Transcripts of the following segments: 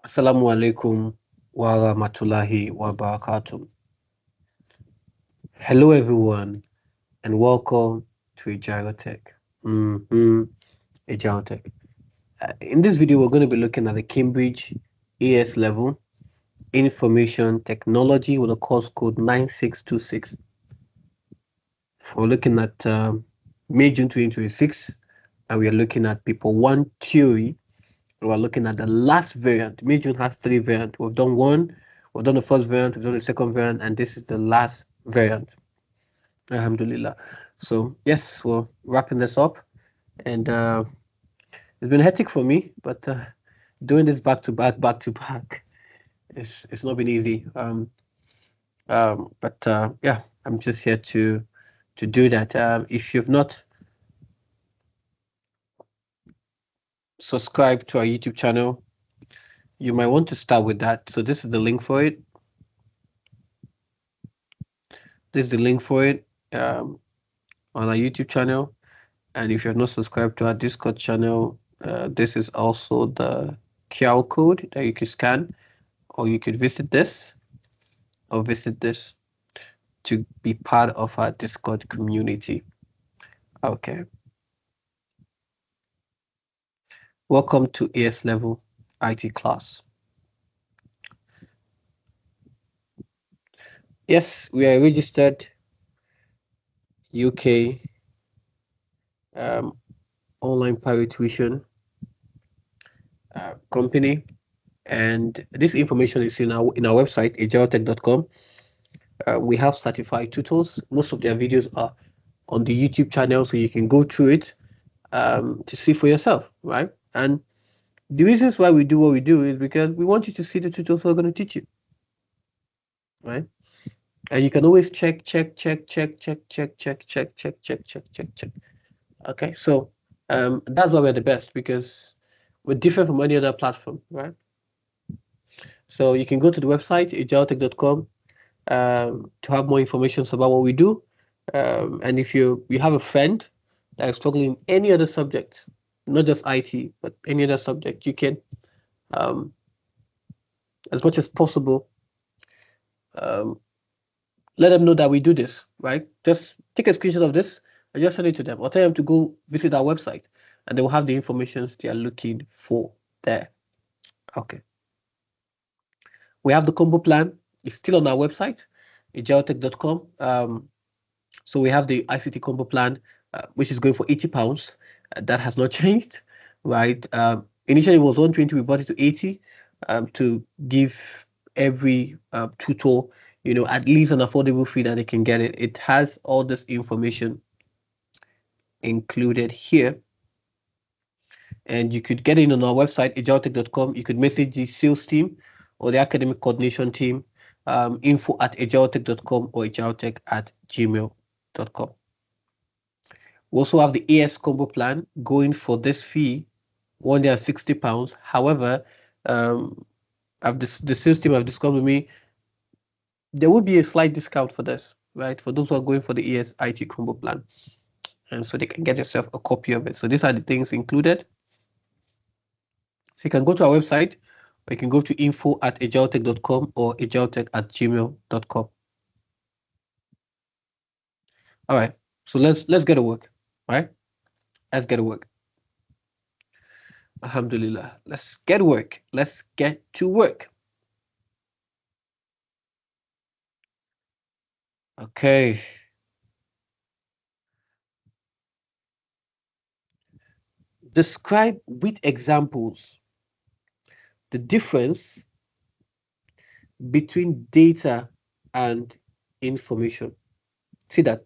Assalamu alaikum wa rahmatullahi wa barakatuh. Hello, everyone, and welcome to Ajiro Tech. Ajiro Tech. In this video, we're going to be looking at the Cambridge AS level Information Technology with a course code 9626. We're looking at May June 2026, and we are looking at paper 1 theory. We're looking at the last variant. May June has 3 variants. We've done one, we've done the first variant, we've done the second variant, and this is the last variant. Alhamdulillah. So yes, we're wrapping this up, and it's been hectic for me, but doing this back to back, it's not been easy. But yeah, I'm just here to do that. If you've not subscribed to our YouTube channel, you might want to start with that. So this is the link for it. This is the link for it on our YouTube channel. And if you're not subscribed to our Discord channel, this is also the QR code that you can scan, or you could visit this to be part of our Discord community. Okay. Welcome to AS Level IT class. Yes, we are registered UK online private tuition company, and this information is in our website, ajirotech.com. We have certified tutors. Most of their videos are on the YouTube channel, so you can go through it to see for yourself, right? And the reasons why we do what we do is because we want you to see the tutors who are going to teach you, right? And you can always check. Okay, so that's why we're the best, because we're different from any other platform, right? So you can go to the website, ajirotech.com, to have more information about what we do. And if you have a friend that is struggling in any other subject, not just IT, but any other subject, you can, as much as possible, let them know that we do this, right? Just take a screenshot of this and just send it to them, or tell them to go visit our website, and they will have the information they are looking for there. Okay. We have the combo plan. It's still on our website, ajirotech.com. So we have the ICT combo plan, which is going for £80. That has not changed, right? Initially it was 120. We brought it to 80 to give every tutor, at least an affordable fee that they can get it. It has all this information included here, and you could get it on our website, ajirotech.com. You could message the sales team or the academic coordination team, info@ajirotech.com or ajirotech@gmail.com. We also have the AS combo plan going for this fee, £160. However, the sales team have discussed with me, there will be a slight discount for this, right? For those who are going for the AS IT combo plan. And so they can get yourself a copy of it. So these are the things included. So you can go to our website, or you can go to info@ajirotech.com or ajirotech@gmail.com. All right. So let's get to work. All right. Let's get to work. Alhamdulillah. Let's get to work. Let's get to work. Okay. Describe with examples the difference between data and information. See that?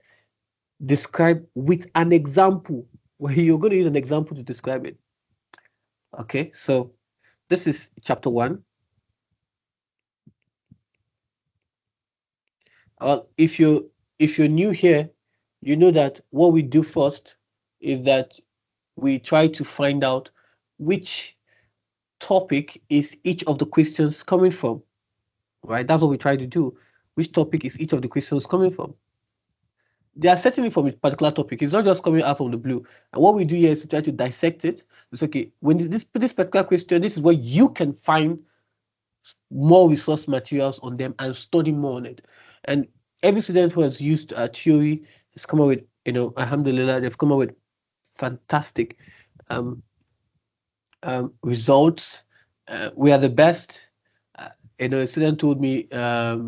Describe with an example, where you're going to use an example to describe it. Okay, so this is chapter 1. If you're new here, you know that what we do first is that we try to find out which topic is each of the questions coming from, right? That's what we try to do. Which topic is each of the questions coming from? They are certainly from a particular topic. It's not just coming out from the blue. And what we do here is to try to dissect it. It's okay, when this particular question, this is what you can find more resource materials on them and study more on it. And every student who has used theory has come up with, alhamdulillah, they've come up with fantastic um, results. We are the best. A student told me a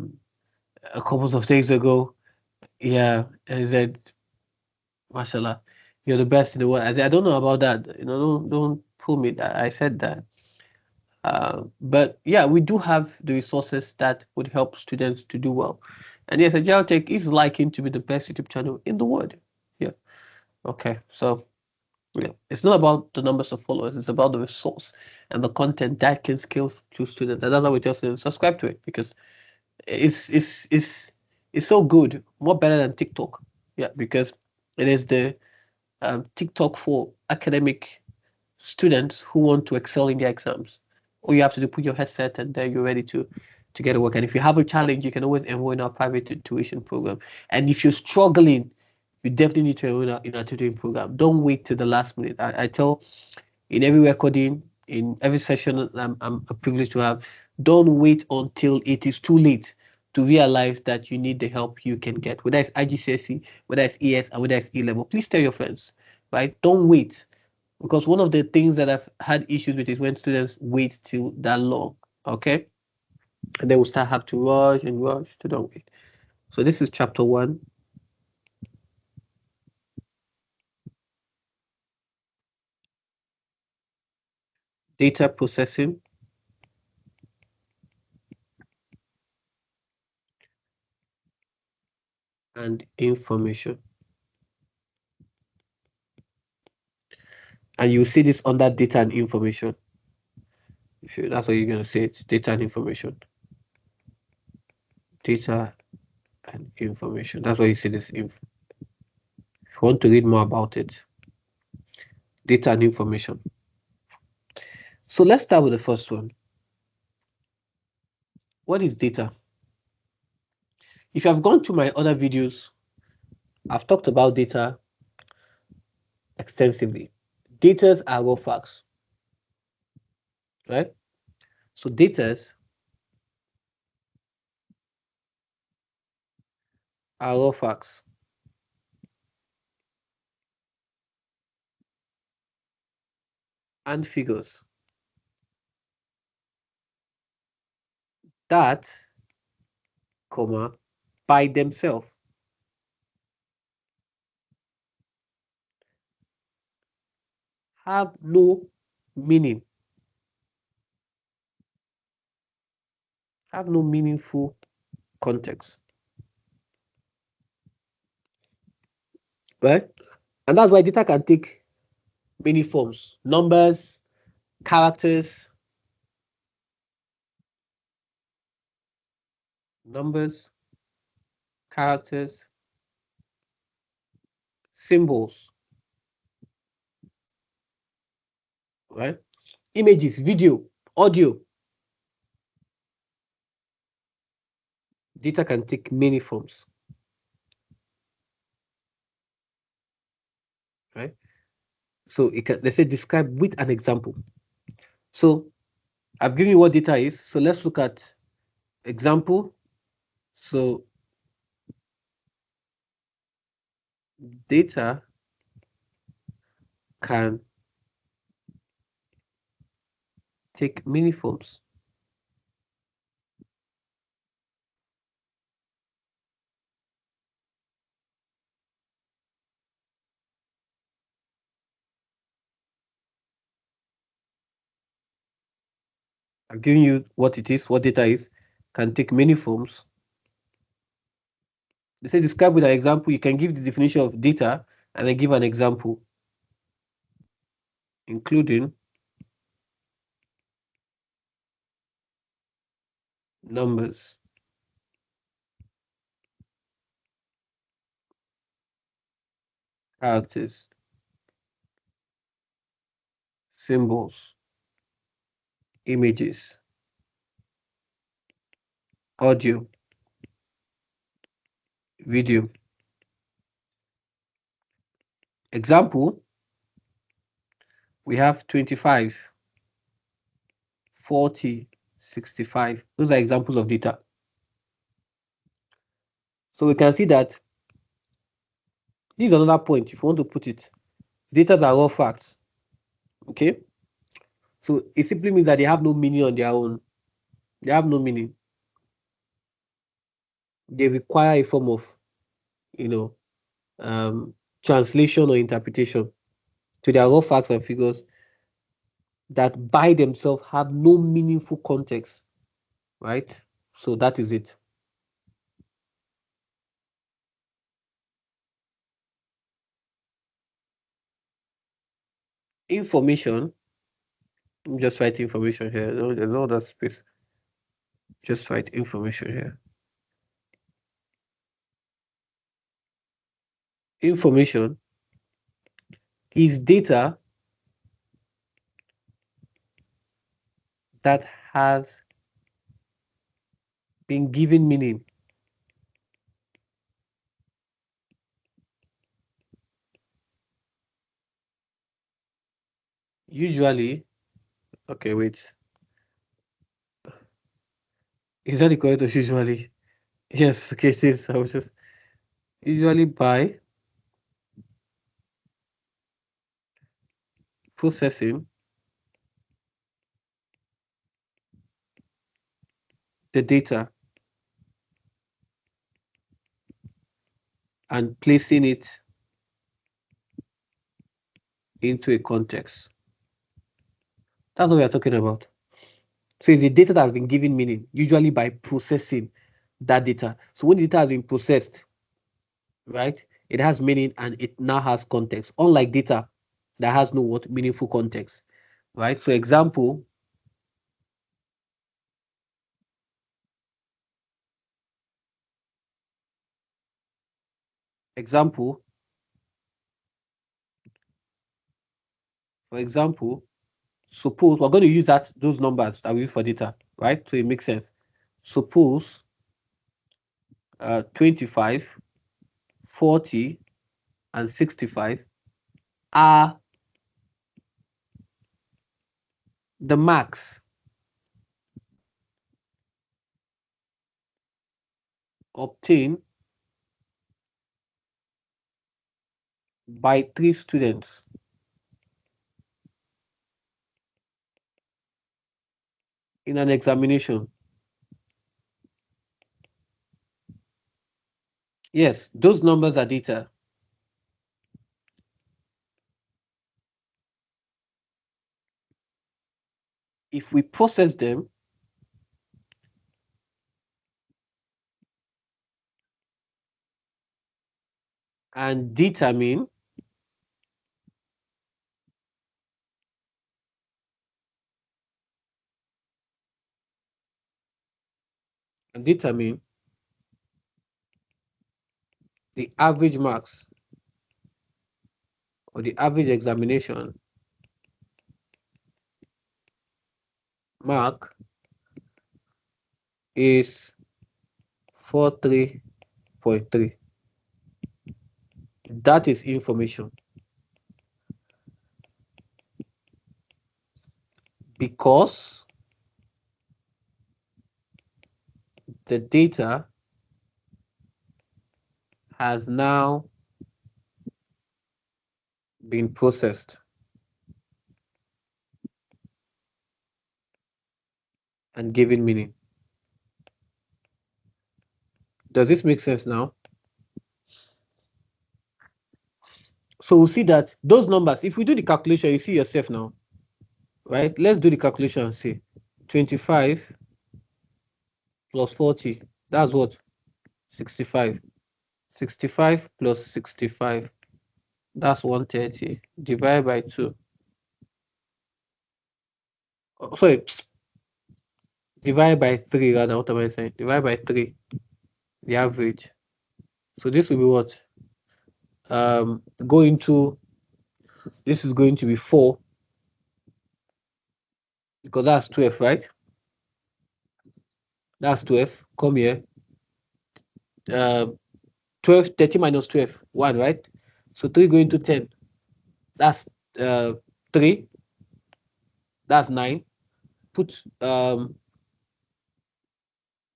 couple of days ago, yeah, and he said, mashallah, you're the best in the world. I said, I don't know about that. Don't pull me that. I said that. But yeah, we do have the resources that would help students to do well. And yes, Ajiro Tech is likened to be the best YouTube channel in the world. Yeah. Okay. So yeah, it's not about the numbers of followers, it's about the resource and the content that can scale to students. And that's why we tell students subscribe to it, because it's so good, more better than TikTok. Yeah, because it is the TikTok for academic students who want to excel in their exams. All you have to do, put your headset, and then you're ready to get to work. And if you have a challenge, you can always enroll in our private tuition program. And if you're struggling, you definitely need to enroll in our tutoring program. Don't wait till the last minute. I tell in every recording, in every session I'm privileged to have, don't wait until it is too late to realize that you need the help you can get, whether it's IGCSE, whether it's ES, and whether it's E level. Please tell your friends, right? Don't wait, because one of the things that I've had issues with is when students wait till that long, okay? And they will start have to rush and rush to don't wait. So this is chapter 1, data processing and information. And you see this under data and information. That's what you're going to say. It's data and information. Data and information. That's why you see this. If you want to read more about it, data and information. So let's start with the first one. What is data? If you have gone to my other videos, I've talked about data extensively. Data are raw facts, right? So data are raw facts and figures that, comma, by themselves have no meaning, have no meaningful context, right? And that's why data can take many forms: numbers, characters, numbers, characters, symbols, right? Images, video, audio. Data can take many forms, right? So it can, let's say, describe with an example. So I've given you what data is. So let's look at example. So data can take many forms. I've given you what it is, what data is, can take many forms. They say describe with an example. You can give the definition of data and then give an example, including numbers, characters, symbols, images, audio, video. Example, we have 25, 40, 65. Those are examples of data. So we can see that this is another point if you want to put it. Data are raw facts. Okay. So it simply means that they have no meaning on their own. They have no meaning. They require a form of, you know, translation or interpretation to their raw facts and figures that by themselves have no meaningful context, right? So that is it. Information, just write information here. There's no other space. Just write information here. Information is data that has been given meaning. Usually, okay, wait. Is that the correct or usually? Yes, okay, it is. I was just usually by processing the data and placing it into a context. That's what we are talking about. So it's the data that has been given meaning, usually by processing that data. So when the data has been processed, right, it has meaning and it now has context. Unlike data that has no what meaningful context, right? So example, example, for example, suppose we're going to use those numbers that we use for data, right? So it makes sense. Suppose 25, 40, and 65 are the marks obtained by 3 students in an examination. Yes, those numbers are data. If we process them and determine the average marks or the average examination mark is 43.3. That is information because the data has now been processed and given meaning. Does this make sense now? So we'll see that those numbers, if we do the calculation, you see yourself now, right? Let's do the calculation and see. 25 plus 40, that's what? 65. 65 plus 65, that's 130. Divided by 2. Oh, sorry, divided by 3 rather, what am I saying? Divided by 3, the average. So this will be what? Go into, this is going to be 4, because that's 12, right? That's 12. Come here. 12, 30 minus 12, 1, right? So 3 going to 10. That's 3. That's 9. Put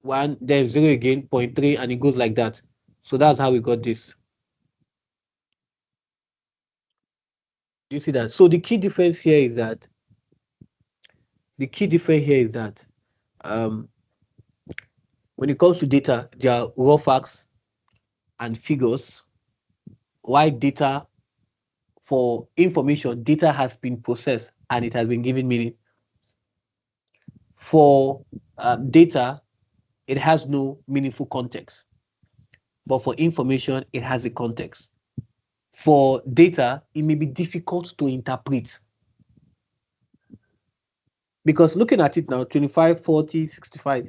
1, then 0 again, 0.3, and it goes like that. So that's how we got this. Do you see that? So the key difference here is that um, when it comes to data, there are raw facts and figures. Why data for information, data has been processed and it has been given meaning. For data, it has no meaningful context, but for information, it has a context. For data, it may be difficult to interpret because looking at it now, 25, 40, 65,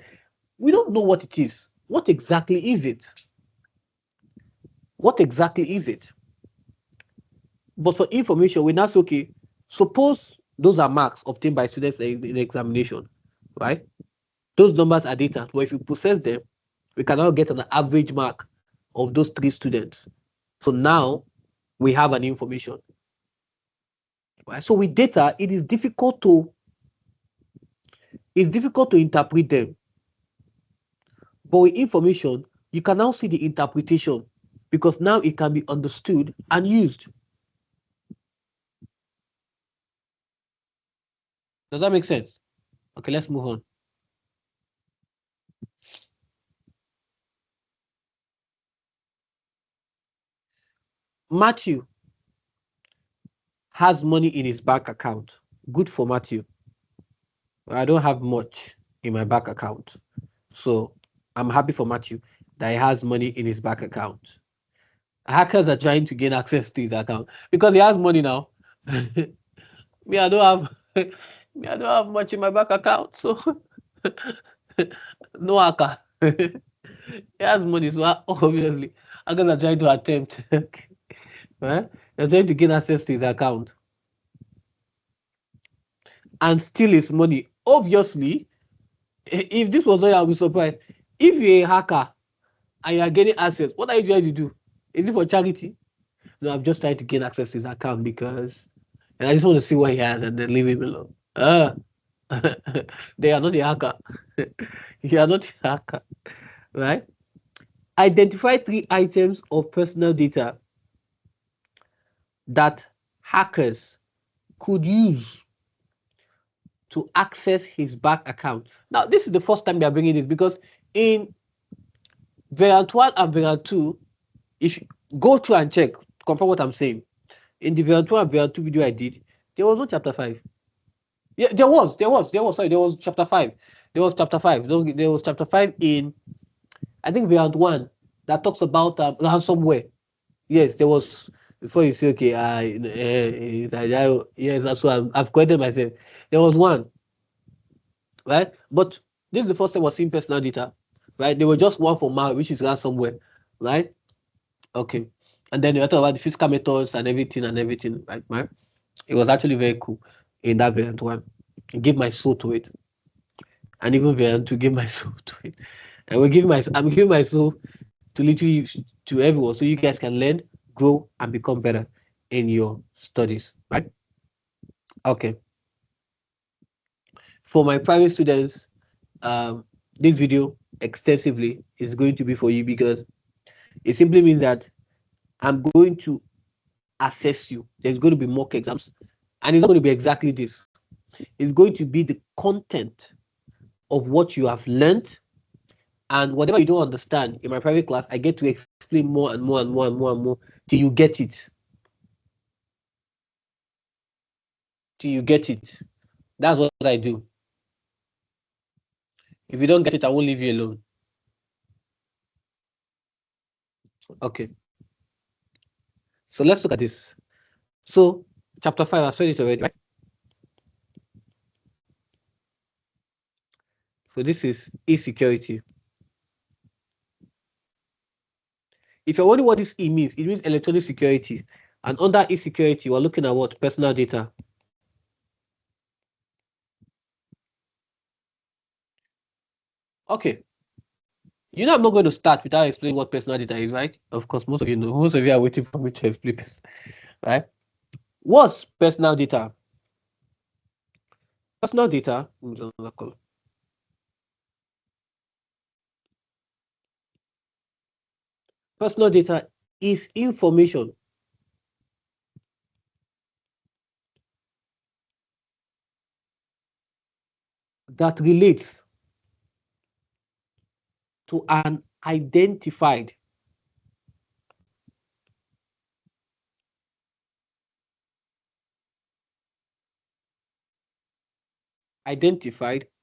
we don't know what it is. What exactly is it? What exactly is it? But for information, we now say, okay, suppose those are marks obtained by students in the examination, right? Those numbers are data. But if you process them, we can now get an average mark of those 3 students. So now we have an information. Right? So with data, it's difficult to interpret them. But with information, you can now see the interpretation because now it can be understood and used. Does that make sense? Okay, let's move on. Matthew has money in his bank account. Good for Matthew. I don't have much in my bank account. So I'm happy for Matthew that he has money in his bank account. Hackers are trying to gain access to his account because he has money now. Me, I don't have I don't have much in my bank account, so no hacker. He has money, so obviously hackers are trying to attempt. Right? They're trying to gain access to his account and steal his money. Obviously, if this was not, I'll be surprised. If you're a hacker and you're getting access, what are you trying to do? Is it for charity? No, I'm just trying to gain access to his account because and I just want to see what he has and then leave him alone. They are not a hacker. You are not a hacker, right? Identify 3 items of personal data that hackers could use to access his bank account. Now, this is the first time we are bringing this because in variant 1 and variant 2, if you go through and check, confirm what I'm saying. In the variant 1 and variant 2 video I did, there was no chapter 5. Yeah, there was chapter 5. There was chapter 5. There was chapter 5 in, I think, variant 1 that talks about ransomware. Yes, there was, before you say, okay, yes, that's what I've corrected myself. There was one, right? But this is the first time we're seeing personal data, right? There was just one for mal, which is ransomware, right? Okay. And then you talk about the physical methods and everything, right? It was actually very cool in that variant 1. I give my soul to it. And even variant 2 give my soul to it. And I'm giving my soul to literally to everyone so you guys can learn, grow, and become better in your studies, right? Okay. For my private students, this video extensively is going to be for you because it simply means that I'm going to assess you. There's going to be mock exams, and it's not going to be exactly this. It's going to be the content of what you have learned, and whatever you don't understand in my private class, I get to explain more and more and more and more and more till you get it. Till you get it. That's what I do. If you don't get it, I won't leave you alone. Okay. So let's look at this. So chapter 5, I said it already, right? So this is e-security. If you're wondering what this E means, it means electronic security. And under e-security, we're looking at what? Personal data. Okay. You know I'm not going to start without explaining what personal data is, right? Of course, most of you know. Most of you are waiting for me to explain this, right? What's personal data? Personal data, Personal data is information that relates to an identified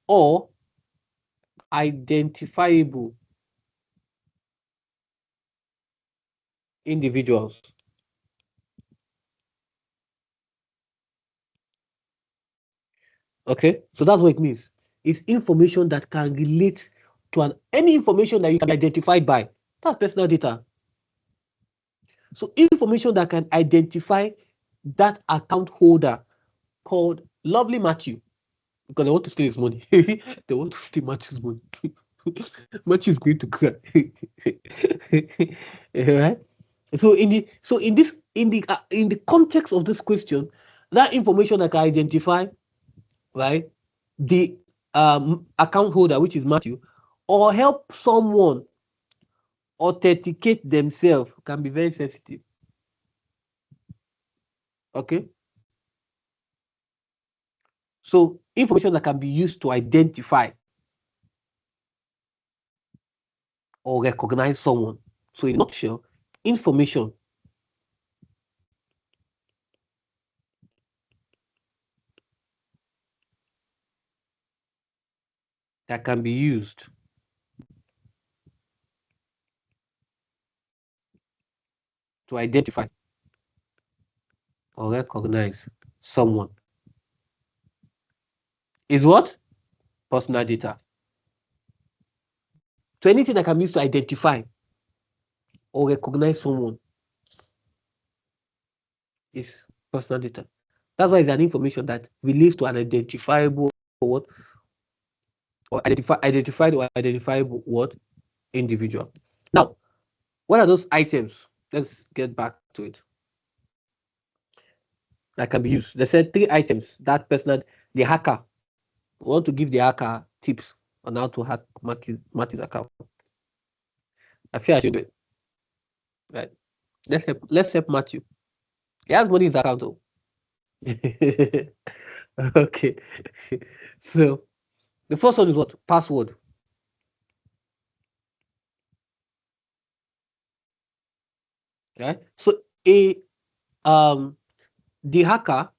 or identifiable individuals. Okay, so that's what it means. It's information that can relate to any information that you can be identified by. That's personal data. So information that can identify that account holder called Lovely Matthew, because they want to steal his money. They want to steal Matthew's money. Matthew's going to cry. Right? So in the context of this question, that information that can identify, right, the account holder, which is Matthew, or help someone authenticate themselves can be very sensitive. Okay. So information that can be used to identify or recognize someone. So in a nutshell, information that can be used to identify or recognize someone is what? Personal data. So anything that can be used to identify or recognize someone is personal data. That's why it's an information that relates to an identifiable what or identified or identifiable what individual. Now, what are those items? Let's get back to it. That can be used. They said three items that personal the hacker want to give the hacker tips on how to hack Matthew's account. I feel I should do it. Right. Let's help Matthew. He has money in his account though. Okay. So the first one is what? Password. Right. So a the hacker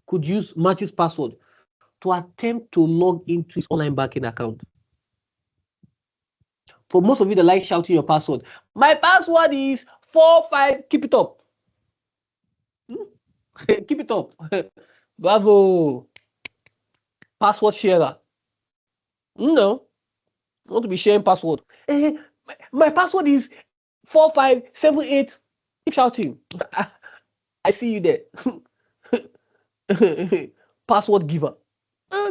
could use Matthew's password to attempt to log into his online banking account. For most of you that like shouting your password, my password is 45. Keep it up. Keep it up. Bravo. Password sharer. No. I want to be sharing password. My password is 4578. Keep shouting. I see you there. Password giver.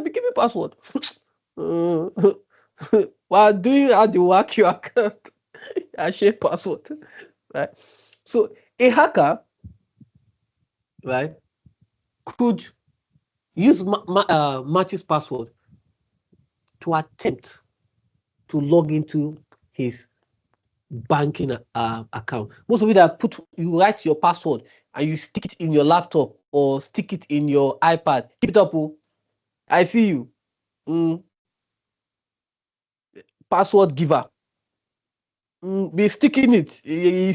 Be giving password. While doing how to hack your account, I share password. Right. So a hacker, right, could use Matthew's password to attempt to log into his banking account. Most of you that you write your password and you stick it in your laptop or stick it in your iPad. Keep it up, oh. I see you. Password giver. Be sticking it.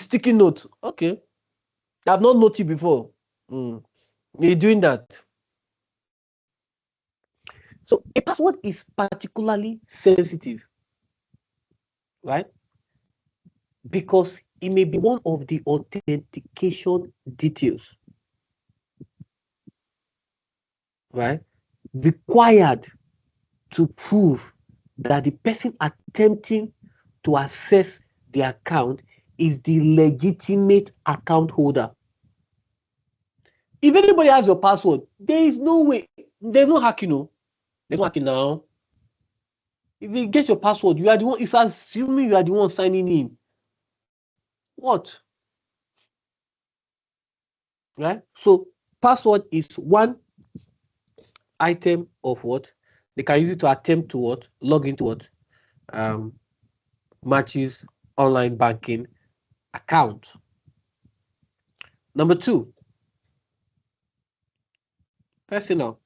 Sticky note. Okay. I've not noticed before. You're doing that. So a password is particularly sensitive, right? Because it may be one of the authentication details, right, required to prove that the person attempting to access the account is the legitimate account holder. If anybody has your password, there is no way. There's no hacking, no. There's no hacking now. If he gets your password, you are the one. It's assuming you are the one signing in. What? Right? So password is one item of what they can use it to attempt to what log into what Matthew's online banking account. Number 2, personal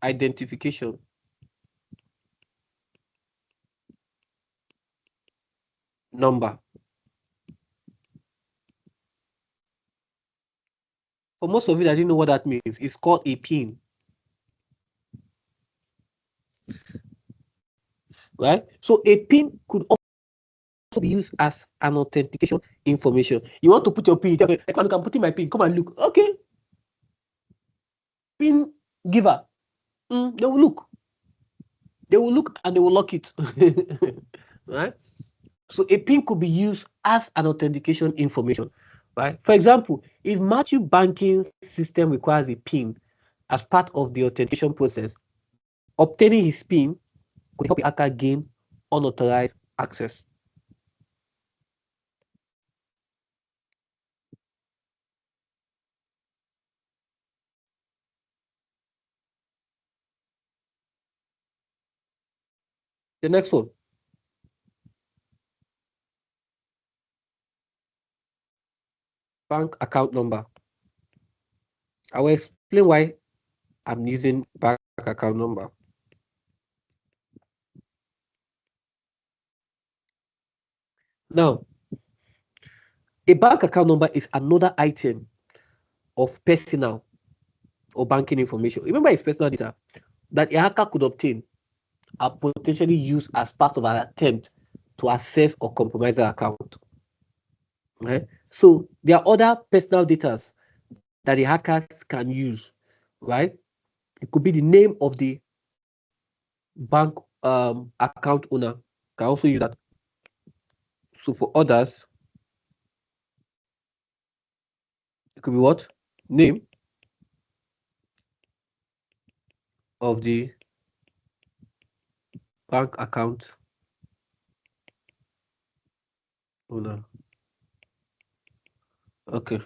identification number. For most of you that didn't know what that means, it's called a PIN, right? So a PIN could also be used as an authentication information. You want to put your PIN, you tell me, look, I'm putting my PIN, come and look. Okay. PIN giver. They will look. They will look and they will lock it. Right? So a PIN could be used as an authentication information. Right? For example, if Matthew banking system requires a PIN as part of the authentication process, obtaining his PIN could help the hacker gain unauthorized access. The next one, bank account number. I will explain why I'm using bank account number. Now, a bank account number is another item of personal or banking information. Remember, it's personal data that a hacker could obtain and potentially use as part of an attempt to access or compromise the account. Right? So there are other personal data that the hackers can use. Right? It could be the name of the bank account owner. Can also use that. So for others, it could be what? Name of the bank account owner. Okay.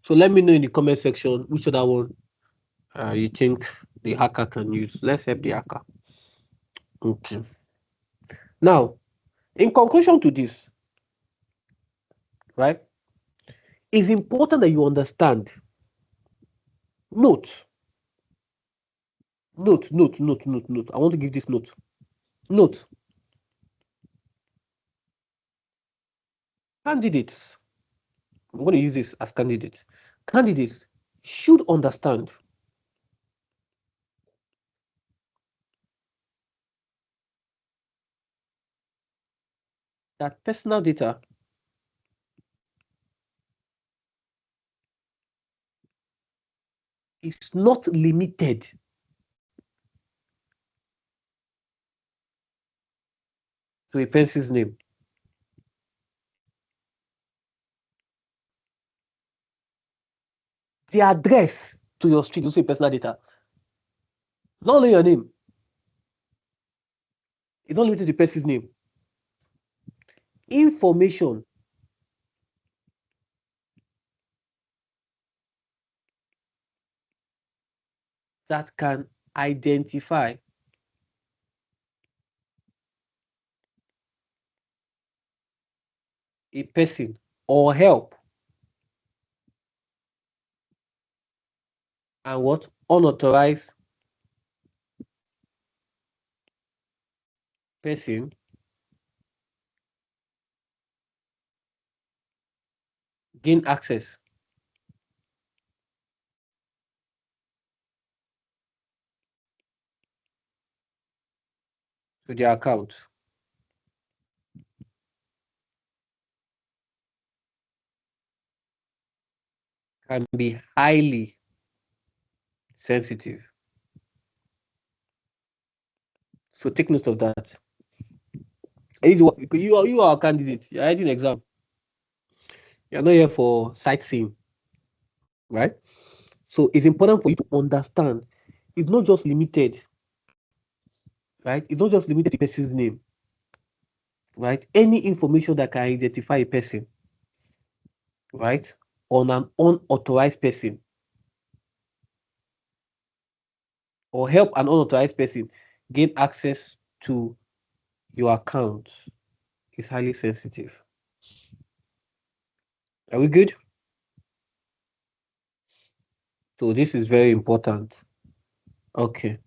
So let me know in the comment section which other one you think the hacker can use. Let's help the hacker. Okay. Now, in conclusion to this, right, it's important that you understand. Note, note. I want to give this note. Note, candidates, I'm going to use this as candidates. Candidates should understand that personal data is not limited to a person's name. The address to your street is also personal data. Not only your name, it's not limited to the person's name. Information that can identify a person or help and what unauthorized person gain access to their account. Can be highly sensitive. So take note of that. You are a candidate. You're writing exam. You're not here for sightseeing, right? So it's important for you to understand. It's not just limited, right? It's not just limited to a person's name, right? Any information that can identify a person, right, on an unauthorized person or help an unauthorized person gain access to your account is highly sensitive. Are we good? So this is very important. Okay,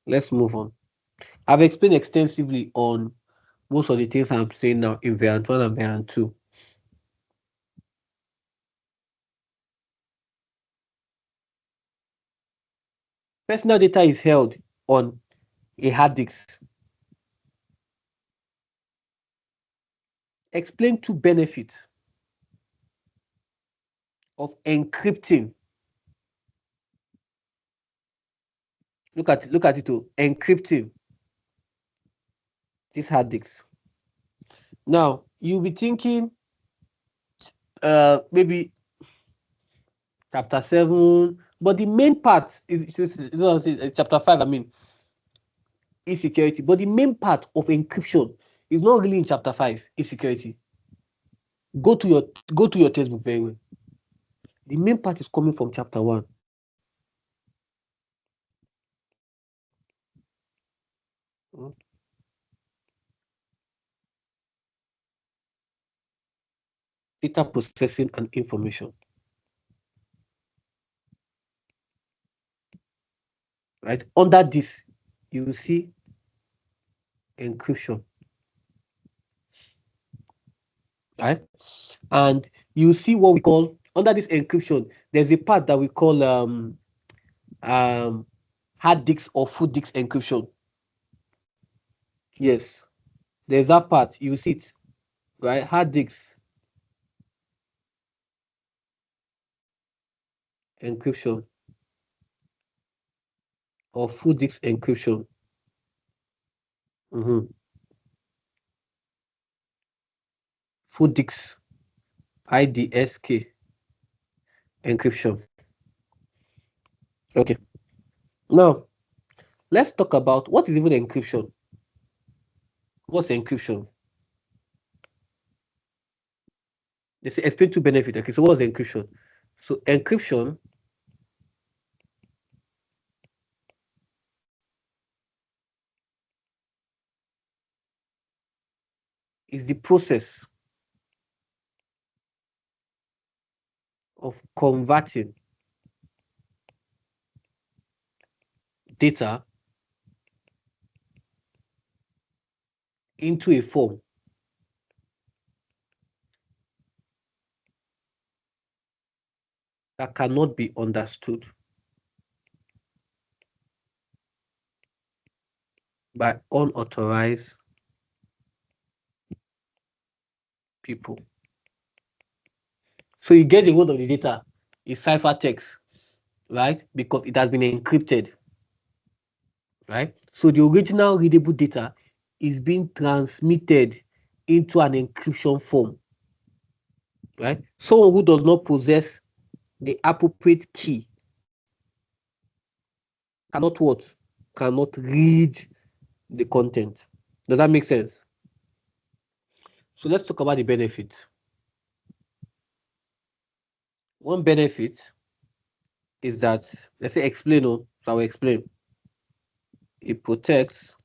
let's move on. I've explained extensively on most of the things I'm saying now in variant 1 and variant 2. Personal data is held on a hard disk. Explain two benefits of encrypting. Look at it too. Encrypting this hard disk. Now you'll be thinking, maybe chapter 7, but the main part is chapter 5. I mean, insecurity. But the main part of encryption is not really in chapter 5, insecurity. Go to your textbook very well. The main part is coming from chapter 1. Hmm. Data processing and information. Right? Under this, you will see encryption. Right? And you see what we call under this encryption, there's a part that we call um hard disk or full disk encryption. Yes, there's that part. You see it, right? Hard disk encryption or full disk encryption. Mm-hmm. Full disk IDSK encryption. Okay. Now let's talk about what is even encryption. What's encryption? They say explain to benefit. Okay, so what's encryption? So encryption is the process of converting data into a form that cannot be understood by unauthorized people. So you get the hold of the data is ciphertext, right? Because it has been encrypted, right? So the original readable data is being transmitted into an encryption form, right? Someone who does not possess the appropriate key cannot what? Cannot read the content. Does that make sense? So let's talk about the benefits. One benefit is that, let's say explain, so I will explain. It protects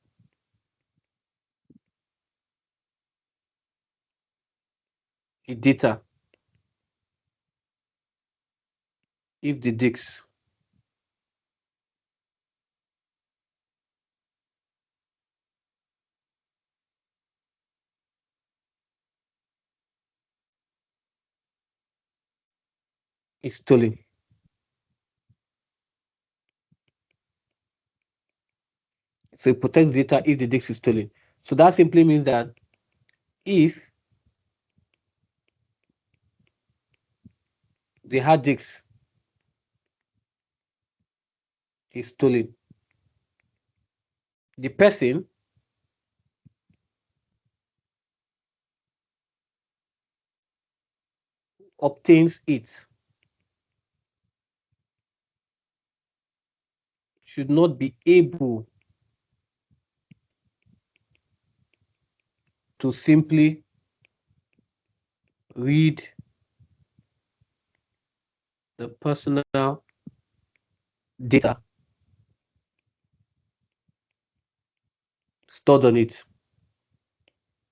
the data if the disk is stolen. So it protects data if the disk is stolen. So that simply means that if the hard disk is stolen, the person obtains it should not be able to simply read the personal data stored on it.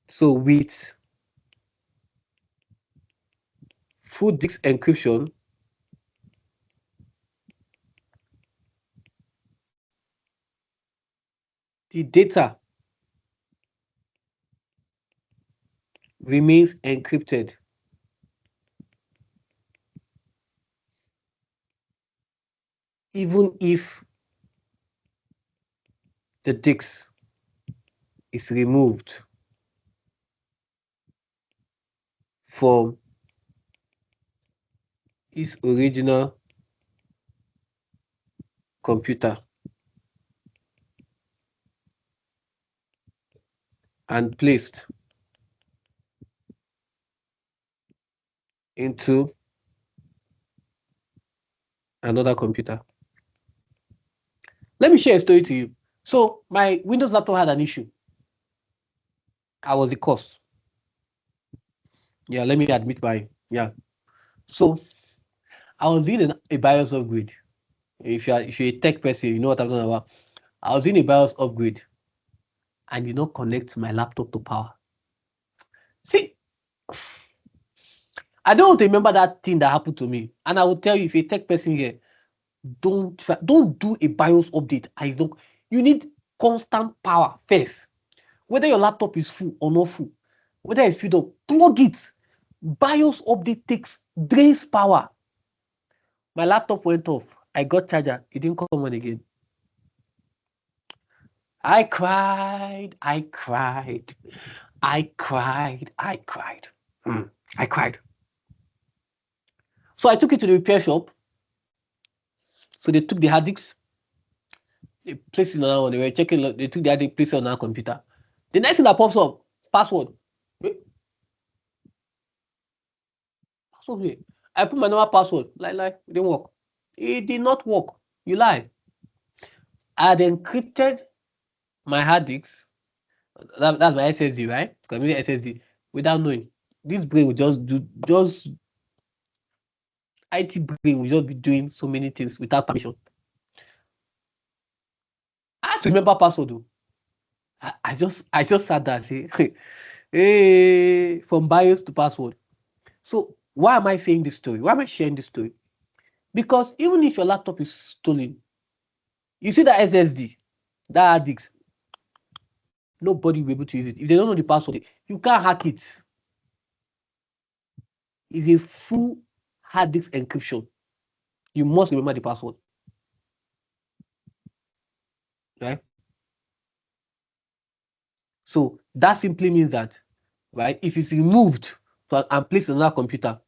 So with full disk encryption, the data remains encrypted even if the disk is removed from its original computer and placed into another computer. Let me share a story to you. So my Windows laptop had an issue. I was the cause. Yeah, let me admit yeah. So I was doing a BIOS upgrade. If you're a tech person, you know what I'm talking about. I was doing a BIOS upgrade and did not connect my laptop to power. See, I don't want to remember that thing that happened to me. And I will tell you, if you're a tech person here, don't do a BIOS update. You need constant power first. Whether your laptop is full or not full, whether it's filled up, plug it. BIOS update drains power. My laptop went off. I got charger. It didn't come on again. I cried. I cried. I cried. I cried. I cried. So I took it to the repair shop. So they took the hard disk, they placed it on another one. They were checking. They took the hard disk, placed it on another computer. The next thing that pops up, password. Password here. I put my normal password. Like, it didn't work. It did not work. You lie. I had encrypted my hard disk. That's my SSD, right? Community SSD without knowing. This brain will just IT brain will just be doing so many things without permission. I had to remember password though. I just sat there and say, hey, from BIOS to password. So why am I saying this story? Why am I sharing this story? Because even if your laptop is stolen, you see that SSD, that hard disk, nobody will be able to use it. If they don't know the password, you can't hack it. It's a full hard disk encryption. You must remember the password. Right? So that simply means that, right, if it's removed and placed on another computer,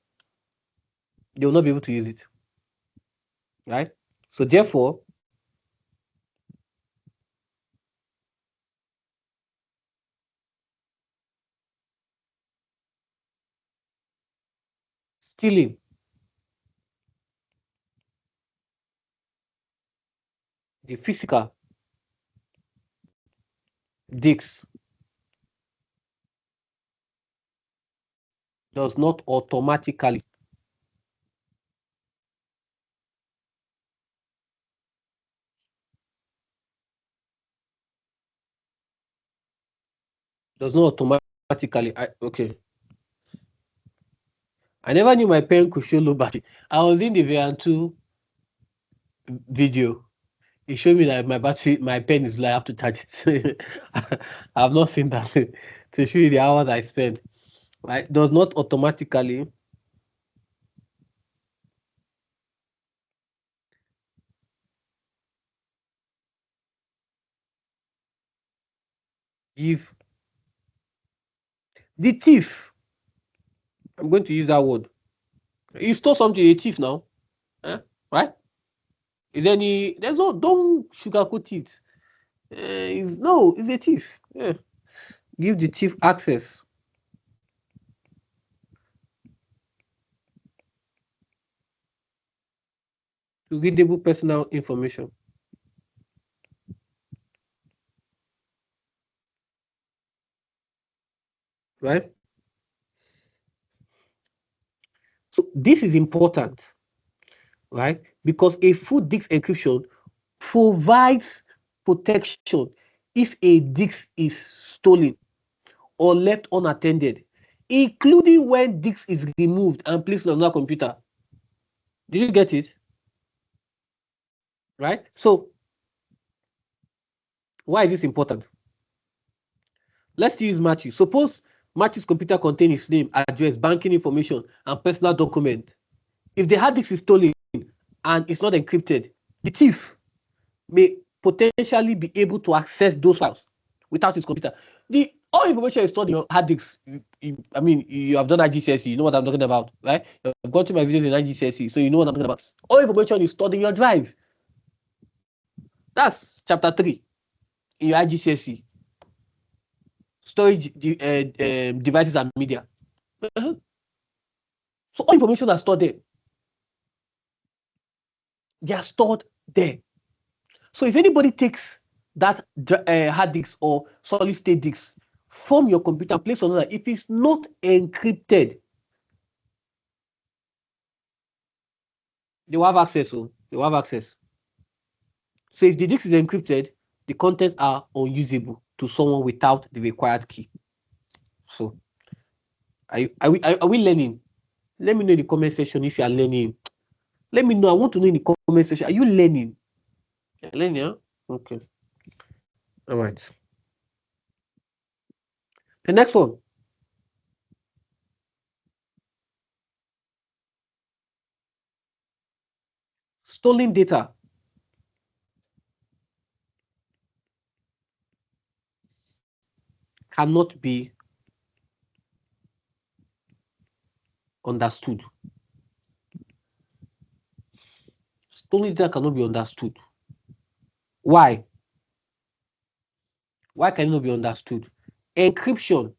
they will not be able to use it. Right? So therefore, stealing the physical disk does not automatically okay. I never knew my pen could show low battery. I was in the VR2 video. It showed me that my pen is low. I have to charge it. I've not seen that to show you the hours I spent. Right? Does not automatically give the thief. I'm going to use that word. You stole something, a thief now. Eh? Right? Is there any there's no don't sugarcoat it. It's a thief. Yeah. Give the thief access to readable personal information. Right? So this is important, right? Because a full disk encryption provides protection if a disk is stolen or left unattended, including when disk is removed and placed on another computer. Did you get it? Right? So, why is this important? Let's use Matthew. Suppose Matthew's computer contains his name, address, banking information, and personal document. If the hard disk is stolen and it's not encrypted, the thief may potentially be able to access those files without his computer. The all information is stored in your hard disk. I mean, you have done IGCSE, you know what I'm talking about, right? I've gone to my videos in IGCSE, so you know what I'm talking about. All information is stored in your drive. That's chapter 3 in your IGCSE. Storage devices and media. Uh-huh. So all information are stored there. They are stored there. So if anybody takes that hard disk or solid state disk from your computer and place on another, if it's not encrypted, they will have access. So they will have access. So if the disk is encrypted, the contents are unusable to someone without the required key. So are we learning? Let me know in the comment section if you are learning. Let me know. I want to know in the comment section. Are you learning? You're learning, yeah? Okay. All right. The next one. Stolen data cannot be understood. Stolen data cannot be understood. Why? Why can it not be understood? Encryption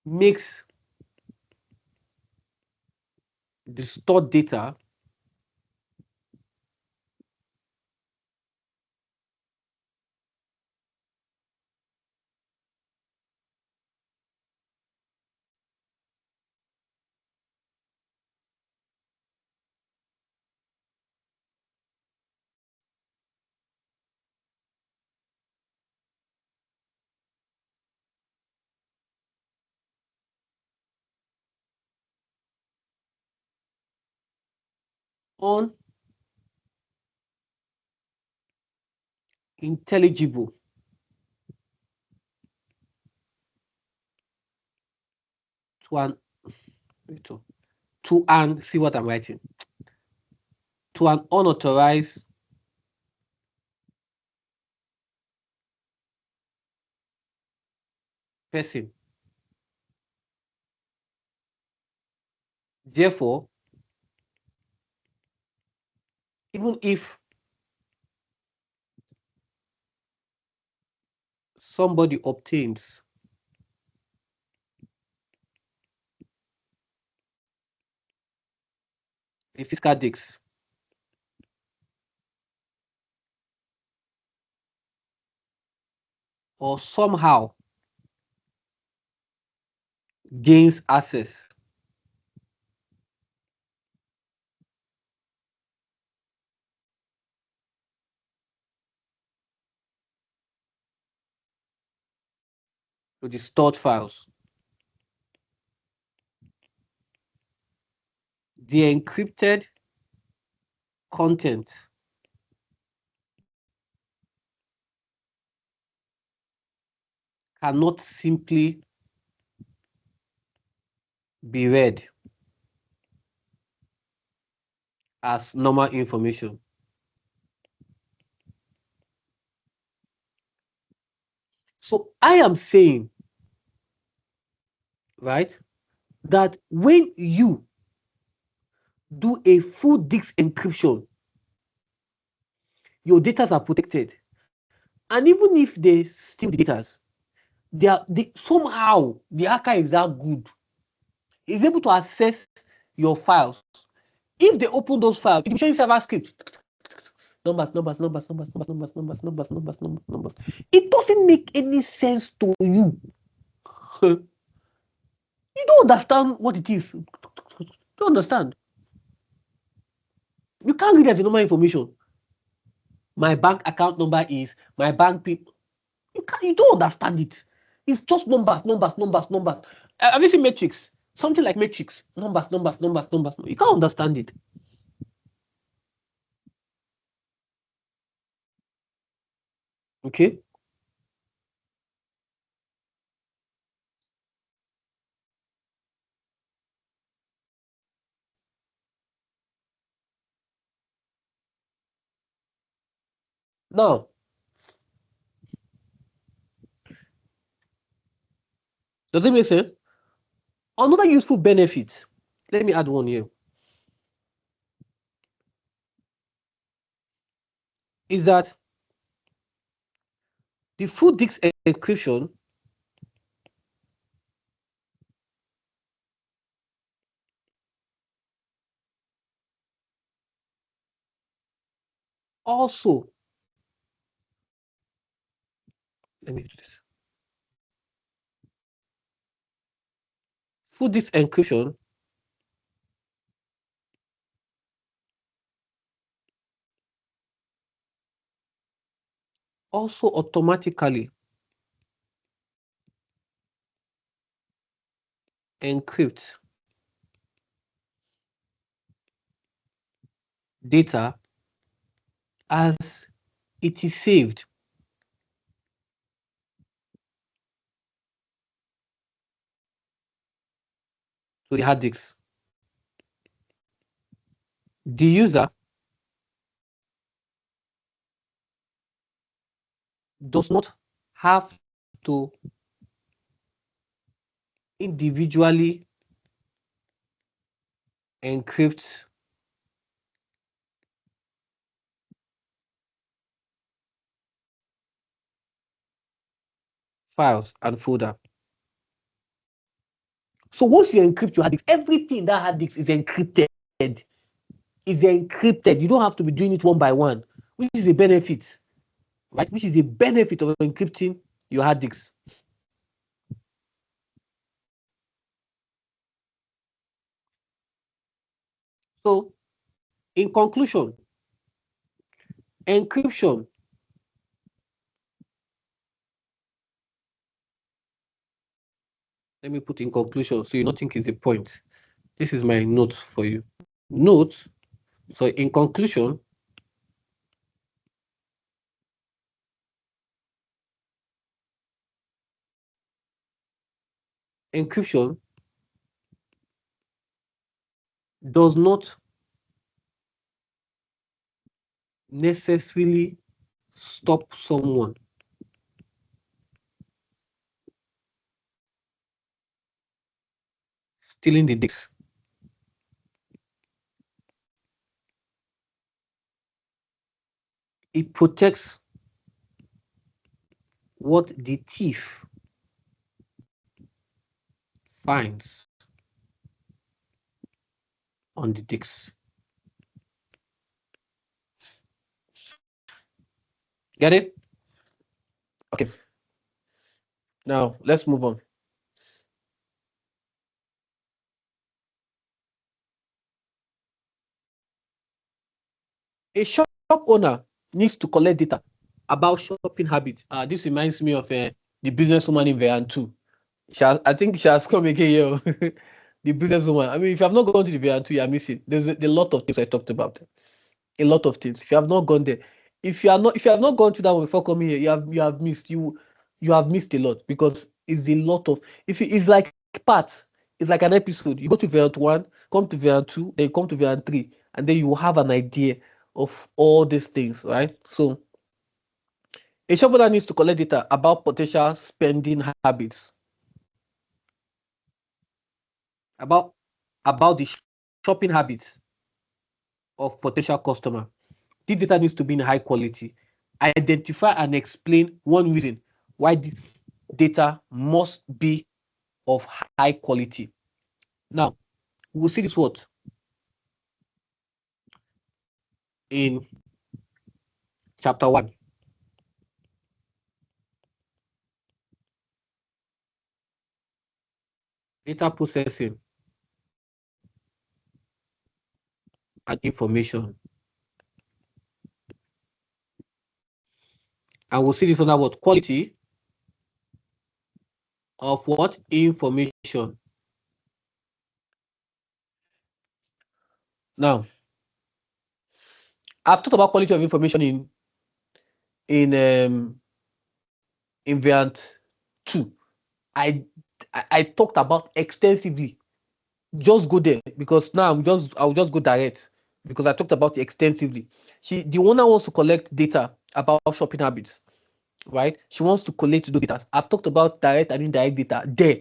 makes the stored data unintelligible to an see what I'm writing, to an unauthorized person. Therefore, even if somebody obtains a physical disk or somehow gains access to the stored files, the encrypted content cannot simply be read as normal information. So I am saying, right, that when you do a full disk encryption, your data are protected. And even if they steal the data, somehow the hacker is that good. He's able to access your files. If they open those files, it will show server script. Numbers. It doesn't make any sense to you. You don't understand what it is. You don't understand. You can't read as a normal information. My bank account number is my bank people. You don't understand it. It's just numbers, numbers, numbers, numbers. Have you seen matrix? Something like matrix. Numbers, numbers, numbers, numbers. You can't understand it. Okay. Now, does it make sense? Another useful benefit. Let me add one here. Is that the full disk encryption also, let me do this. Full disk encryption also automatically encrypts data as it is saved to the hard disk. The user does not have to individually encrypt files and folder. So once you encrypt your hard disk, everything that hard disk is encrypted. Is encrypted. You don't have to be doing it one by one, which is a benefit, right? Which is a benefit of encrypting your hard disk. So, in conclusion, encryption. Let me put in conclusion so you don't think it's a point. This is my notes for you. Notes. So, in conclusion, encryption does not necessarily stop someone stealing the disk. It protects what the thief finds on the disk. Get it? Okay. Now let's move on. A shop owner needs to collect data about shopping habits. This reminds me of the businesswoman in Vean 2. I think she has come again here. The businesswoman. I mean, if you have not gone to the Vean 2, you are missing. There's a lot of things I talked about. A lot of things. If you have not gone there, if you have not gone to that one before coming here, you have missed a lot because it's a lot of it's like parts. It's like an episode. You go to Vean 1, come to Vean 2, then you come to Vean 3, and then you have an idea of all these things, right? So a shop owner needs to collect data about potential spending habits, about the shopping habits of potential customer. This data needs to be in high quality. Identify and explain one reason why the data must be of high quality. Now, we'll see this what in chapter 1. Data processing and information. And we'll see this under what? Quality of what? Information. Now, I've talked about quality of information in variant 2. I I talked about extensively. Just go there because now I'll just go direct because I talked about it extensively. The owner wants to collect data about shopping habits, right? She wants to collect those data. I've talked about direct and indirect data there.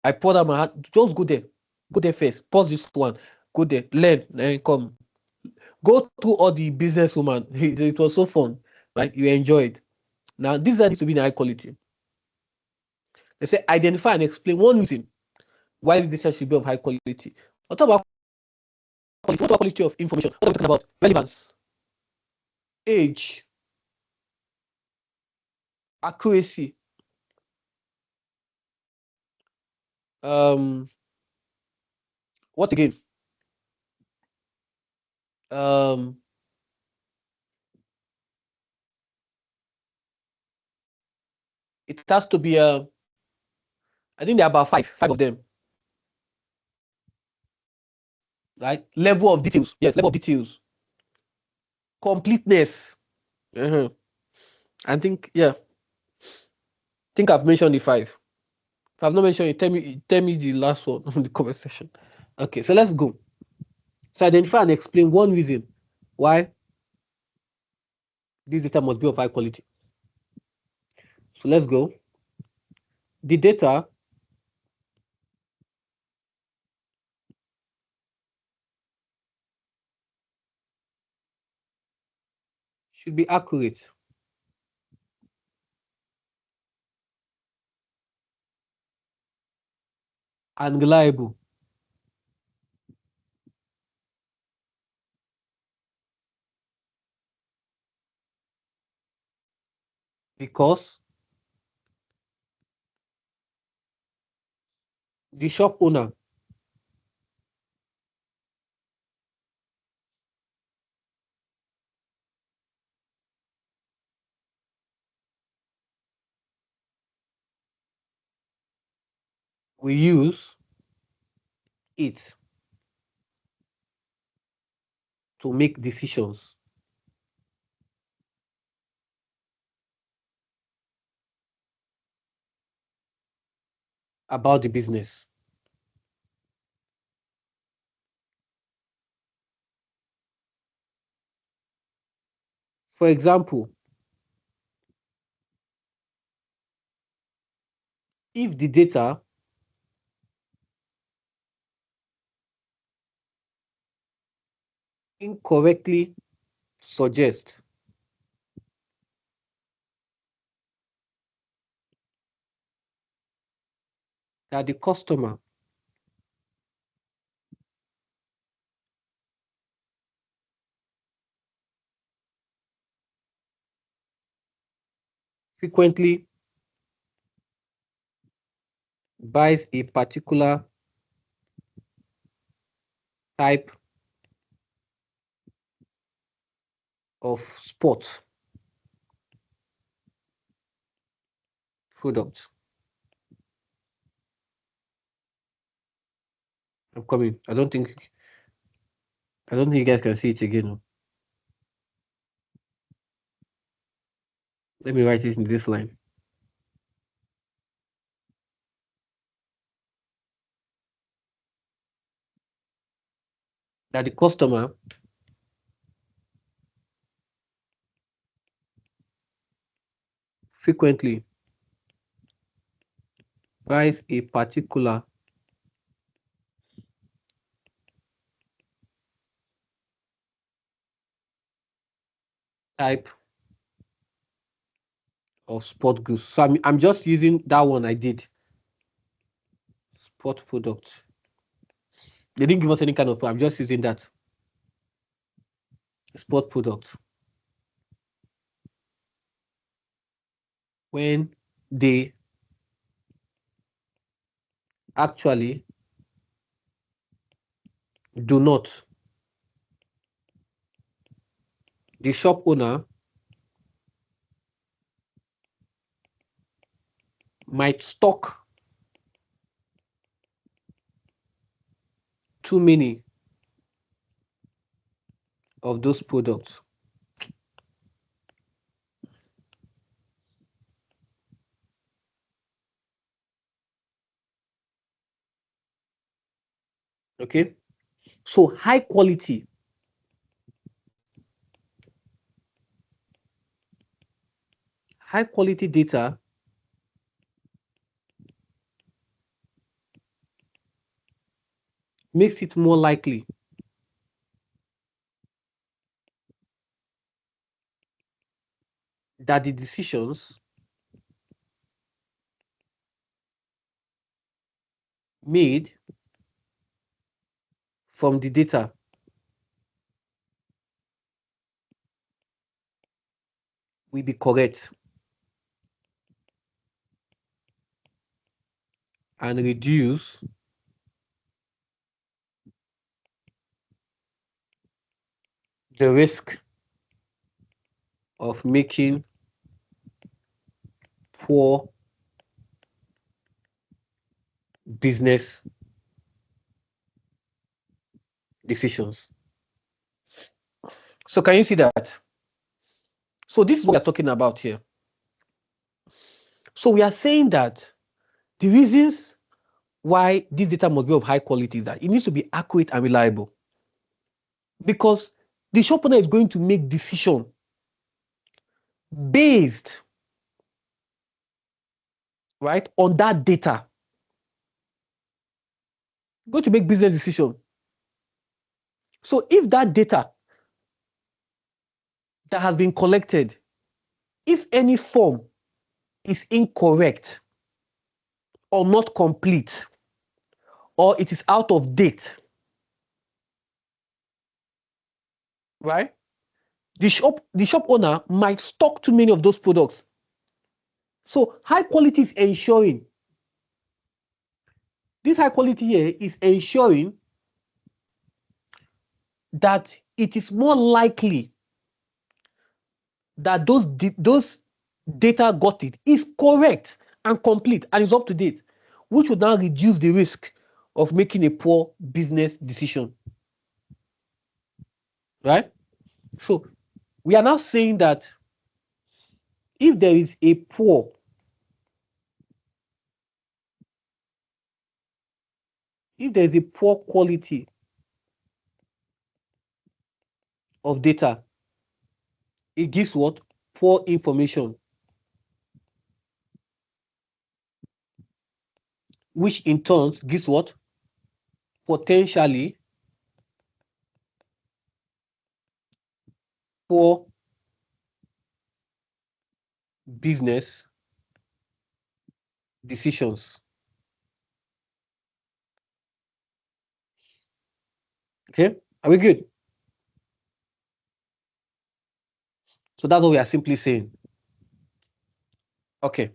I poured out my heart. Just go there. Go there first. Pause this one. Go there. Learn. Then come. Go through all the businesswoman. It was so fun, right? You enjoyed. Now, this needs to be in high quality. They say identify and explain one reason why the data should be of high quality. What about quality? What about quality of information? What are we talking about? Relevance, age, accuracy. Um, what again? Um, it has to be I think there are about five of them, right? Level of details. Yes, level of details. Completeness. Uh-huh. I think yeah. I think I've mentioned the five. If I've not mentioned it, tell me the last one on the comment section. Okay, so let's go. So identify and explain one reason why this data must be of high quality. So let's go. The data should be accurate and reliable because the shop owner will use it to make decisions about the business. For example, if the data incorrectly suggests that the customer frequently buys a particular type of sports product. I'm coming. I don't think you guys can see it again. Oh. Let me write it in this line. That the customer frequently buys a particular type of sport goods. So I'm just using that one I did. Sport product. They didn't give us any kind of, I'm just using that. Sport product. When they actually do not, the shop owner might stock too many of those products. Okay, so high quality data makes it more likely that the decisions made from the data will be correct and reduce the risk of making poor business decisions. So can you see that? So this is what we're talking about here. So we are saying that the reasons why this data must be of high quality is that it needs to be accurate and reliable. Because the shop owner is going to make decision based, right, on that data. Going to make business decision. So if that data that has been collected, if any form is incorrect or not complete, or it is out of date, right? The shop owner might stock too many of those products. So high quality is ensuring, this high quality here is ensuring that it is more likely that those data got it is correct and complete and is up to date, which would now reduce the risk of making a poor business decision, right? So we are now saying that if there is a poor quality of data, it gives what? Poor information, which in turn gives what? Potentially poor business decisions. Okay, are we good? So that's what we are simply saying. Okay,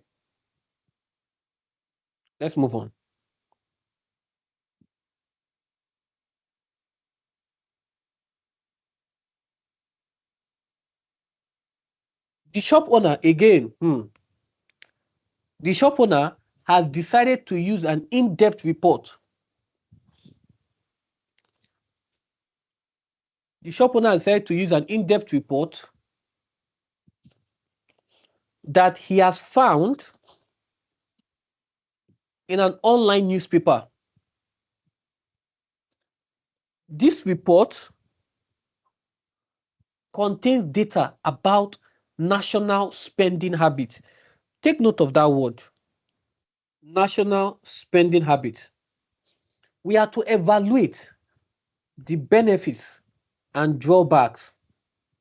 let's move on. The shop owner again, the shop owner has decided to use an in-depth report. The shop owner has decided to use an in-depth report that he has found in an online newspaper. This report contains data about national spending habits. Take note of that word, national spending habits. We are to evaluate the benefits and drawbacks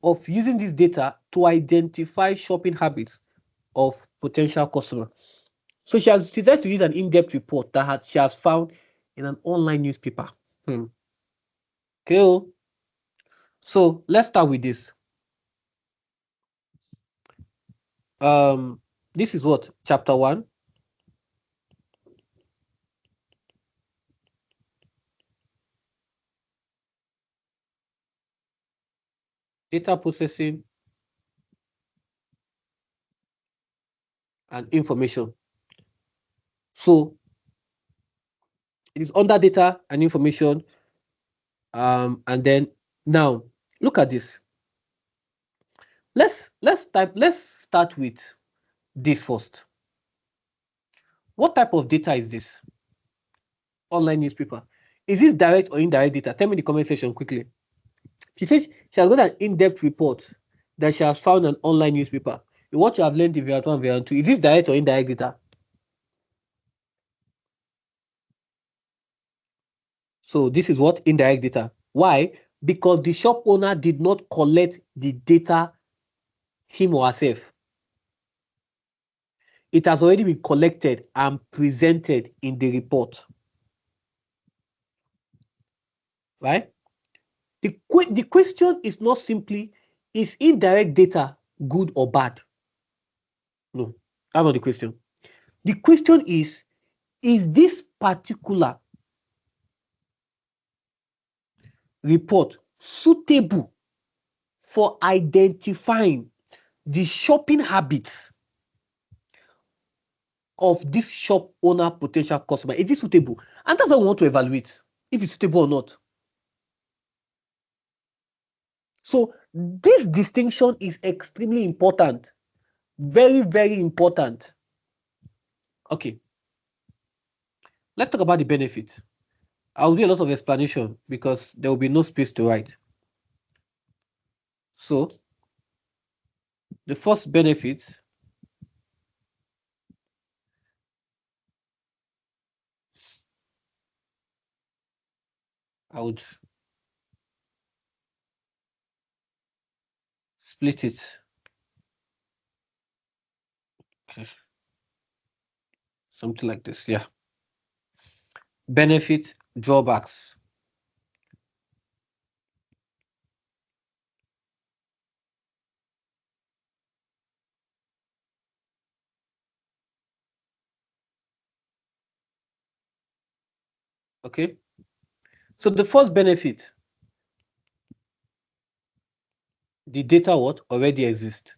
of using this data to identify shopping habits of potential customers. So she has decided to use an in-depth report that she has found in an online newspaper. Okay. So let's start with this. This is what? Chapter 1. Data processing and information. So it is under data and information. And then now look at this. Let's start with this first. What type of data is this? Online newspaper. Is this direct or indirect data? Tell me in the comment section quickly. She says she has got an in-depth report that she has found an online newspaper. What you have learned in VR1, VR2, is this direct or indirect data? So this is what? Indirect data. Why? Because the shop owner did not collect the data him or herself. It has already been collected and presented in the report. Right? The question is not simply, is indirect data good or bad? No, that's not the question. The question is this particular report suitable for identifying the shopping habits of this shop owner potential customer? Is it suitable? And that's what we want to evaluate, if it's suitable or not. So this distinction is extremely important. Very, very important. Okay. Let's talk about the benefit. I'll do a lot of explanation because there will be no space to write. So the first benefit, I would split it. Okay. Something like this, yeah. Benefit, drawbacks. Okay. So the first benefit, the data what already exists.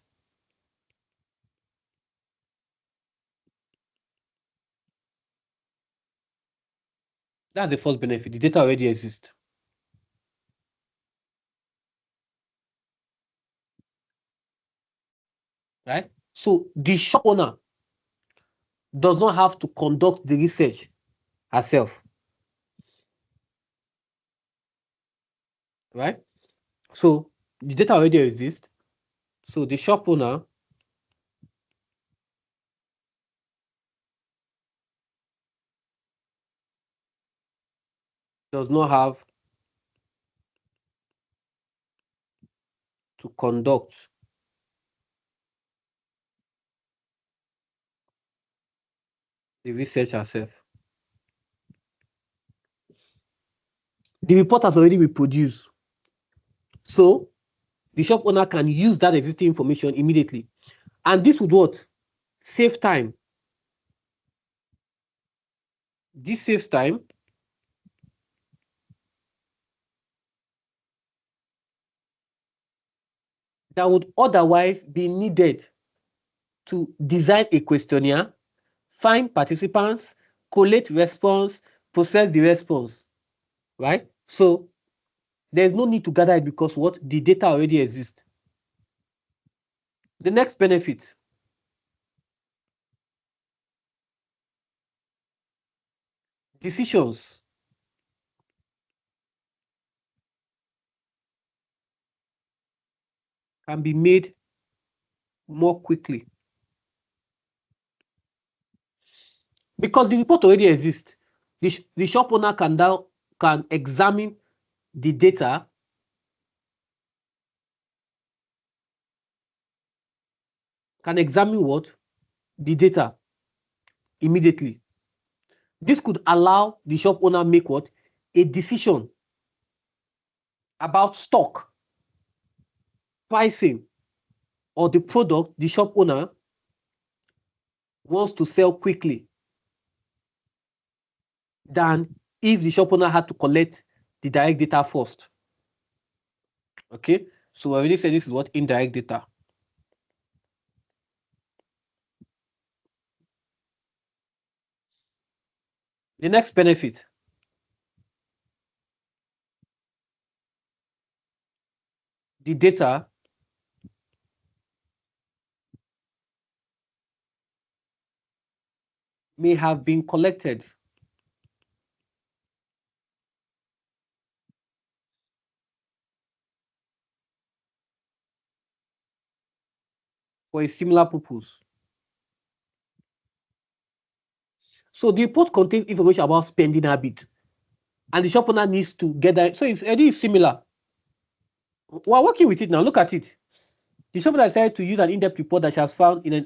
That's the first benefit. The data already exists. Right? So the shop owner does not have to conduct the research herself. Right? So the data already exists. So the shop owner does not have to conduct the research herself. The report has already been produced. So the shop owner can use that existing information immediately. And this would what? Save time. This saves time that would otherwise be needed to design a questionnaire, find participants, collate response, process the response, right? So there's no need to gather it because what? The data already exists. The next benefit, decisions can be made more quickly. Because the report already exists, the shop owner can examine the data what? The data immediately. This could allow the shop owner make what? A decision about stock, pricing, or the product the shop owner wants to sell quickly than if the shop owner had to collect the direct data first. Okay, so I already said this is what? Indirect data. The next benefit, the data may have been collected for a similar purpose. So the report contains information about spending habits, and the shop owner needs to get that. So it's already similar. We're working with it now. Look at it. The shop owner decided to use an in-depth report that she has found in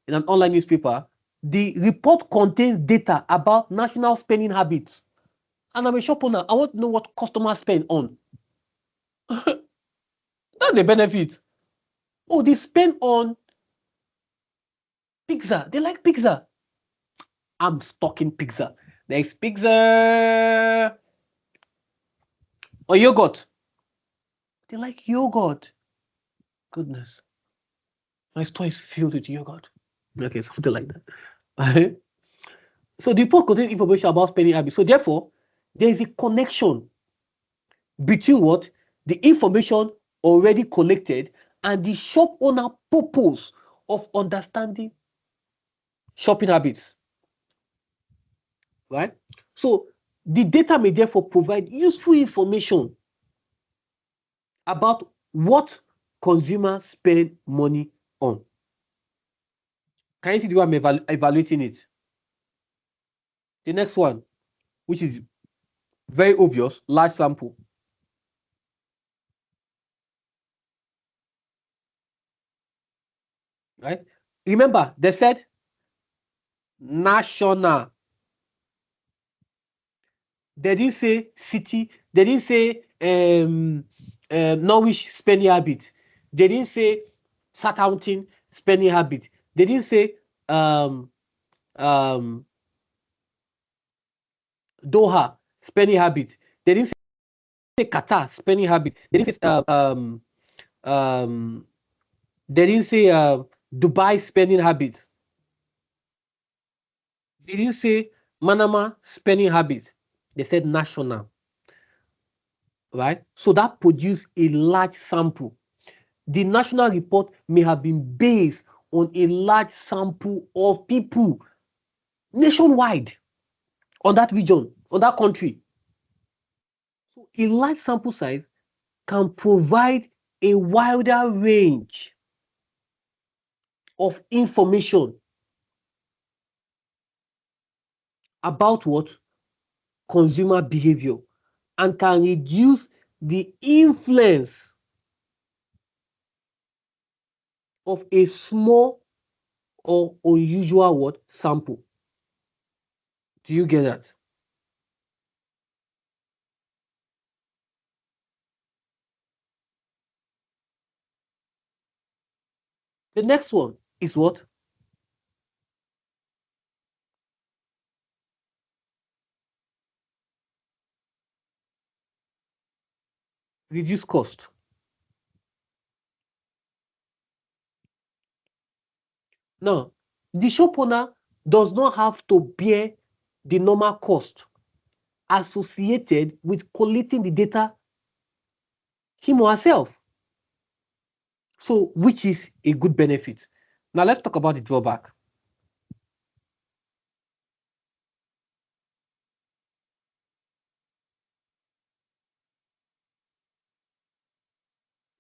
an online newspaper. The report contains data about national spending habits. And I'm a shop owner. I want to know what customers spend on. That's the benefit. Oh, they spend on pizza. They like pizza. I'm stocking pizza. Next pizza. Or yogurt. They like yogurt. Goodness. My store is filled with yogurt. Okay, something like that. So the report contains information about spending habits. So therefore, there is a connection between what the information already collected and the shop owner purpose of understanding shopping habits. Right? So the data may therefore provide useful information about what consumers spend money on. Can you see the way I'm evaluating it? The next one, which is very obvious, large sample. Right? Remember, they said national. They didn't say city. They didn't say Norwich spending habit. They didn't say Southampton spending habit. They didn't say um, um, Doha spending habit. They didn't say Qatar spending habit. They didn't say um, they didn't say Dubai spending habits. They didn't say Manama spending habits. They said national, right? So that produced a large sample. The national report may have been based on a large sample of people nationwide on that region, on that country. So a large sample size can provide a wider range of information about what consumer behavior and can reduce the influence of a small or unusual what sample. Do you get that? The next one is what? Reduce cost. Now, the shop owner does not have to bear the normal cost associated with collecting the data him or herself. So, which is a good benefit. Now, let's talk about the drawback.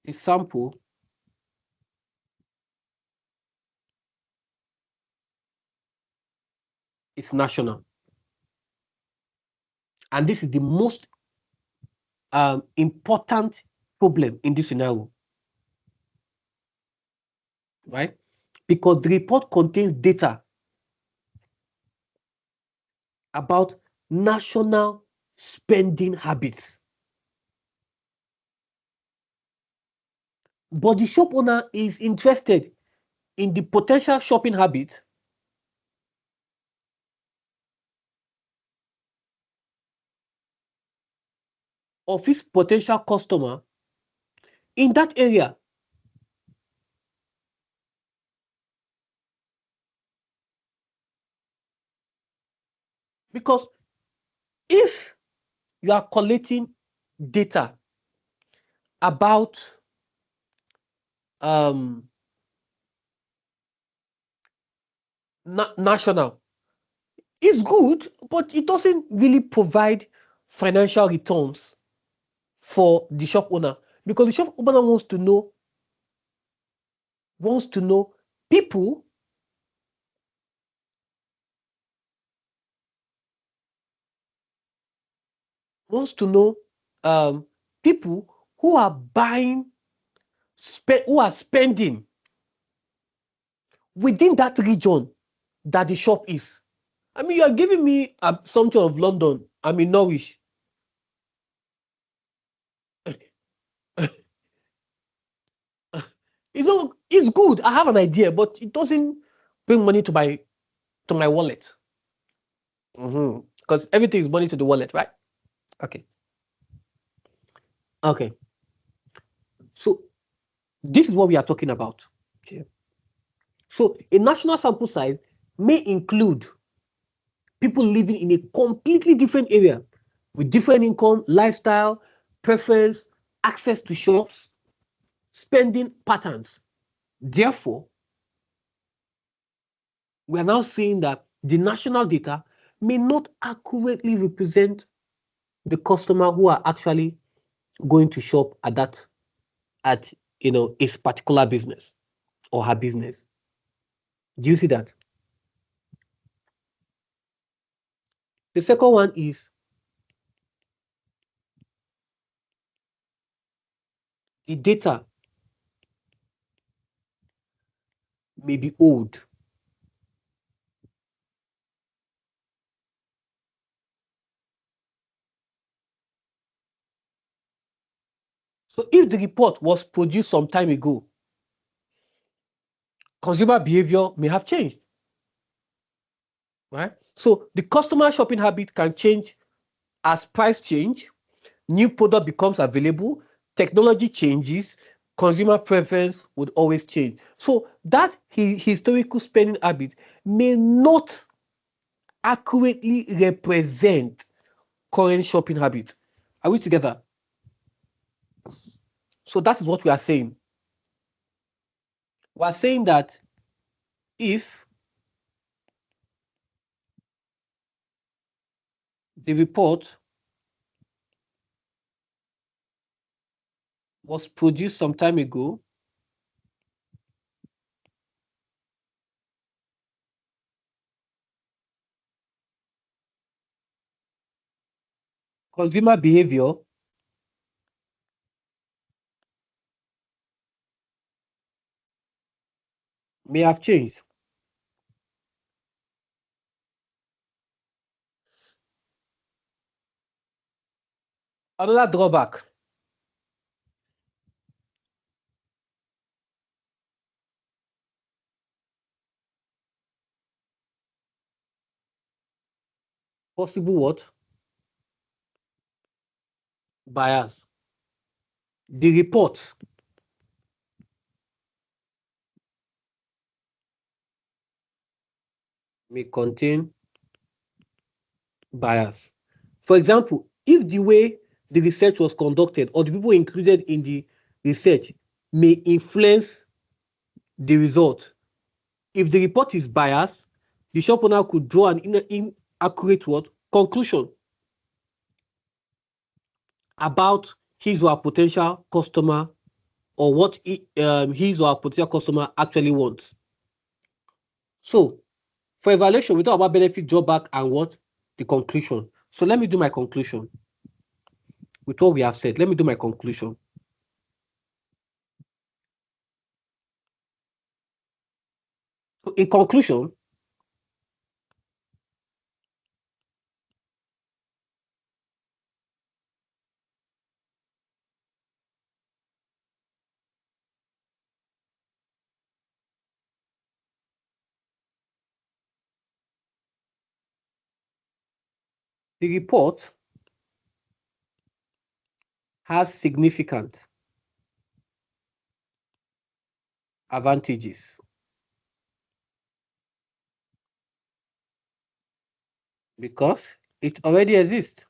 The sample is national. And this is the most important problem in this scenario, right? Because the report contains data about national spending habits. But the shop owner is interested in the potential shopping habit of his potential customer in that area. Because if you are collecting data about national, it's good, but it doesn't really provide financial returns for the shop owner, because the shop owner wants to know people wants to know people who are buying, who are spending within that region that the shop is. I mean, you are giving me something of London. I'm in Norwich. It's good. I have an idea, but it doesn't bring money to my wallet. Because everything is money to the wallet, right? Okay. Okay. So this is what we are talking about. Okay. So a national sample size may include people living in a completely different area with different income, lifestyle, preference, access to shops, spending patterns. Therefore, we are now saying that the national data may not accurately represent the customer who are actually going to shop at his particular business or her business. Do you see that? The second one is the data may be old. So if the report was produced some time ago, consumer behavior may have changed, right? So the customer shopping habit can change as price change, new product becomes available, technology changes, consumer preference would always change. So that historical spending habit may not accurately represent current shopping habits. Are we together? So that is what we are saying. We are saying that if the report was produced some time ago, consumer behavior may have changed. Another drawback, possible what? Bias. The report may contain bias. For example, if the way the research was conducted or the people included in the research may influence the result, if the report is biased, the shop owner could draw an inaccurate what? Conclusion about his or her potential customer or what his or her potential customer actually wants. So, for evaluation, we talk about benefit, drawback, and what? The conclusion. So, let me do my conclusion. With what we have said, let me do my conclusion. So, in conclusion, the report has significant advantages because It already exists.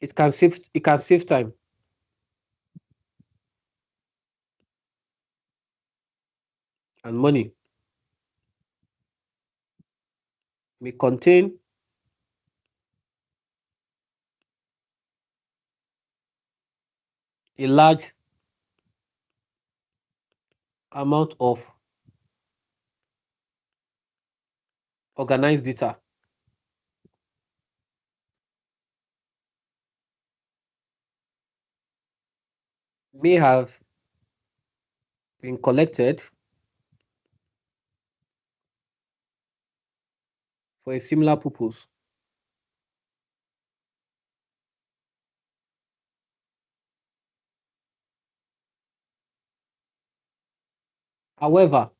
It can save time and money. May contain a large amount of organized data. May have been collected for a similar purpose. However,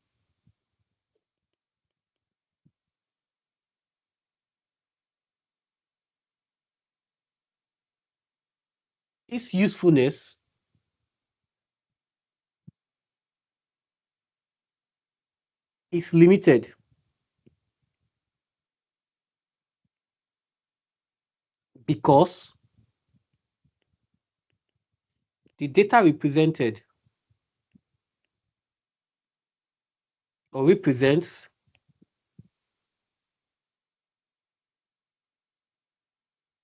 its usefulness is limited because the data represented or represents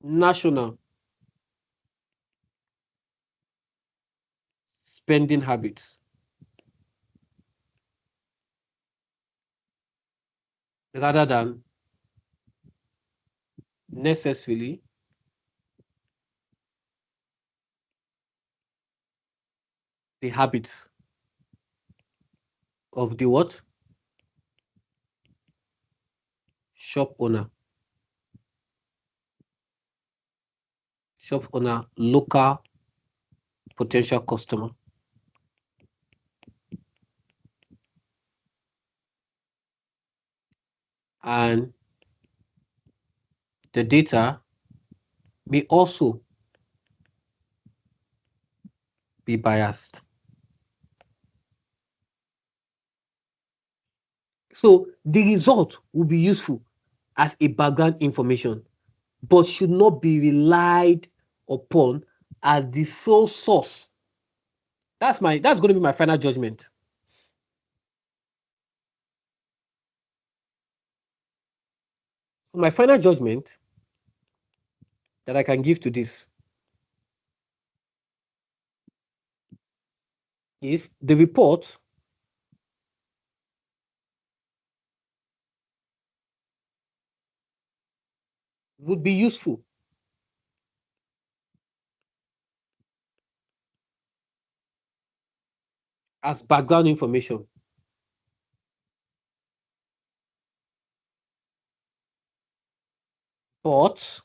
national spending habits rather than necessarily the habits of the what? Shop owner. Shop owner, local potential customer. And the data may also be biased. So the result will be useful as a background information, but should not be relied upon as the sole source. That's going to be my final judgment. So my final judgment that I can give to this is the report would be useful as background information, but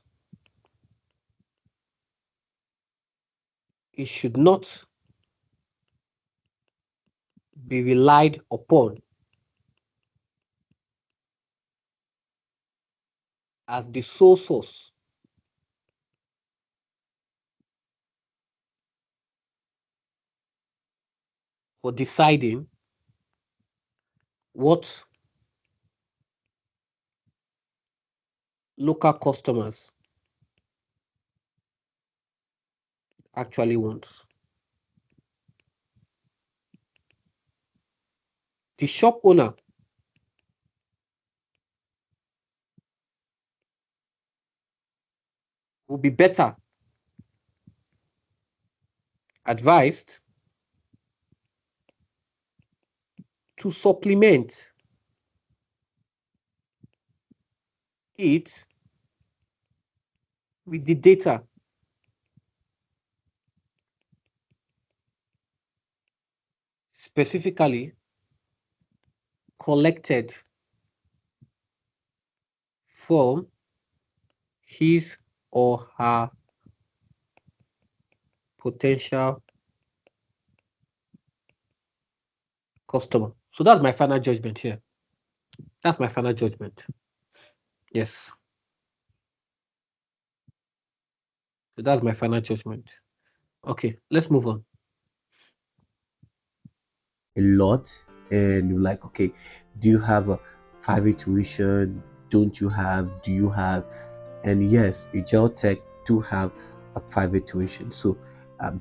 it should not be relied upon as the sole source for deciding what local customers actually want. The shop owner will be better advised to supplement it with the data specifically collected from his or her potential customer. So that's my final judgment here. That's my final judgment. Yes. So that's my final judgment. Okay, let's move on. A lot, and you're like, okay, do you have private tuition? Don't you have? Do you have? And yes, Ajiro Tech do have a private tuition. So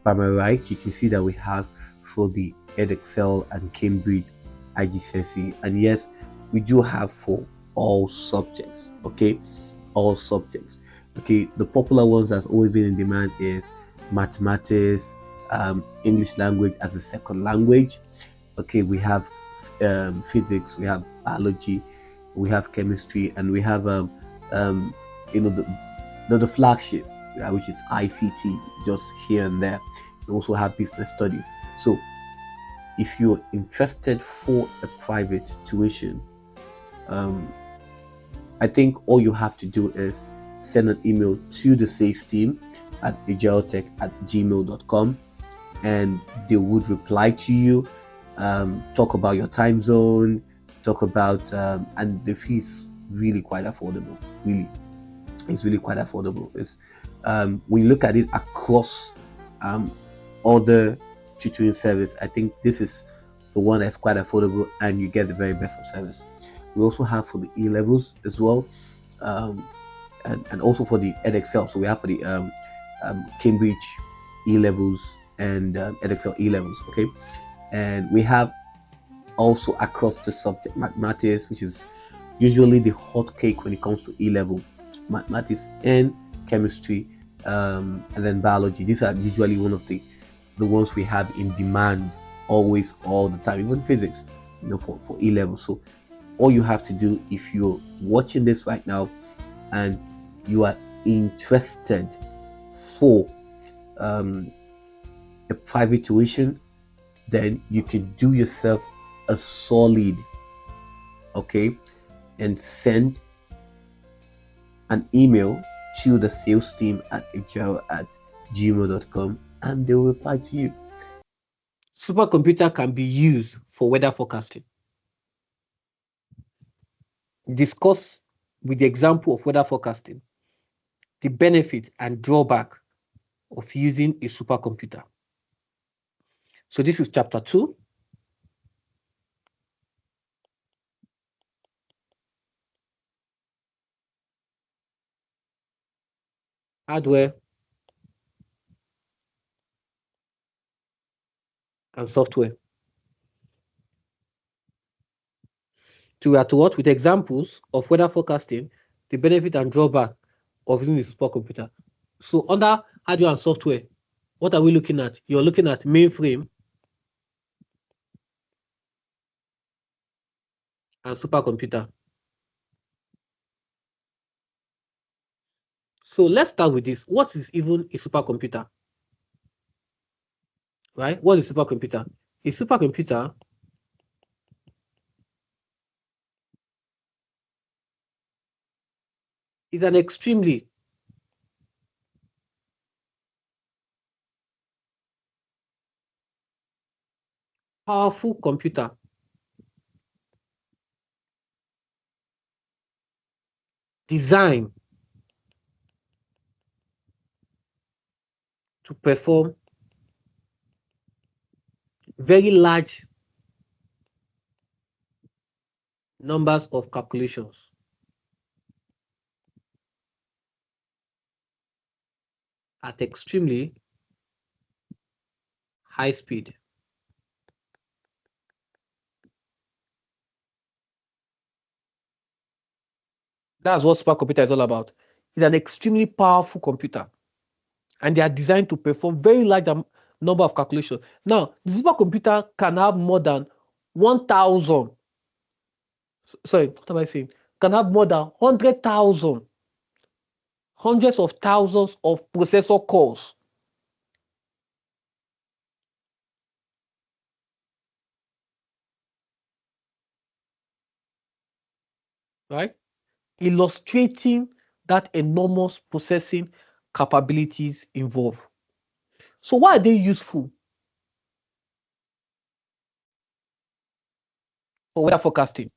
by my right, you can see that we have for the EdExcel and Cambridge IGCSE. And yes, we do have for all subjects. Okay, all subjects. Okay, the popular ones that's always been in demand is mathematics, English language as a second language. Okay, we have physics, we have biology, we have chemistry, and we have um, you know the flagship, which is ICT, just here and there. We also have business studies. So if you're interested for a private tuition, I think all you have to do is send an email to the sales team at ajirotech@gmail.com, and they would reply to you, talk about your time zone, talk about, and the fee is really quite affordable. Really, it's really quite affordable. It's when you look at it across other tutoring service, I think this is the one that's quite affordable, and you get the very best of service. We also have for the E levels as well, um, and also for the EdExcel. So we have for the Cambridge E levels and EdExcel E levels. Okay, and we have also across the subject mathematics, which is usually the hot cake when it comes to E level, mathematics and chemistry, and then biology. These are usually one of the ones we have in demand always, all the time. Even physics, for E level. So all you have to do, if you're watching this right now and you are interested for a private tuition, then you can do yourself a solid, okay, and send an email to the sales team at ajiro@gmail.com, and they will reply to you. Supercomputer can be used for weather forecasting. Discuss with the example of weather forecasting the benefit and drawback of using a supercomputer. So this is chapter 2. Hardware and software. To are to what with examples of weather forecasting, the benefit and drawback of using a supercomputer. So under hardware and software, what are we looking at? You're looking at mainframe and supercomputer. So let's start with this. What is even a supercomputer? Right? What is a supercomputer? A supercomputer is an extremely powerful computer designed to perform very large numbers of calculations at extremely high speed. That's what supercomputer is all about. It's an extremely powerful computer, and they are designed to perform very large number of calculations. Now, the supercomputer can have more than 1,000. Sorry, what am I saying? Can have more than 100,000, hundreds of thousands of processor cores. Right? Illustrating that enormous processing capabilities involved. So why are they useful for weather forecasting?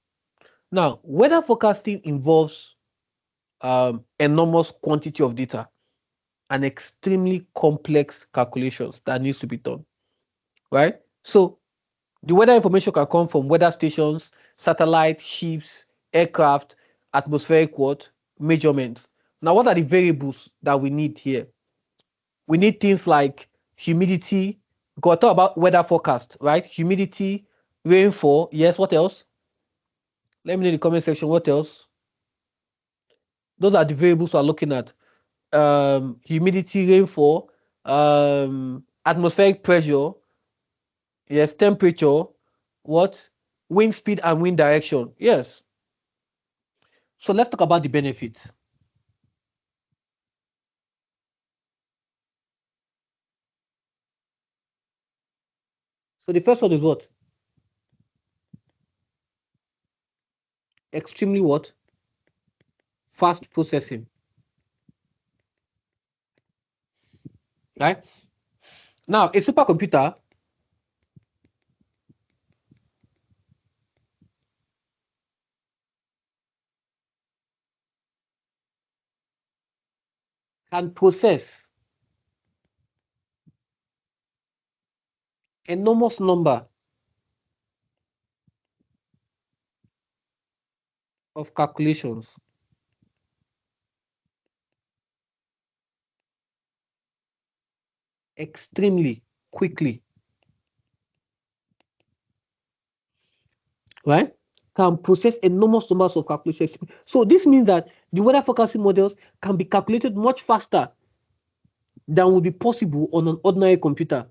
Now, weather forecasting involves enormous quantity of data and extremely complex calculations that needs to be done, right? So the weather information can come from weather stations, satellite, ships, aircraft, atmospheric what? Measurements. Now, what are the variables that we need here? We need things like humidity. Go talk about weather forecast, right? Humidity, rainfall. Yes, what else? Let me know in the comment section. What else? Those are the variables we're looking at. Humidity, rainfall, atmospheric pressure, yes, temperature, what? Wind speed and wind direction. Yes. So let's talk about the benefits. So the first one is what? Extremely what? Fast processing. Right? Now, a supercomputer can process enormous number of calculations extremely quickly, right? Can process enormous numbers of calculations. So this means that the weather forecasting models can be calculated much faster than would be possible on an ordinary computer.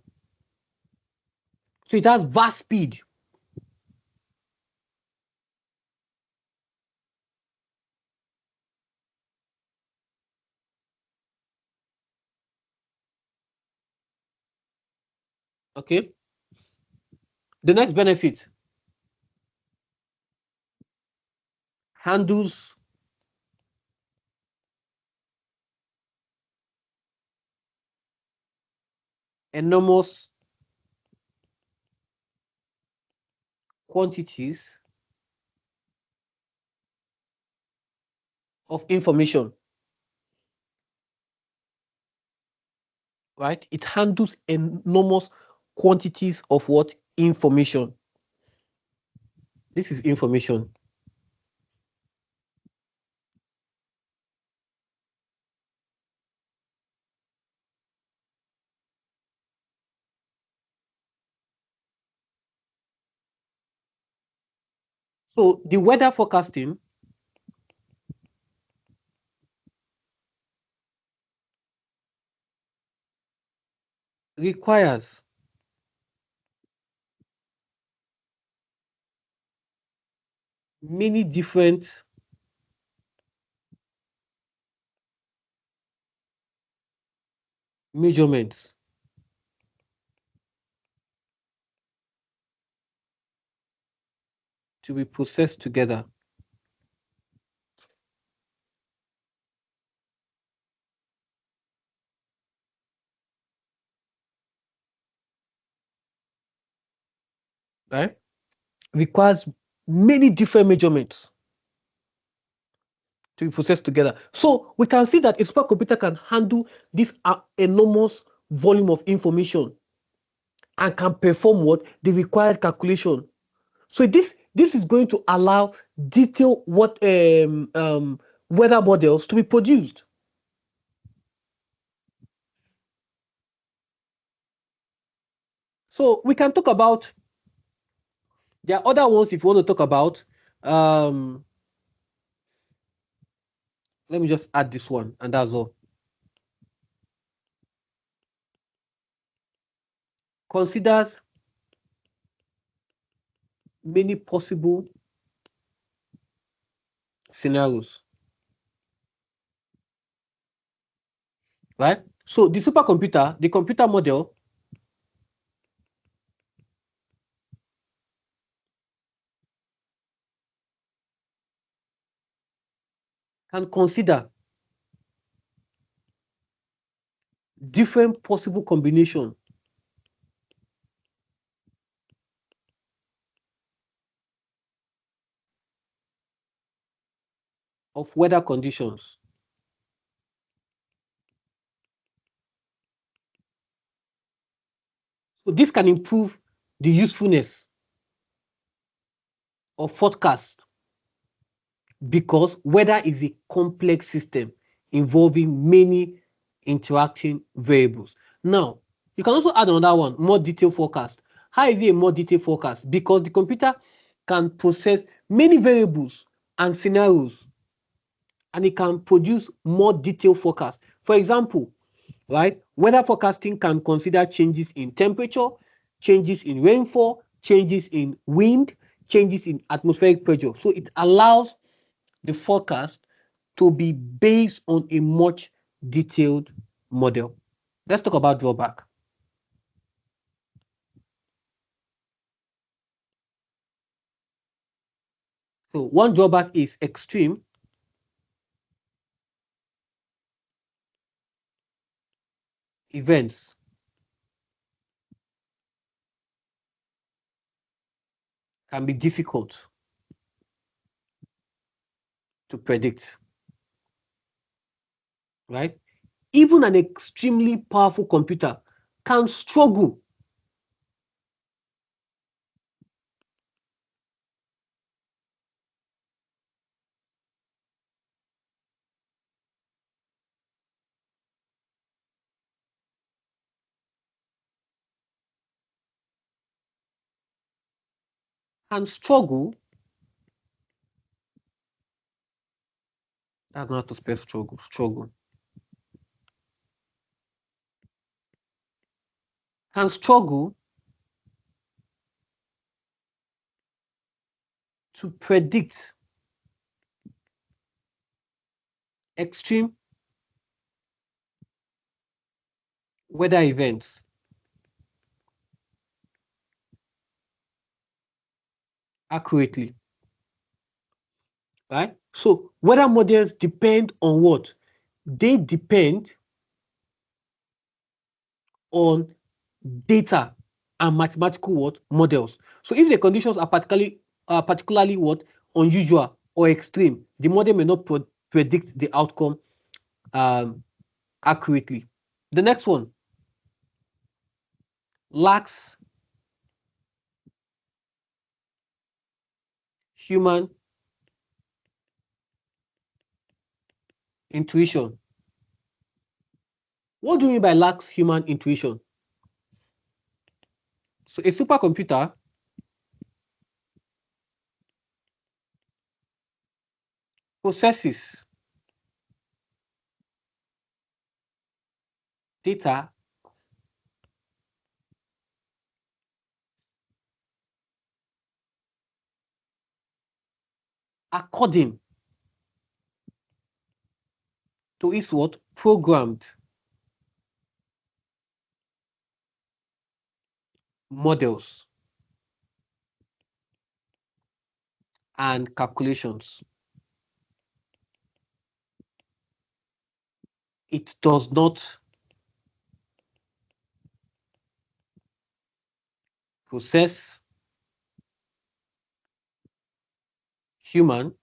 So it has vast speed. Okay. The next benefit handles enormous quantities of information, right? It handles enormous quantities of what? Information. This is information. So the weather forecasting requires many different measurements to be processed together. Right? Requires many different measurements to be processed together. So we can see that a supercomputer can handle this enormous volume of information and can perform what? The required calculation. So this is going to allow detailed weather models to be produced. So we can talk about, there are other ones if you want to talk about. Um, Let me just add this one, and that's all. Considers many possible scenarios, right? So the supercomputer, the computer model, can consider different possible combination of weather conditions. So this can improve the usefulness of forecast because weather is a complex system involving many interacting variables. Now, you can also add another one, more detailed forecast. How is it a more detailed forecast? Because the computer can process many variables and scenarios, and it can produce more detailed forecast. For example, right, weather forecasting can consider changes in temperature, changes in rainfall, changes in wind, changes in atmospheric pressure. So it allows the forecast to be based on a much detailed model. Let's talk about drawback. So one drawback is extreme events can be difficult to predict, right? Even an extremely powerful computer can struggle can struggle. That's not to spell struggle. Struggle can struggle to predict extreme weather events accurately, right? So weather models depend on what? They depend on data and mathematical what? Models. So if the conditions are particularly what? Unusual or extreme, the model may not predict the outcome um, accurately. The next one lacks human intuition. What do you mean by lacks human intuition? So a supercomputer processes data according to its what? Programmed models and calculations. It does not process human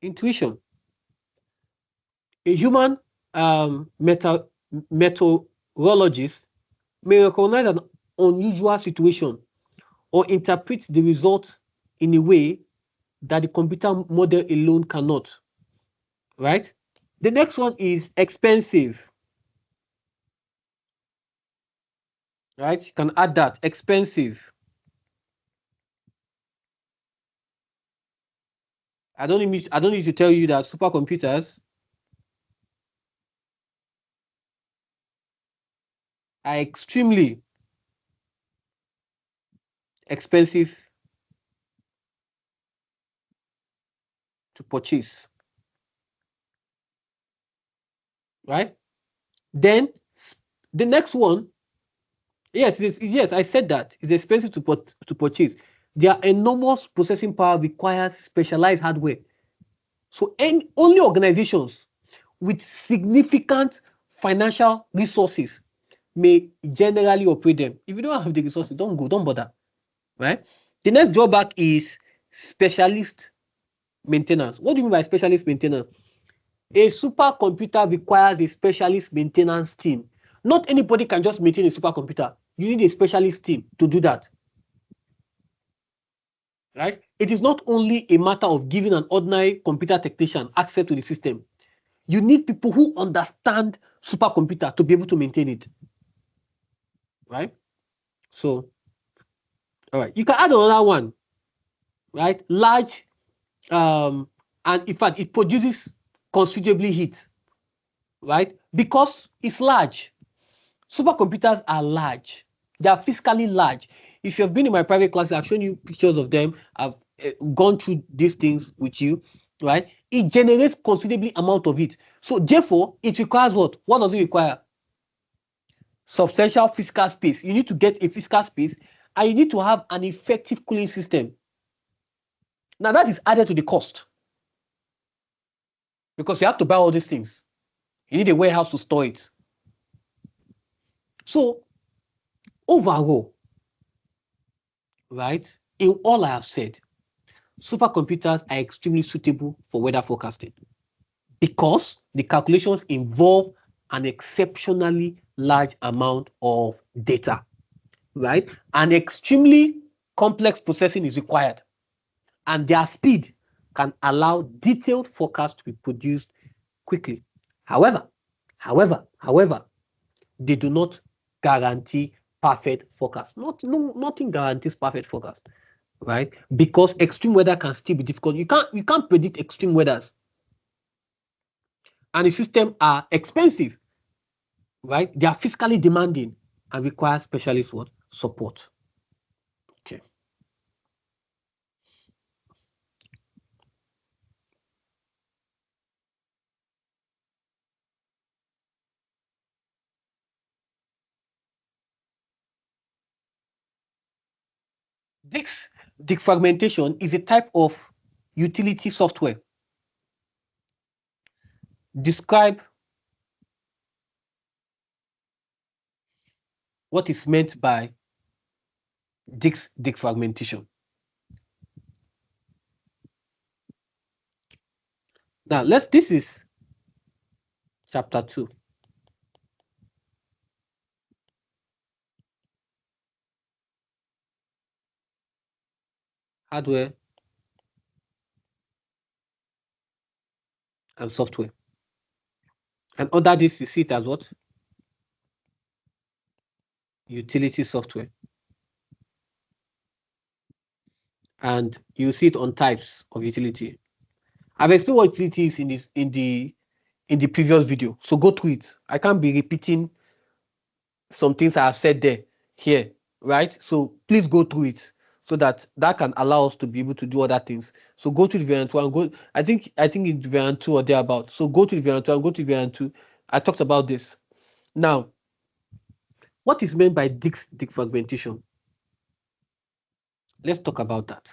intuition. A human meteorologist may recognize an unusual situation or interpret the result in a way that the computer model alone cannot, right? The next one is expensive, right? You can add that, expensive. I don't need to tell you that supercomputers are extremely expensive to purchase, right? Then the next one, yes, I said that it's expensive to purchase. Their enormous processing power requires specialized hardware. So only organizations with significant financial resources may generally operate them. If you don't have the resources, don't bother, right? The next drawback is specialist maintenance. What do you mean by specialist maintenance? A supercomputer requires a specialist maintenance team. Not anybody can just maintain a supercomputer. You need a specialist team to do that, right? It is not only a matter of giving an ordinary computer technician access to the system. You need people who understand supercomputer to be able to maintain it, right? So, all right, you can add another one, right? Large, and in fact, it produces considerably heat, right? Because it's large. Supercomputers are large. They are physically large. If you've been in my private classes, I've shown you pictures of them. I've gone through these things with you, right? It generates considerably amount of heat. So therefore, it requires what? What does it require? Substantial physical space. You need to get a physical space, and you need to have an effective cooling system. Now that is added to the cost because you have to buy all these things. You need a warehouse to store it. So overall, right, in all I have said, supercomputers are extremely suitable for weather forecasting because the calculations involve an exceptionally large amount of data, right? An extremely complex processing is required, and their speed can allow detailed forecasts to be produced quickly. However, they do not guarantee perfect forecast. Nothing guarantees perfect forecast, right? Because extreme weather can still be difficult. You can't predict extreme weathers, and the system are expensive, right? They are physically demanding and require specialist what support. Okay. This defragmentation is a type of utility software. Describe what is meant by disk defragmentation. Now, this is chapter 2, hardware and software. And under this, you see it as what? Utility software. And you see it on types of utility. I've explained what utility is in the previous video. So go through it. I can't be repeating some things I have said there here, right? So please go through it so that can allow us to be able to do other things. So go to the variant one. Go. I think it's variant two or thereabout. So go to the variant one. Go to the variant two. I talked about this. Now, what is meant by disk defragmentation? Let's talk about that.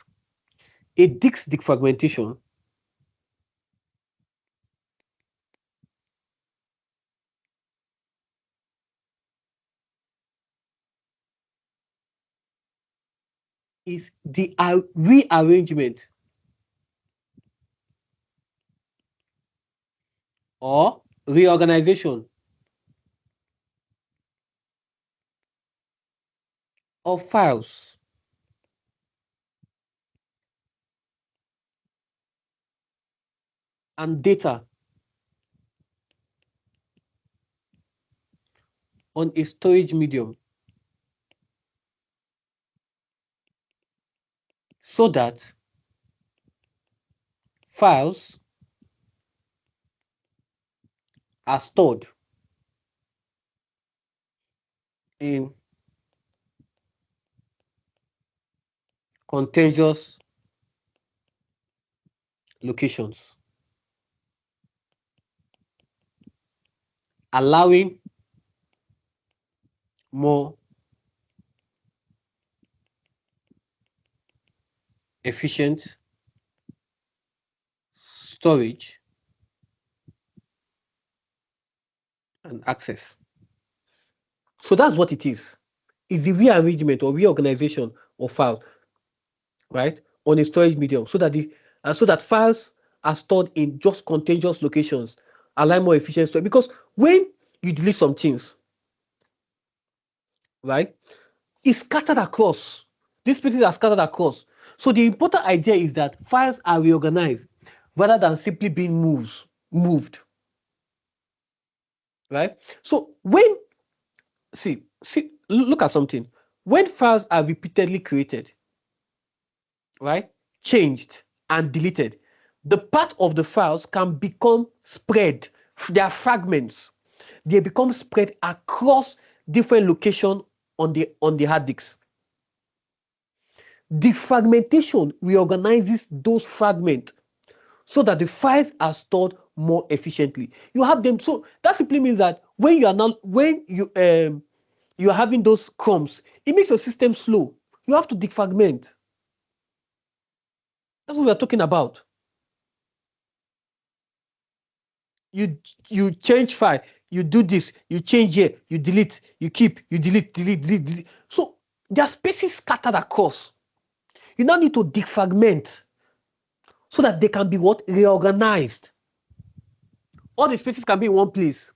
A disk defragmentation is the rearrangement or reorganization of files and data on a storage medium so that files are stored in contiguous locations, allowing more efficient storage and access. So that's what it is. It's the rearrangement or reorganization of files, right, on a storage medium so that files are stored in just contiguous locations, allow more efficient storage. Because when you delete some things, right, it's scattered across. These places are scattered across. So the important idea is that files are reorganized rather than simply being moved, right? So when look at something. When files are repeatedly created, right, changed and deleted, the part of the files can become spread. They are fragments. They become spread across different locations on the hard disk. Defragmentation reorganizes those fragments so that the files are stored more efficiently. You have them, so that simply means that when you are having those crumbs, it makes your system slow. You have to defragment. That's what we are talking about. You you change file, you do this, you change here, you delete, you keep, you delete. So there are spaces scattered across. You now need to defragment so that they can be what? Reorganized. All the spaces can be in one place.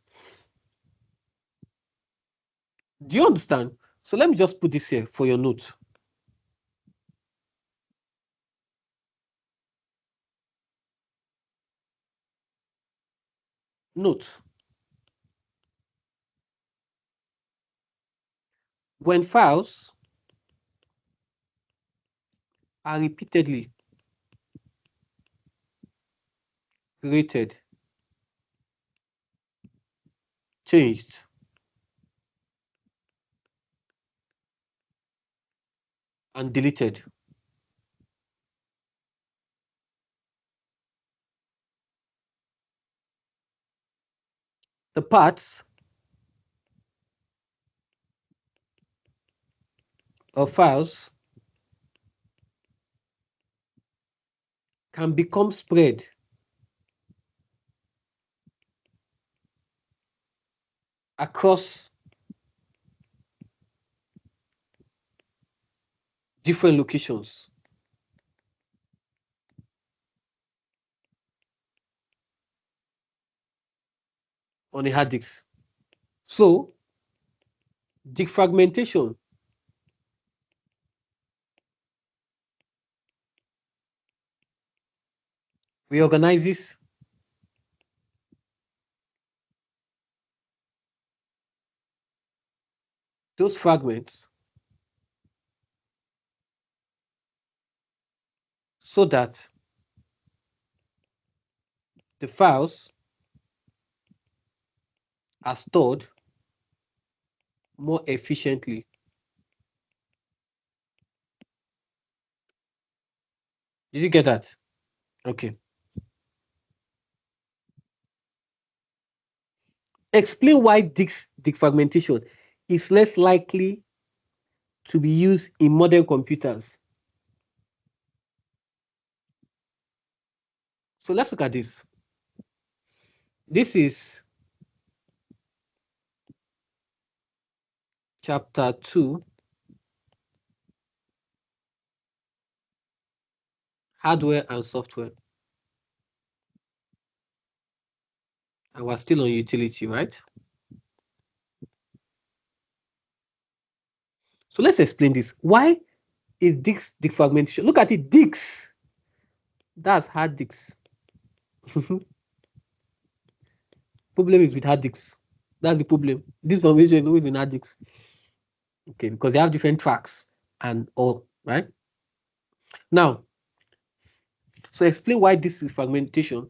Do you understand? So let me just put this here for your note. Note. When files are repeatedly created, changed, and deleted, the parts of files can become spread across different locations on a hard disk. So defragmentation reorganizes those fragments so that the files are stored more efficiently. Did you get that? Okay. Explain why disk defragmentation is less likely to be used in modern computers. So let's look at this. This is chapter 2, hardware and software. And we're still on utility, right? So let's explain this. Why is disk defragmentation? Look at it, disks. That's hard disks. Problem is with hard disks. That's the problem. This information is always in hard disks. Okay, because they have different tracks and all, right? Now, so explain why this is fragmentation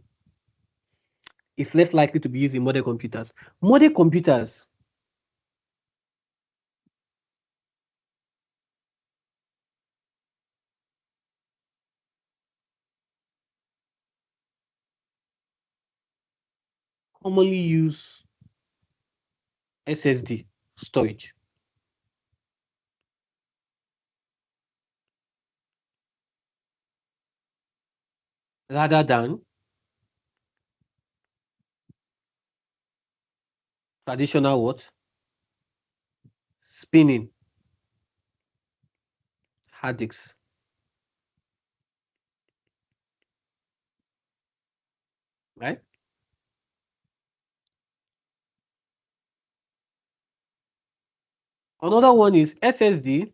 is less likely to be used in modern computers. Modern computers commonly use SSD storage rather than traditional what? Spinning hard disks, right? Another one is SSD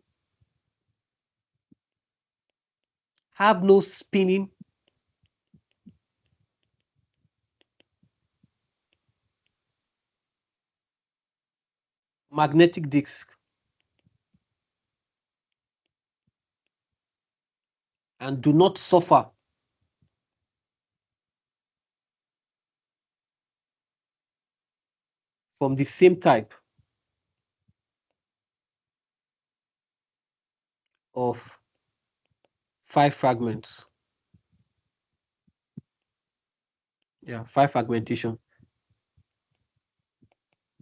have no spinning, magnetic disk, and do not suffer from the same type of 5 fragments. Yeah, 5 fragmentation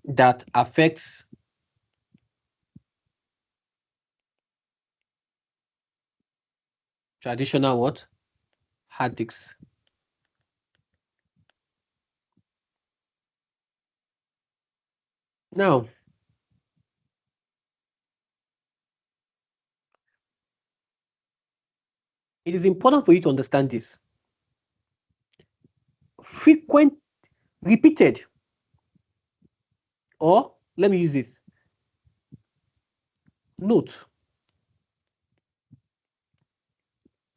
that affects traditional what? Hard disks. Now, it is important for you to understand this. Frequent, repeated, or let me use this. Note,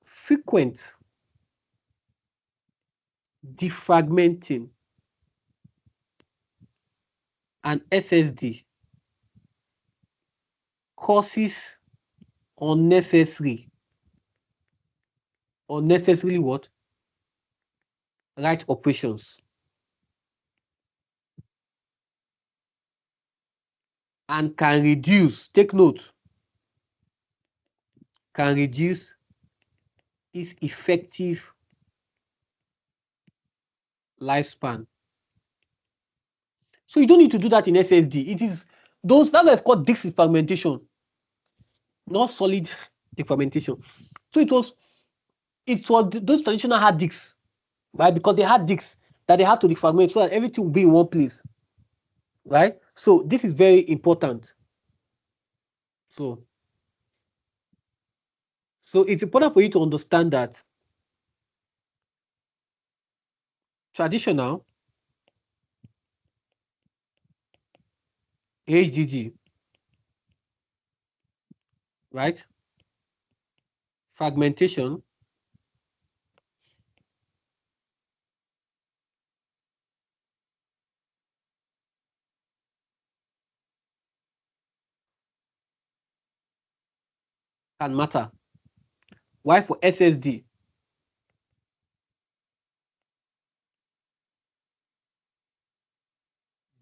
frequent defragmenting an SSD causes unnecessary what? Write operations and can reduce, take note, can reduce its effective lifespan. So you don't need to do that in SSD. It is those that is called disk fragmentation, not solid defragmentation. So it was those traditional hard disks, right? Because they had disks that they had to defragment so that everything will be in one place, right? So this is very important. So it's important for you to understand that traditional HDD, right? Fragmentation can matter. Why for SSD,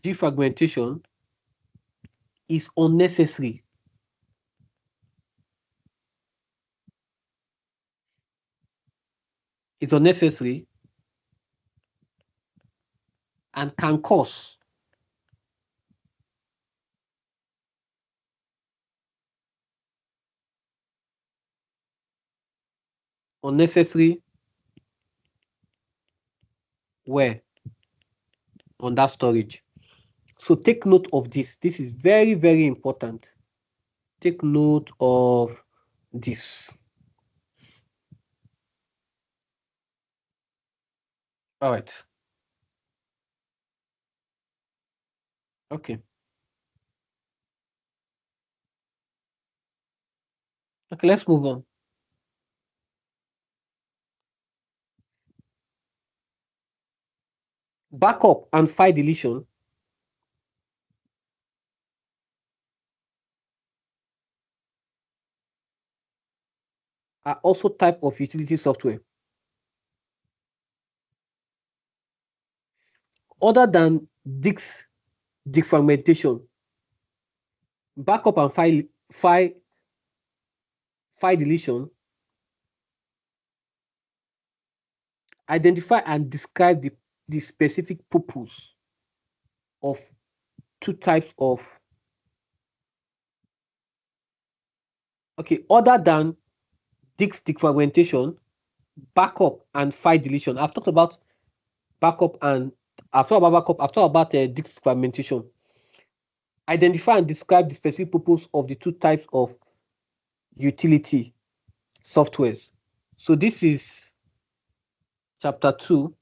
defragmentation is unnecessary. It's unnecessary and can cause unnecessary wear on that storage. So take note of this. This is very, very important. Take note of this. All right. Okay. Okay, let's move on. Backup and file deletion are also type of utility software. Other than disk defragmentation, backup and file deletion identify and describe the specific purpose of two types of other than disk defragmentation, backup and file deletion. I've talked about backup and I've talked about backup, I've talked about disk fragmentation. Identify and describe the specific purpose of the two types of utility softwares. So this is chapter 2.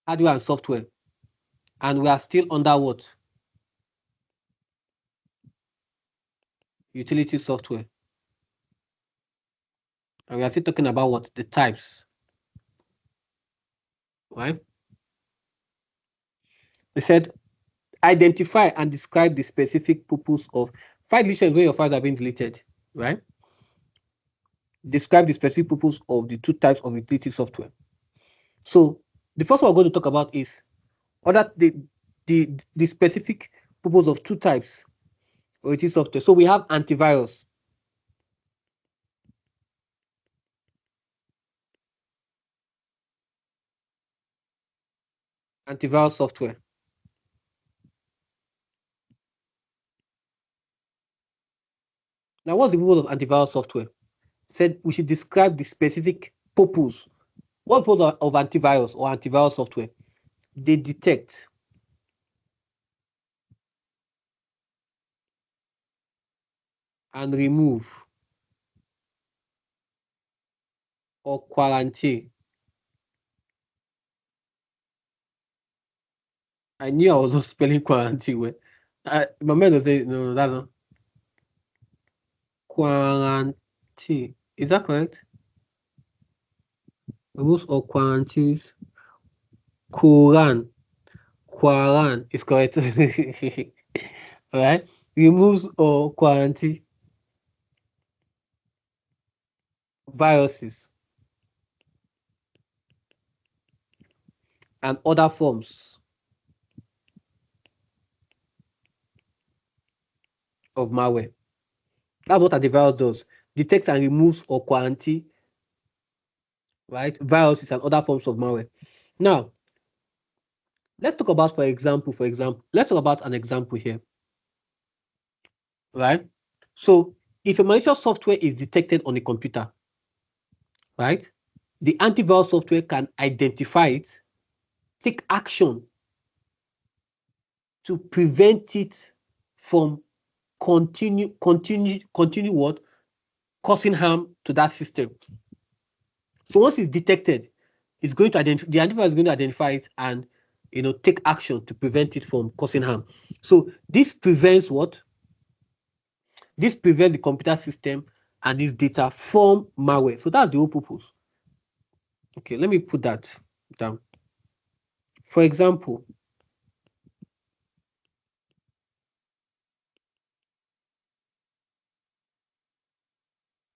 hardware and software. And we are still under what? Utility software. And we are still talking about what? The types, right? They said identify and describe the specific purpose of file deletion where your files are being deleted, right? Describe the specific purpose of the two types of utility software. So the first one we're going to talk about is other the specific purpose of two types of utility software. So we have antivirus. Antivirus software. Now, what's the purpose of antivirus software? Said we should describe the specific purpose. What purpose of antivirus or antivirus software? They detect and remove or quarantine. I knew I was not spelling quarantine well. My mind was saying, no, that's not quarantine. Is that correct? Rules or quarantines. Quran. Quran is correct. Right? Removes or quarantine viruses and other forms of malware. That's what antivirus does. Detects and removes or quarantine, right? Viruses and other forms of malware. Now, let's talk about, let's talk about an example here, right? So, if a malicious software is detected on a computer, right, the antivirus software can identify it, take action to prevent it from continue what? Causing harm to that system. So once it's detected, it's going to identify the antivirus is going to identify it and take action to prevent it from causing harm. So this prevents what? This prevents the computer system and its data from malware. So that's the whole purpose. Okay, let me put that down. For example,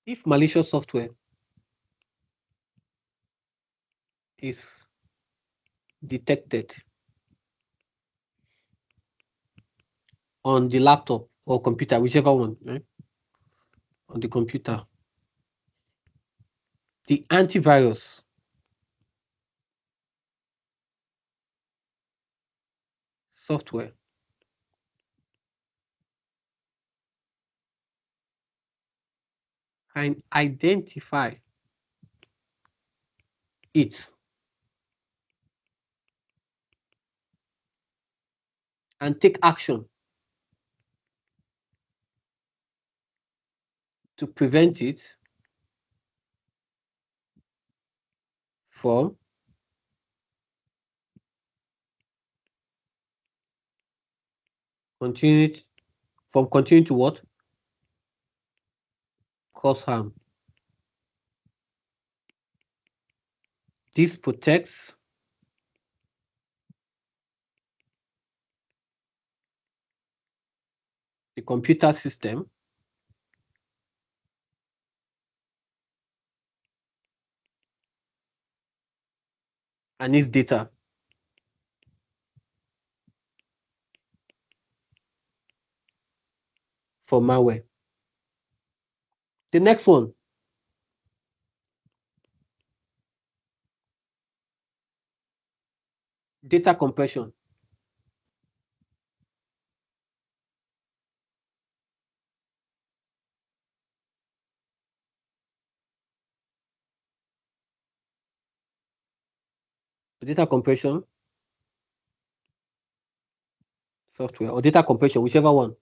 if malicious software is detected on the laptop or computer, whichever one, right? On the computer, the antivirus software can identify it and take action to prevent it from continuing continuing to what? Cause harm. This protects the computer system and its data for malware. The next one, data compression. Data compression software or data compression, whichever one.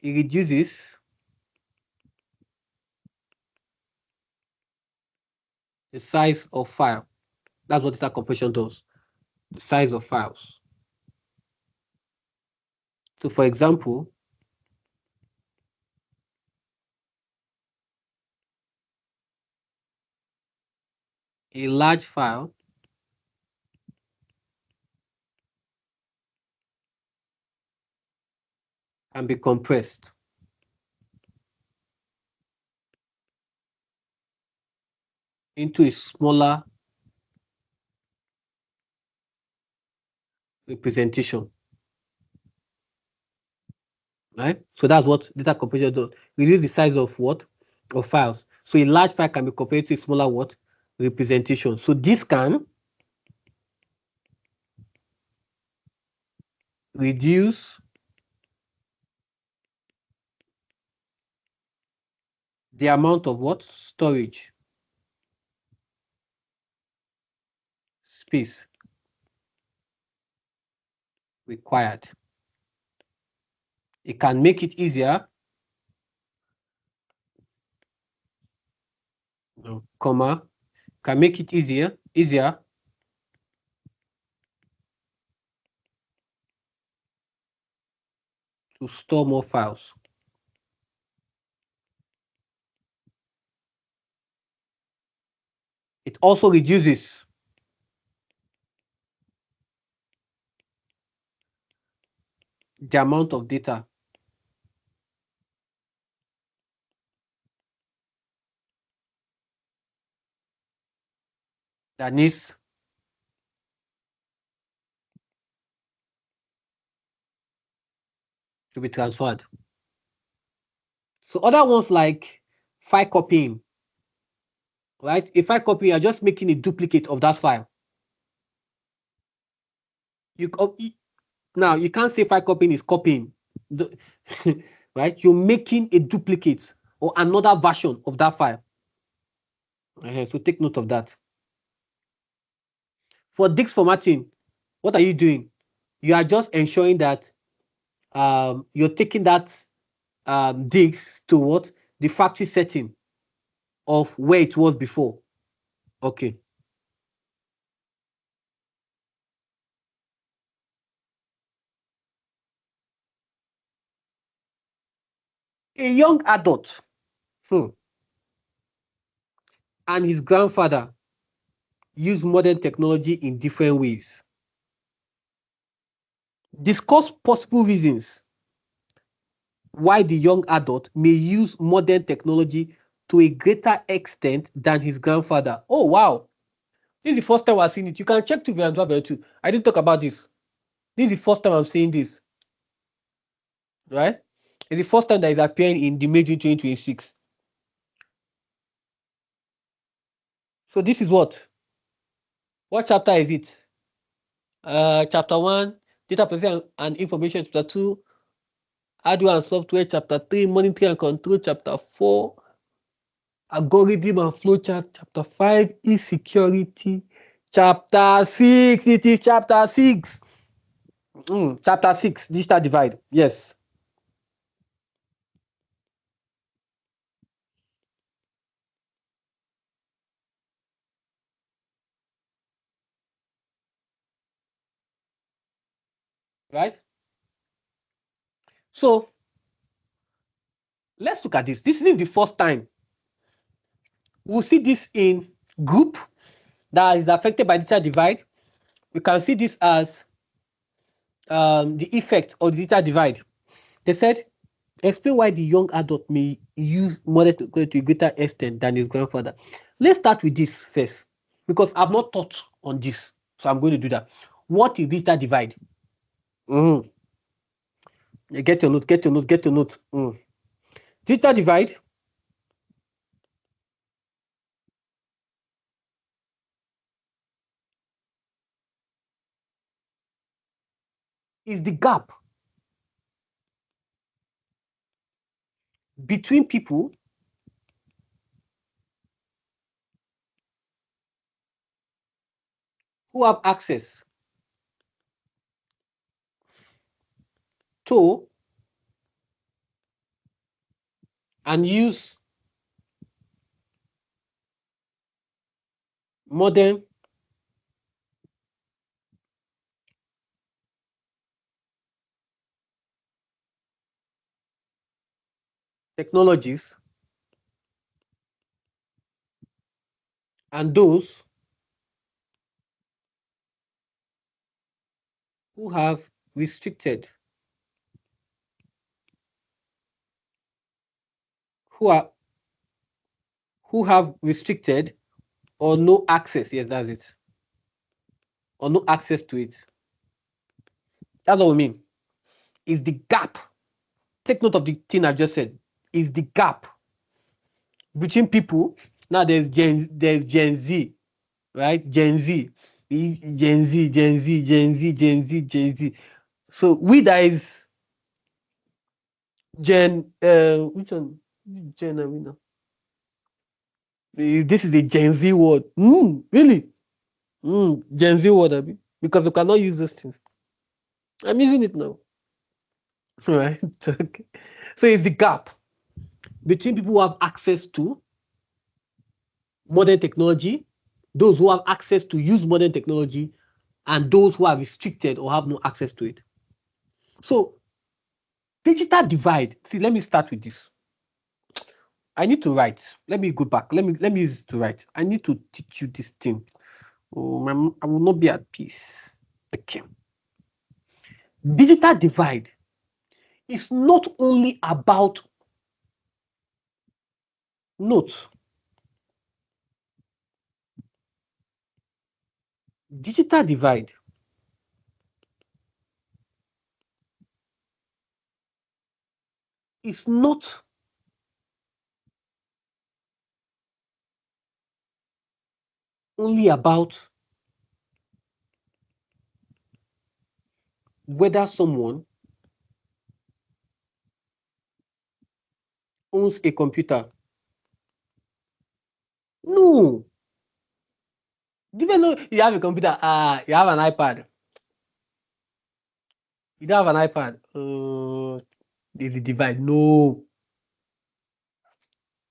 It reduces the size of file. That's what data compression does. The size of files. So for example, a large file can be compressed into a smaller representation, right? So that's what data compression does. Reduce the size of what? Of files. So a large file can be compared to a smaller what? Representation. So this can reduce the amount of what? Storage space required. It can make it easier, comma, can make it easier to store more files. It also reduces the amount of data that needs to be transferred. So other ones like file copying, right? A file copy, you're just making a duplicate of that file. You now you can't say file copying is copying, right? You're making a duplicate or another version of that file. So take note of that. For disk formatting, what are you doing? You are just ensuring that you're taking that disk to what? The factory setting of where it was before. Okay. A young adult and his grandfather use modern technology in different ways. Discuss possible reasons why the young adult may use modern technology to a greater extent than his grandfather. Oh, wow. This is the first time I've seen it. You can check 2 I didn't talk about this. This is the first time I'm seeing this. Right? It's the first time that is appearing in the May 2026. So this is what? What chapter is it? Chapter 1, data processing and information. Chapter 2, hardware and software. Chapter 3, monitoring and control. Chapter 4, algorithm and flowchart. Chapter 5, e-security. Chapter 6, it is chapter 6. Chapter 6, digital divide. Yes. Right? So let's look at this. This isn't the first time. We'll see this in group that is affected by digital divide. We can see this as the effect of the digital divide. They said, explain why the young adult may use modern technology to a greater extent than his grandfather. Let's start with this first, because I've not touched on this. So I'm going to do that. What is digital divide? Get your note, get your note, get your note. Digital divide is the gap between people who have access to and use modern technologies and those who have restricted, who are who have restricted or no access. Yes, that's it. Or no access to it. That's what we mean. Is the gap. Take note of the thing I just said. Is the gap between people. Now there's Gen Z, right? Gen Z. Gen Z, Gen Z, Gen Z, Gen Z, Gen Z. So we that is Gen which one? Gen are we now? This is a Gen Z word. Really? Gen Z word, Abi? Because we cannot use those things. I'm using it now. Right? Okay. So it's the gap between people who have access to modern technology, those who have access to use modern technology, and those who are restricted or have no access to it. So digital divide. See, let me start with this. I need to write. Let me go back. Let me use it to write. I need to teach you this thing. Oh, I will not be at peace. Okay. Digital divide is not only about notes. Digital divide is not only about whether someone owns a computer. No. Do you know you have a computer? You have an iPad. You don't have an iPad. The divide. No.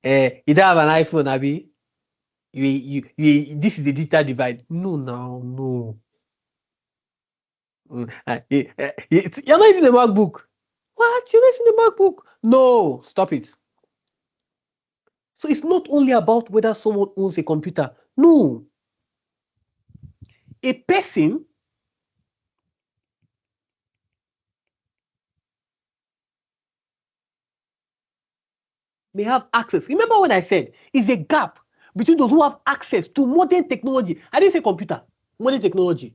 You don't have an iPhone, Abby. This is the digital divide. No, no, no. You're not using the MacBook. What? You're not using the MacBook? No, stop it. So it's not only about whether someone owns a computer. No. A person may have access. Remember what I said? It's a gap between those who have access to modern technology. I didn't say computer. Modern technology.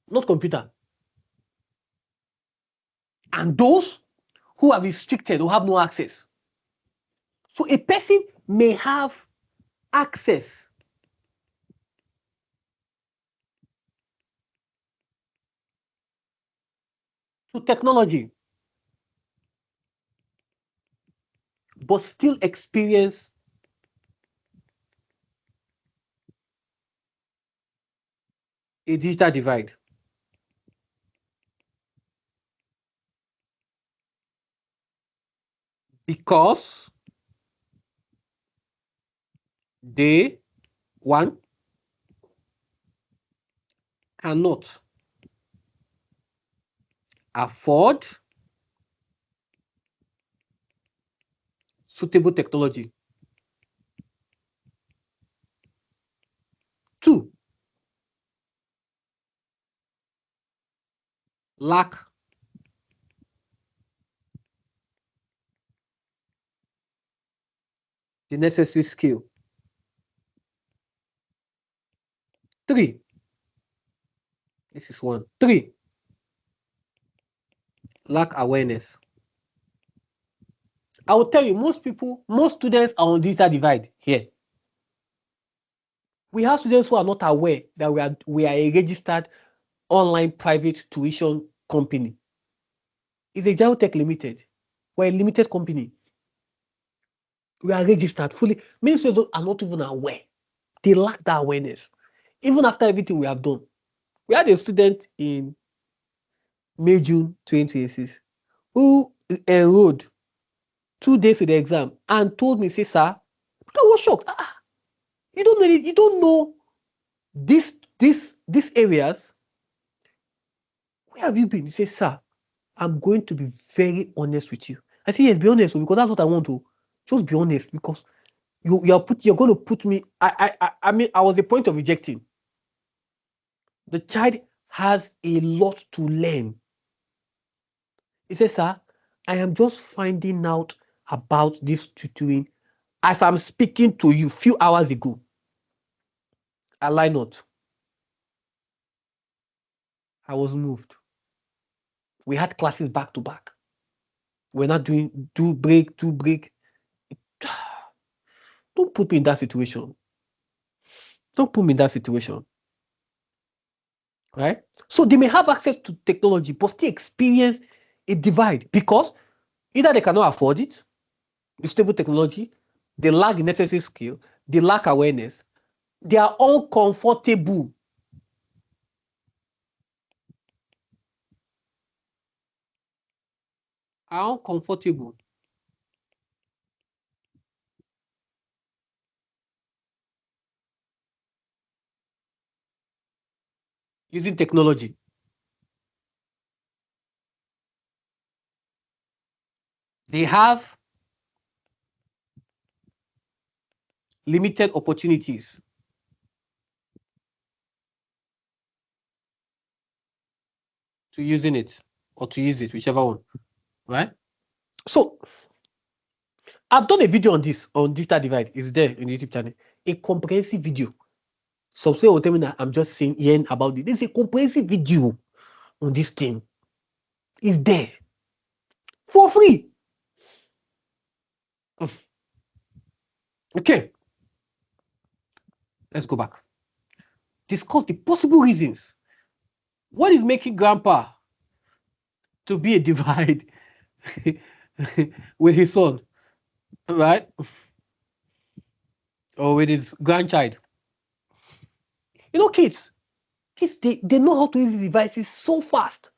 Not computer. And those who are restricted or have no access. So a person may have access to technology, but still experience a digital divide. Because they, one, cannot afford suitable technology. Two, lack the necessary skill. Three, this is one. Three, lack awareness. I will tell you, most students are on digital divide here. We have students who are not aware that we are a registered online private tuition company. It's a Ajiro Tech Limited. We're a limited company. We are registered fully. Many students are not even aware. They lack that awareness. Even after everything we have done. We had a student in May, June 2026 who enrolled 2 days to the exam and told me, say, sir, I was shocked. You don't know it, you don't know these areas. Where have you been? He said, sir, I'm going to be very honest with you. I say, yes, be honest, because that's what I want to. Just be honest, because you're going to put me. I mean, I was the point of rejecting. The child has a lot to learn. He says, sir, I am just finding out about this tutoring as I'm speaking to you few hours ago. I lie not. I was moved. We had classes back to back. We're not doing do break. Don't put me in that situation. Don't put me in that situation. Right? So they may have access to technology, but still experience a divide because either they cannot afford it, the stable technology, they lack the necessary skill, they lack awareness, they are uncomfortable. Are uncomfortable using technology. They have limited opportunities to using it or to use it, whichever one, right? So I've done a video on this on digital divide. It's there in the YouTube channel. A comprehensive video. Some say will tell me that I'm just saying hearing about it. There's a comprehensive video on this thing. It's there for free. Okay, let's go back. Discuss the possible reasons. What is making grandpa to be a divide with his son, right? Or with his grandchild? You know, kids, they know how to use the devices so fast.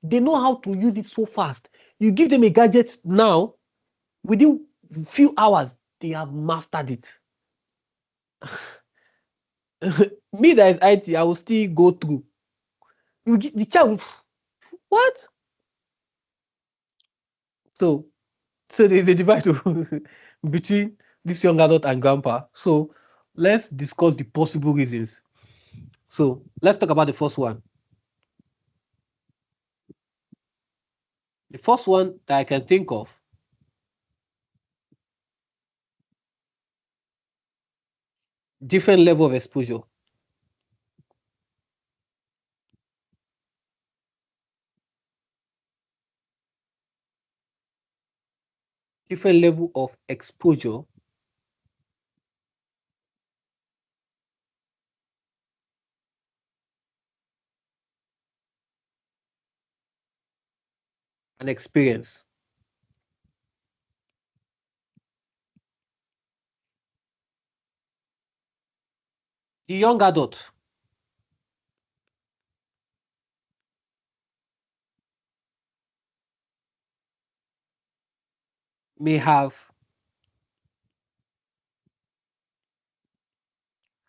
They know how to use it so fast. You give them a gadget now, within few hours, they have mastered it. Me that is IT, I will still go through. You get the child, what? So, so there's a divide between this young adult and grandpa. So let's discuss the possible reasons. So let's talk about the first one. The first one that I can think of, different level of exposure. Different level of exposure and experience. The young adult may have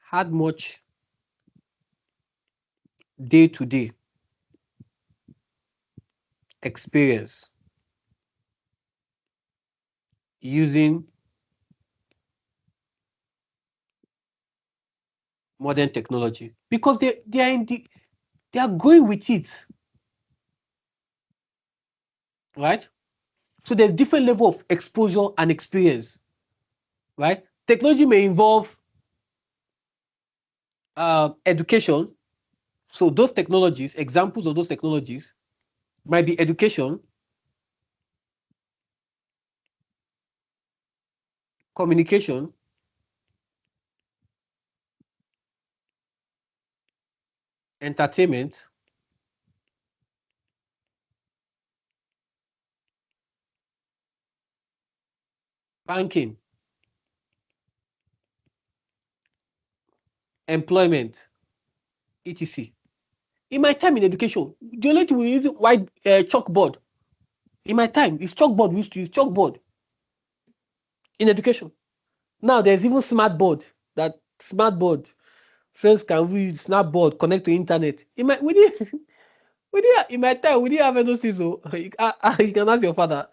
had much day-to-day experience using modern technology because they are in they are going with it, right? So there's different level of exposure and experience, right? Technology may involve education. So those technologies, examples of those technologies, might be education, communication, entertainment, banking, employment, etc. In my time in education, the only thing we use white chalkboard. In my time, it's chalkboard. We used to use chalkboard in education. Now there's even smart board. That smart board says can we snap board connect to internet. In my we did In my time, we didn't have those things. So you can ask your father.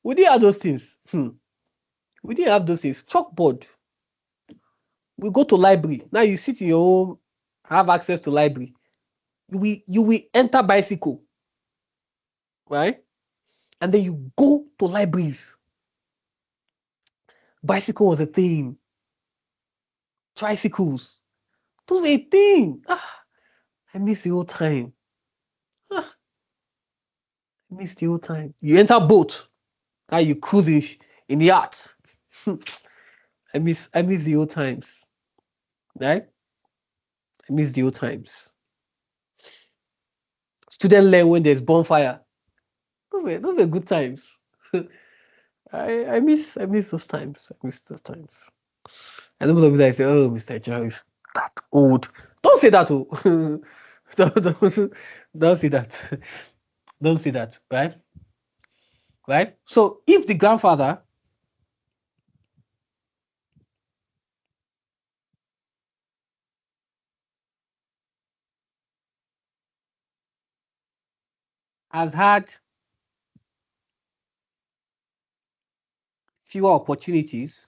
We didn't have those things. We didn't have those things. Chalkboard. We go to library. Now you sit in your home, have access to library. You will enter bicycle, right? And then you go to libraries. Bicycle was a thing. Tricycles. Those were a thing. I miss the old time. Ah, I miss the old time. You enter boat. Now you cruise in yachts. I miss the old times. Right? I miss the old times. Student learn when there's bonfire. Those were good times. I miss those times. I miss those times. And most of you say, "Oh, Mr. Ajiro is that old." Don't say that. Oh, don't say that. Don't say that. Right? Right. So if the grandfather has had fewer opportunities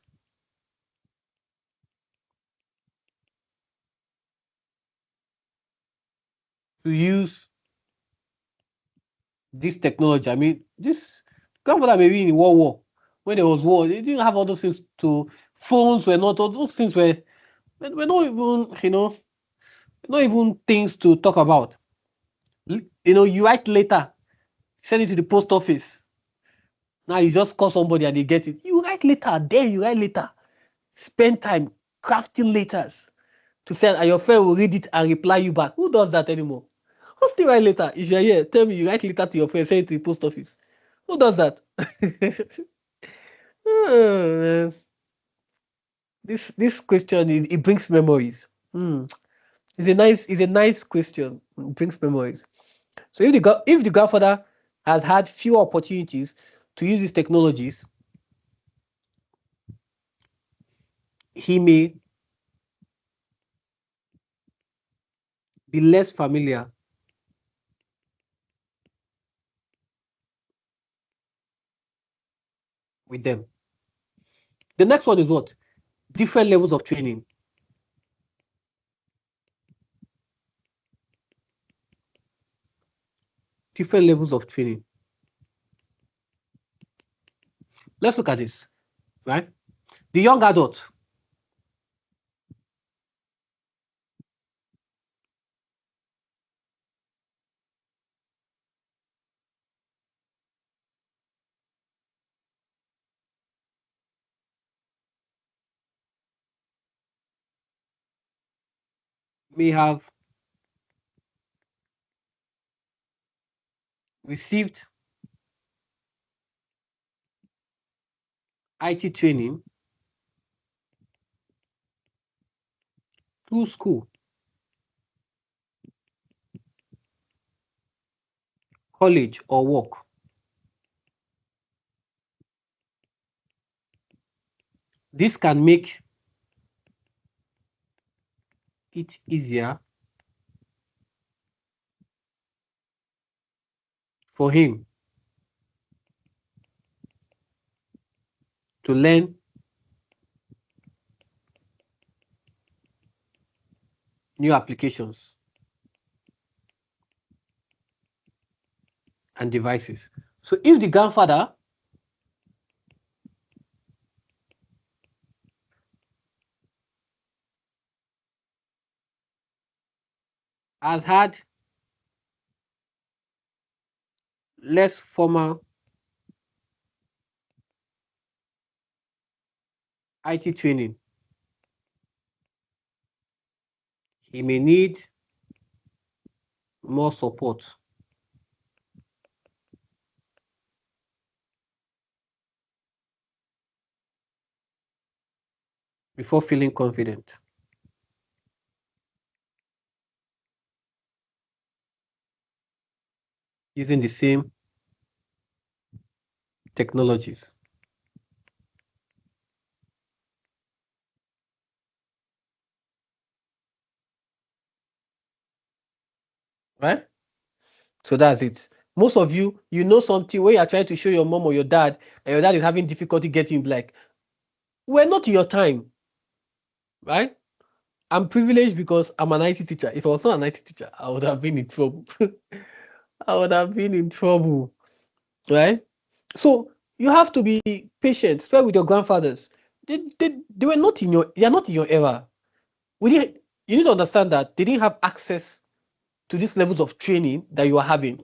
to use this technology. I mean, this grandfather may be in World War. When there was war, they didn't have all those things to phones were not all those things were not even, not even things to talk about. You write later, send it to the post office. Now you just call somebody and they get it. You write later, then you write later. Spend time crafting letters to send, and your friend will read it and reply you back. Who does that anymore? Who still write letter? If you're here, tell me you write letter to your friend, send it to the post office. Who does that? Oh, man. This question it brings memories. It's a nice question. It brings memories. So if the grandfather has had fewer opportunities to use these technologies, he may be less familiar with them. The next one is what? Different levels of training. Different levels of training. Let's look at this, right? The young adult may have received IT training through school, college, or work. This can make it easier for him to learn new applications and devices. So if the grandfather has had less formal IT training, he may need more support before feeling confident using the same technologies. right? So that's it. Most of you, you know something where you're trying to show your mom or your dad, and your dad is having difficulty getting like, we're not your time, right? I'm privileged because I'm an IT teacher. If I was not an IT teacher, I would have been in trouble. I would have been in trouble, right? So you have to be patient, especially with your grandfathers. They were not in your, they are not in your era. We didn't, you need to understand that they didn't have access to these levels of training that you are having.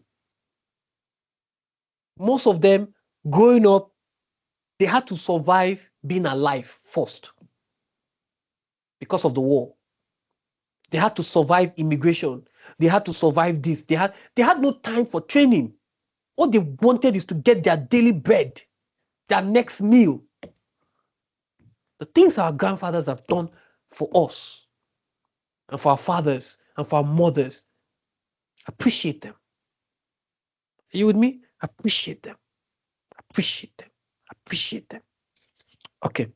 Most of them growing up, they had to survive being alive first because of the war. They had to survive immigration. They had to survive this. They had no time for training. All they wanted is to get their daily bread, their next meal. The things our grandfathers have done for us and for our fathers and for our mothers, appreciate them. Are you with me? Appreciate them. Appreciate them. Appreciate them. Okay.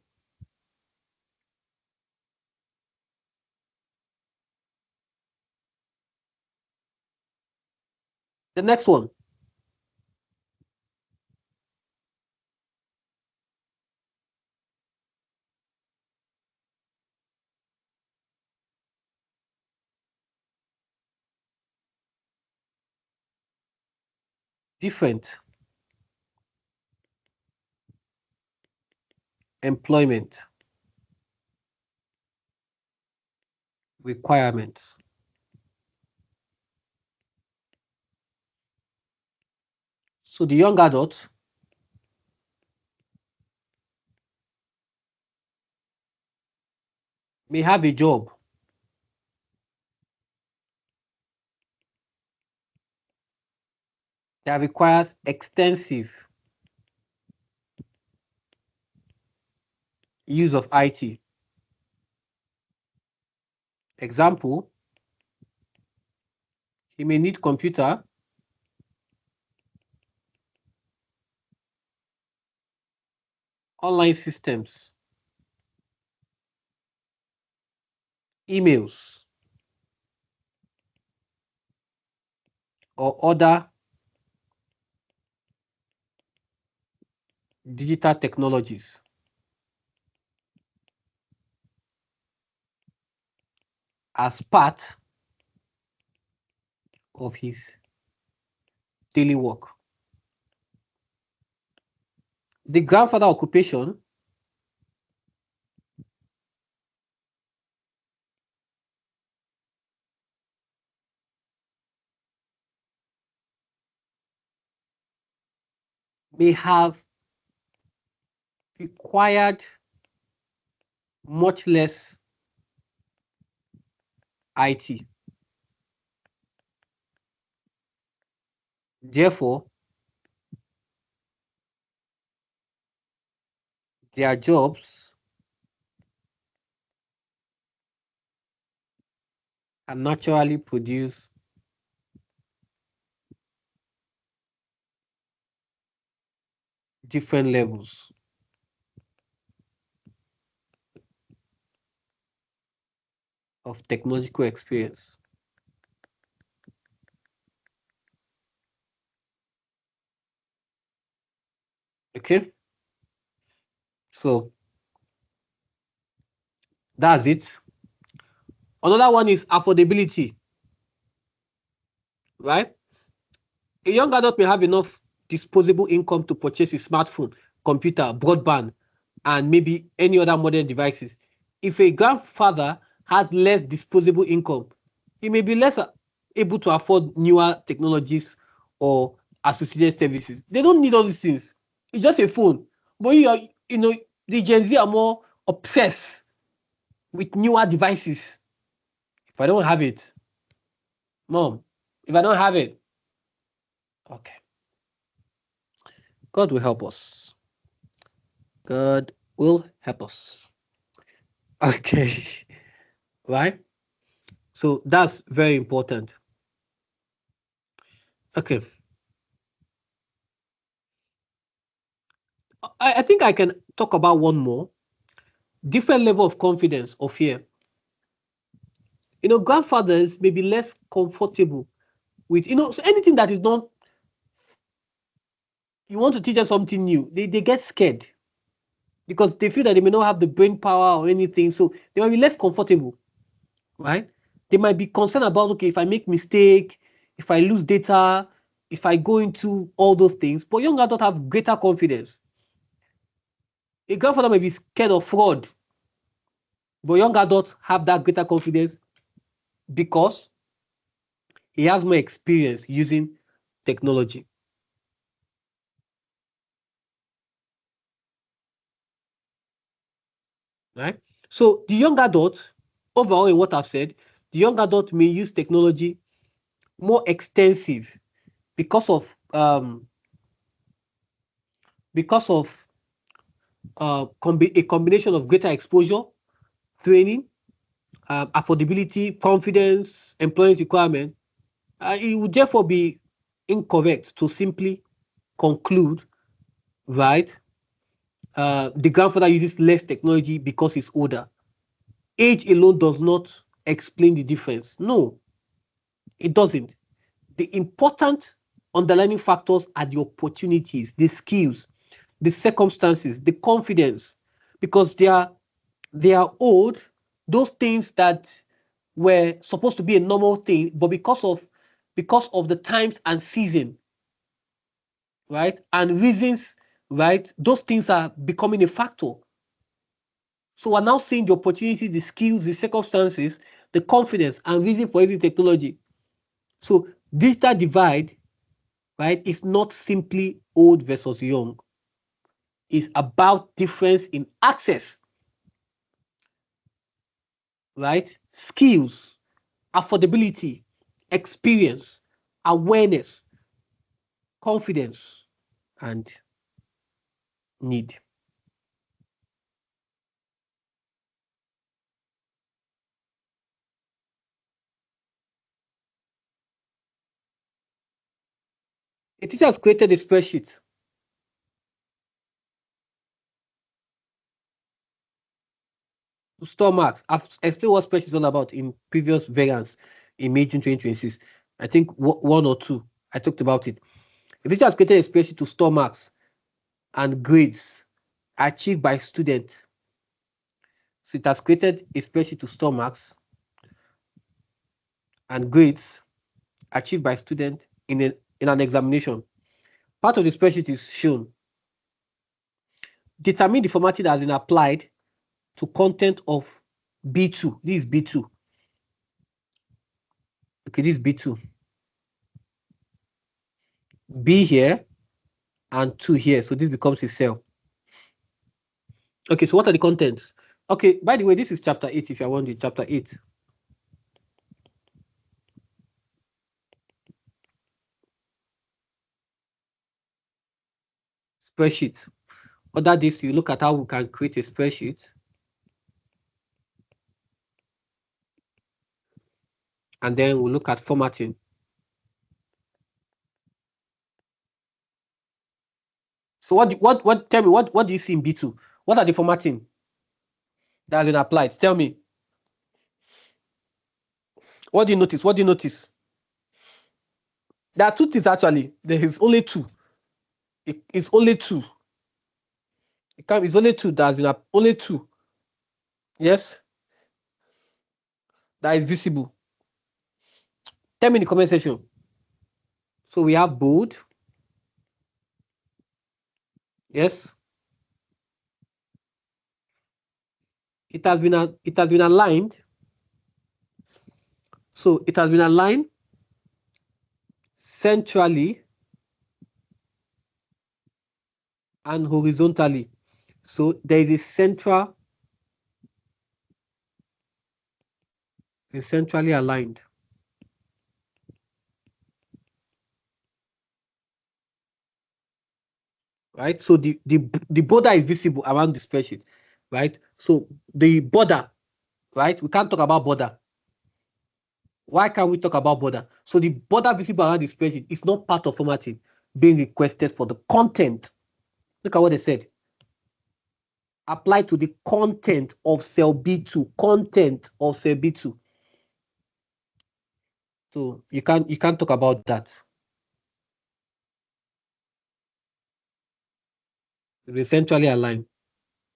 The next one, different employment requirements. So the young adult may have a job that requires extensive use of IT. Example, he may need computer, online systems, emails, or other digital technologies as part of his daily work. The grandfather occupation may have required much less IT. Therefore, their jobs can naturally produce different levels of technological experience. Okay, so that's it. Another one is affordability, right? A young adult may have enough disposable income to purchase a smartphone, computer, broadband, and maybe any other modern devices. If a grandfather has less disposable income, he may be less able to afford newer technologies or associated services. They don't need all these things. It's just a phone. But you know, the Gen Z are more obsessed with newer devices. If I don't have it, mom, if I don't have it, okay. God will help us. God will help us. Okay. Right? So that's very important. Okay. I think I can talk about one more. Different level of confidence or fear. You know, grandfathers may be less comfortable with, so anything that is not, you want to teach them something new, they get scared because they feel that they may not have the brain power or anything. So they might be less comfortable, right? They might be concerned about, okay, if I make mistake, if I lose data, if I go into all those things. But young adults have greater confidence. A grandfather may be scared of fraud, but young adults have that greater confidence because he has more experience using technology, right? So the young adult, overall in what I've said, the young adult may use technology more extensive because of because of a combination of greater exposure, training, affordability, confidence, employment requirement. It would therefore be incorrect to simply conclude, right? The grandfather uses less technology because he's older. Age alone does not explain the difference. No, it doesn't. The important underlying factors are the opportunities, the skills, the circumstances, the confidence, because they are old. Those things that were supposed to be a normal thing, but because of the times and season, right, and reasons, right, those things are becoming a factor. So we're now seeing the opportunity, the skills, the circumstances, the confidence, and reason for using technology. So digital divide, right, is not simply old versus young. It's about difference in access, right? Skills, affordability, experience, awareness, confidence, and need. A teacher has created a spreadsheet to store marks. I've explained what spreadsheet is all about in previous variants in May, June 2026. I think one or two, I talked about it. A teacher has created a spreadsheet to store marks and grades achieved by students. So it has created a spreadsheet to store marks and grades achieved by students in an examination. Part of the spreadsheet is shown. Determine the formatting that has been applied to content of B2. This is B2. Okay, this is B2. B here and 2 here. So this becomes a cell. Okay, so what are the contents? Okay, by the way, this is chapter 8 if you're wondering, chapter 8. Spreadsheet. Under this, you look at how we can create a spreadsheet. And then we'll look at formatting. So tell me, what do you see in B2? What are the formatting that have been applied? Tell me. What do you notice? What do you notice? There are two things actually. There is only two. It's only two. It's only two that has been only two. Yes, that is visible. Tell me in the comment section. So we have bold. Yes, it has been aligned. So it has been aligned centrally and horizontally. So there is a centrally aligned. Right? So the border is visible around the spreadsheet, right? So the border, right? We can't talk about border. Why can't we talk about border? So the border visible around the spreadsheet is not part of formatting being requested for the content. Look at what they said. Apply to the content of cell B2. Content of cell B2. So you can't talk about that. They centrally aligned,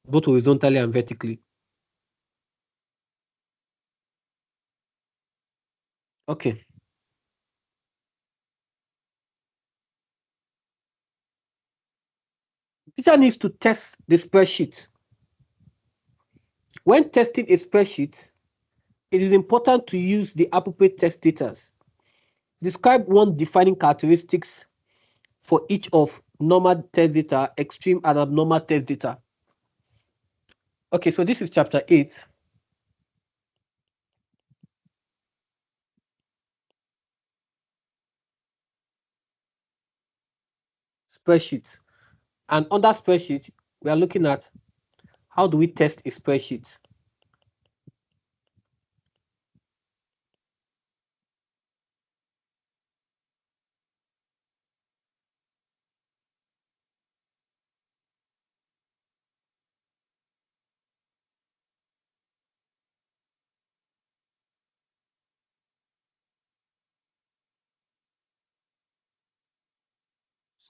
both horizontally and vertically. Okay. Teacher needs to test the spreadsheet. When testing a spreadsheet, it is important to use the appropriate test data. Describe one defining characteristics for each of normal test data, extreme and abnormal test data. Okay, so this is chapter 8. Spreadsheet. And under spreadsheet, we are looking at how do we test a spreadsheet.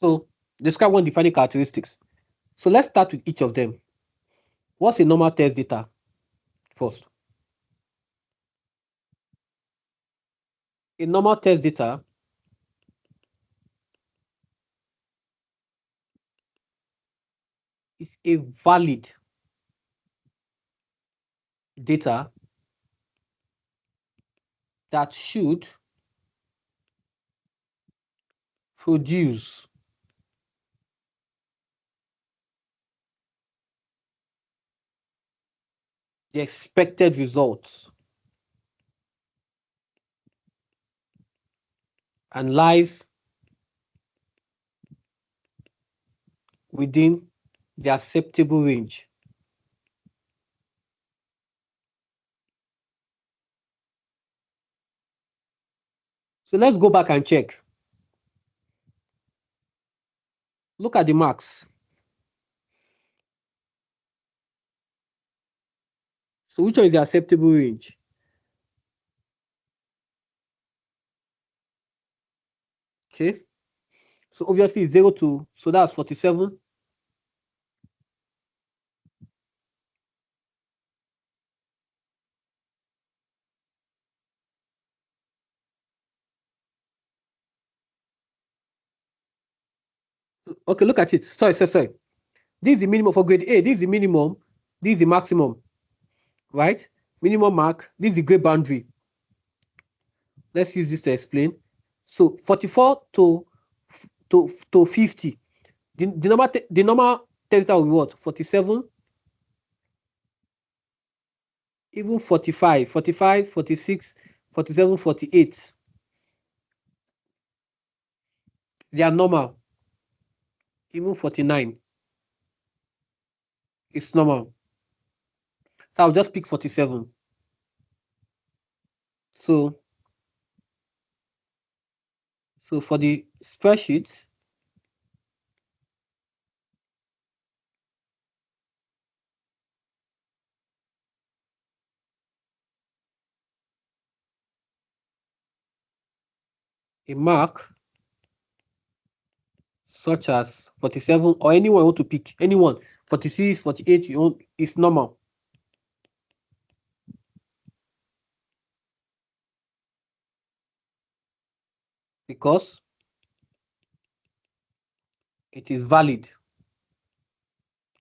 So describe one defining characteristics. So let's start with each of them. What's a normal test data first? A normal test data is a valid data that should produce the expected results and lies within the acceptable range. So let's go back and check. Look at the marks. So which one is the acceptable range? Okay. So obviously it's 0 to, so that's 47. Okay, look at it. Sorry. This is the minimum for grade A. This is the minimum. This is the maximum, right? Minimum mark. This is the grade boundary. Let's use this to explain. So 44 to 50. The normal delta will be what? 47, even 45, 45, 46, 47, 48. They are normal. Even 49 is normal. So I'll just pick 47. So for the spreadsheet, a mark such as 47 or anyone you want to pick, anyone, 46, 48, you want, is normal because it is valid.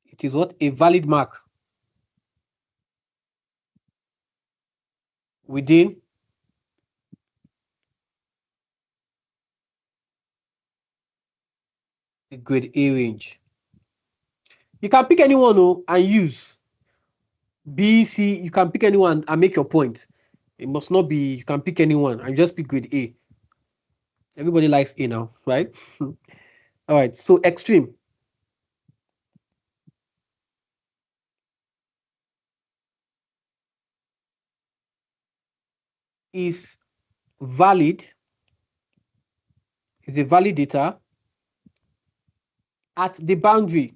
It is what? A valid mark within the grade A range. You can pick anyone and use B, C. You can pick anyone and make your point. It must not be, you can pick anyone and just pick grade A. Everybody likes A now, right? All right, so extreme is valid, is a valid data at the boundary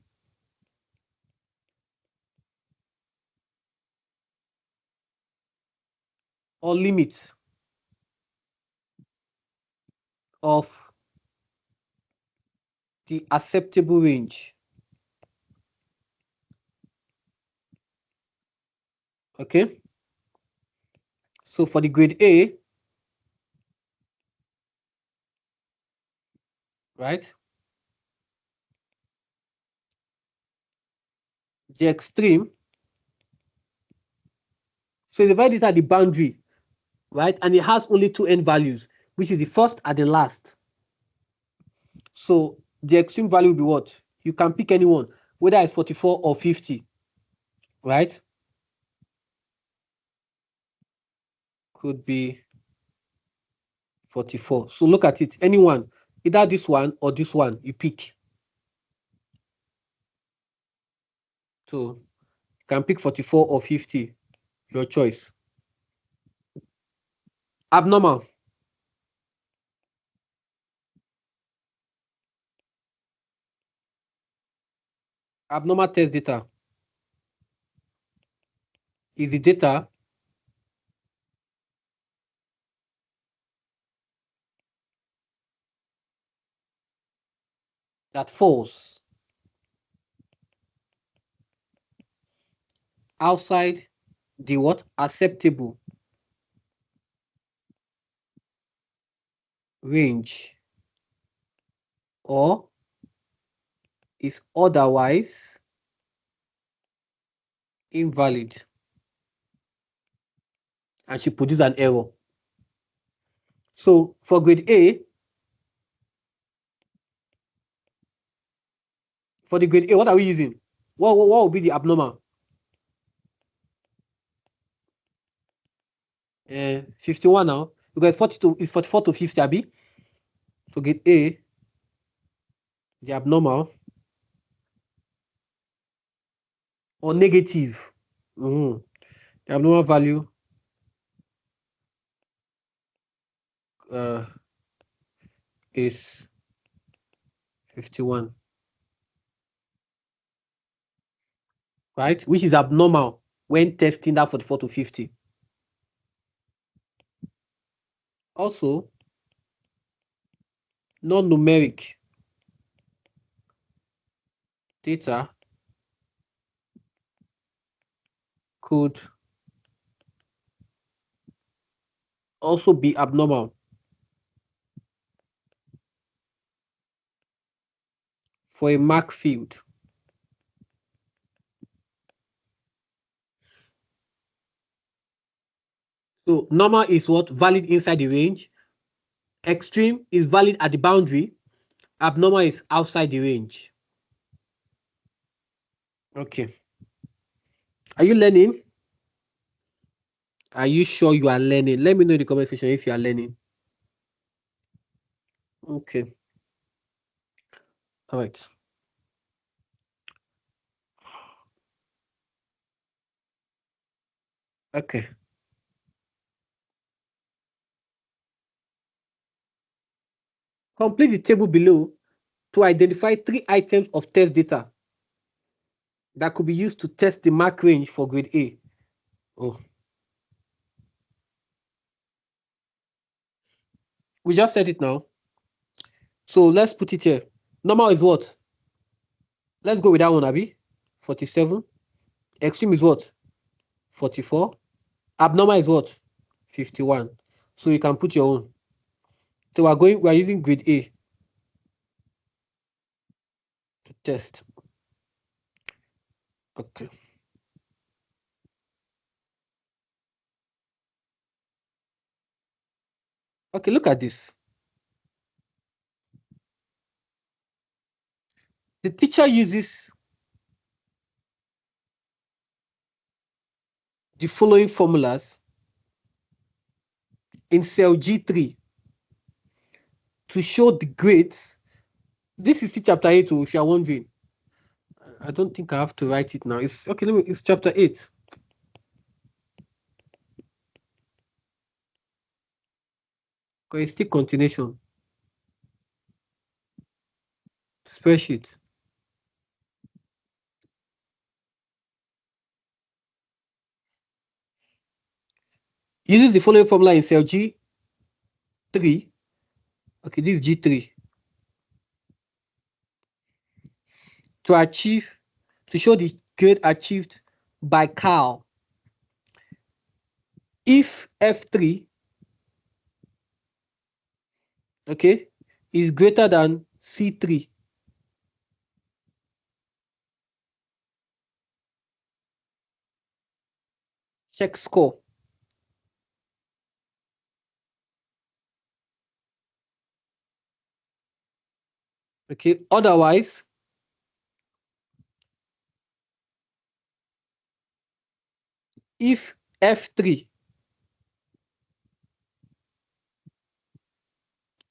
or limit of the acceptable range. Okay. So for the grade A, right, the extreme, so divide it at the boundary, right, and it has only two end values, which is the first and the last. So the extreme value will be what? You can pick anyone, whether it's 44 or 50, right? Could be 44. So look at it. Anyone, either this one or this one, you pick. So you can pick 44 or 50, your choice. Abnormal. Abnormal test data is the data that falls outside the what? Acceptable range or is otherwise invalid, and she produce an error. So for grade A, for the grade A, what are we using? What will be the abnormal? 51 now, because 42 is 44 to 50, Abi. So grade A, the abnormal or negative. The abnormal value uh, is 51, right? Which is abnormal when testing that 44 to 50. Also, non-numeric data could also be abnormal for a mark field. So normal is what? Valid inside the range. Extreme is valid at the boundary. Abnormal is outside the range. Okay. Are you learning? Are you sure you are learning? Let me know in the comment section if you are learning. Okay. All right. Okay. Complete the table below to identify 3 items of test data that could be used to test the mark range for grade A. Oh, we just said it now. So let's put it here. Normal is what? Let's go with that one, Abby. 47. Extreme is what? 44. Abnormal is what? 51. So you can put your own. So we're using grade A to test. Okay. Okay, look at this. The teacher uses the following formulas in cell G3 to show the grades. This is chapter 8, if you are wondering. I don't think I have to write it now. It's okay, it's chapter 8. Because it's still continuation. Spreadsheet. Uses the following formula in cell G3 Okay, this is G3. To achieve, to show the grade achieved by Carl, if F3, okay, is greater than C3, check score. Okay, otherwise, if F3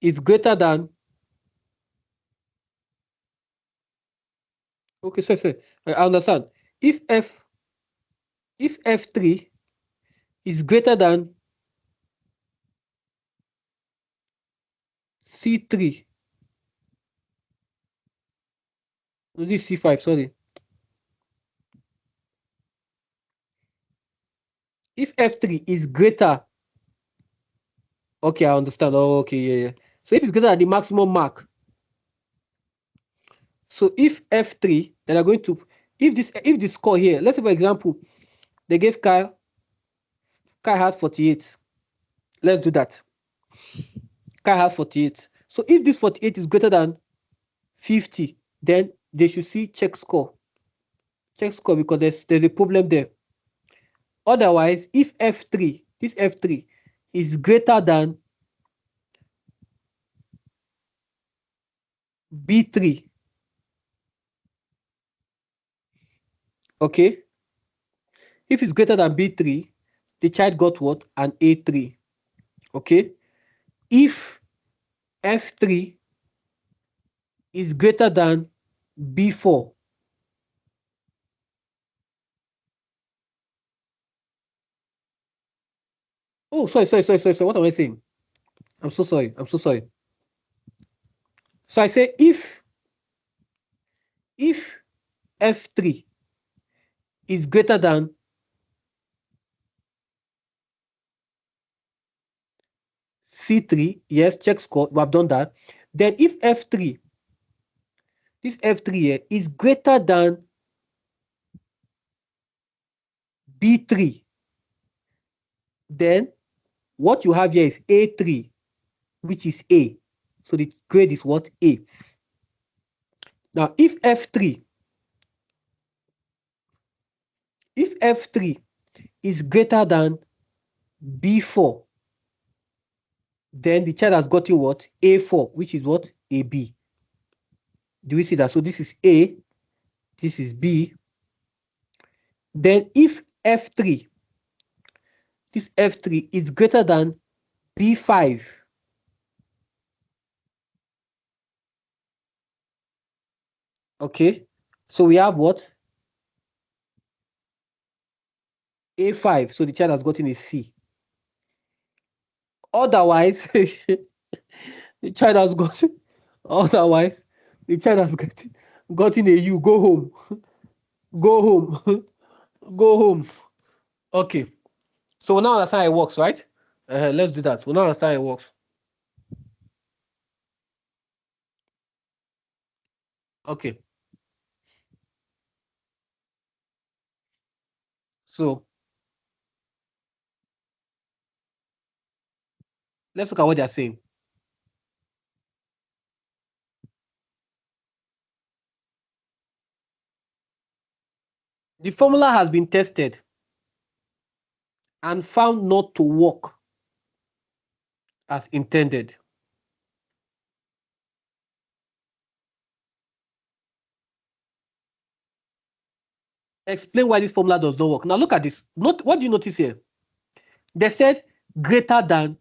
is greater than, okay, sorry, I understand. If F3 is greater than C3, no, this is C5, sorry. If F3 is greater, okay, I understand. Oh, okay, yeah. So if it's greater than the maximum mark, so if F3, then I'm going to, if the score here, let's say for example, they gave Kai has 48. Let's do that. Kai has 48. So if this 48 is greater than 50, then they should see check score. Check score because there's a problem there. Otherwise, if F3, this F3 is greater than B3, okay? If it's greater than B3, the child got what? An A3, okay? If F3 is greater than B4, oh, sorry. What am I saying? I'm so sorry. So I say if F3 is greater than C3, yes, check score, we have done that. Then if F3, this F3 here is greater than B3, then what you have here is A3, which is A. So the grade is what? A. Now, if F3 is greater than B4, then the child has gotten what? A4, which is what? AB. Do we see that? So this is A, this is B. Then if F3, this F3 is greater than B5, okay? So we have what? A5. So the child has gotten a C. Otherwise, the child has gotten, otherwise, the child has gotten a U. Go home. Go home. Go home. Okay. So we now understand how it works, right? Let's do that. We now understand how it works. Okay. So let's look at what they're saying. The formula has been tested and found not to work as intended. Explain why this formula does not work. Now look at this. What do you notice here? They said greater than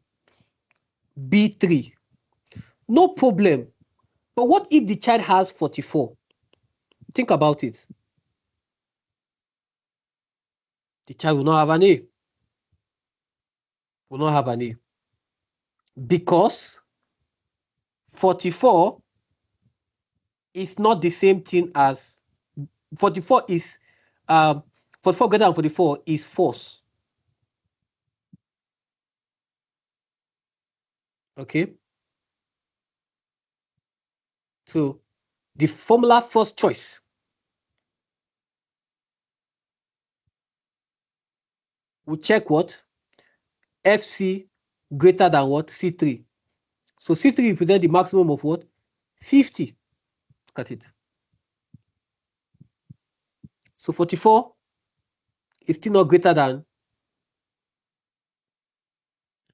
B3. No problem. But what if the child has 44? Think about it. The child will not have an A. Will not have an A. Because 44 is not the same thing as 44 is 44 greater than 44 is false. Okay. So the formula first choice, we check what? FC greater than what? C3. So C3 represents the maximum of what? 50. Look at it. So 44 is still not greater than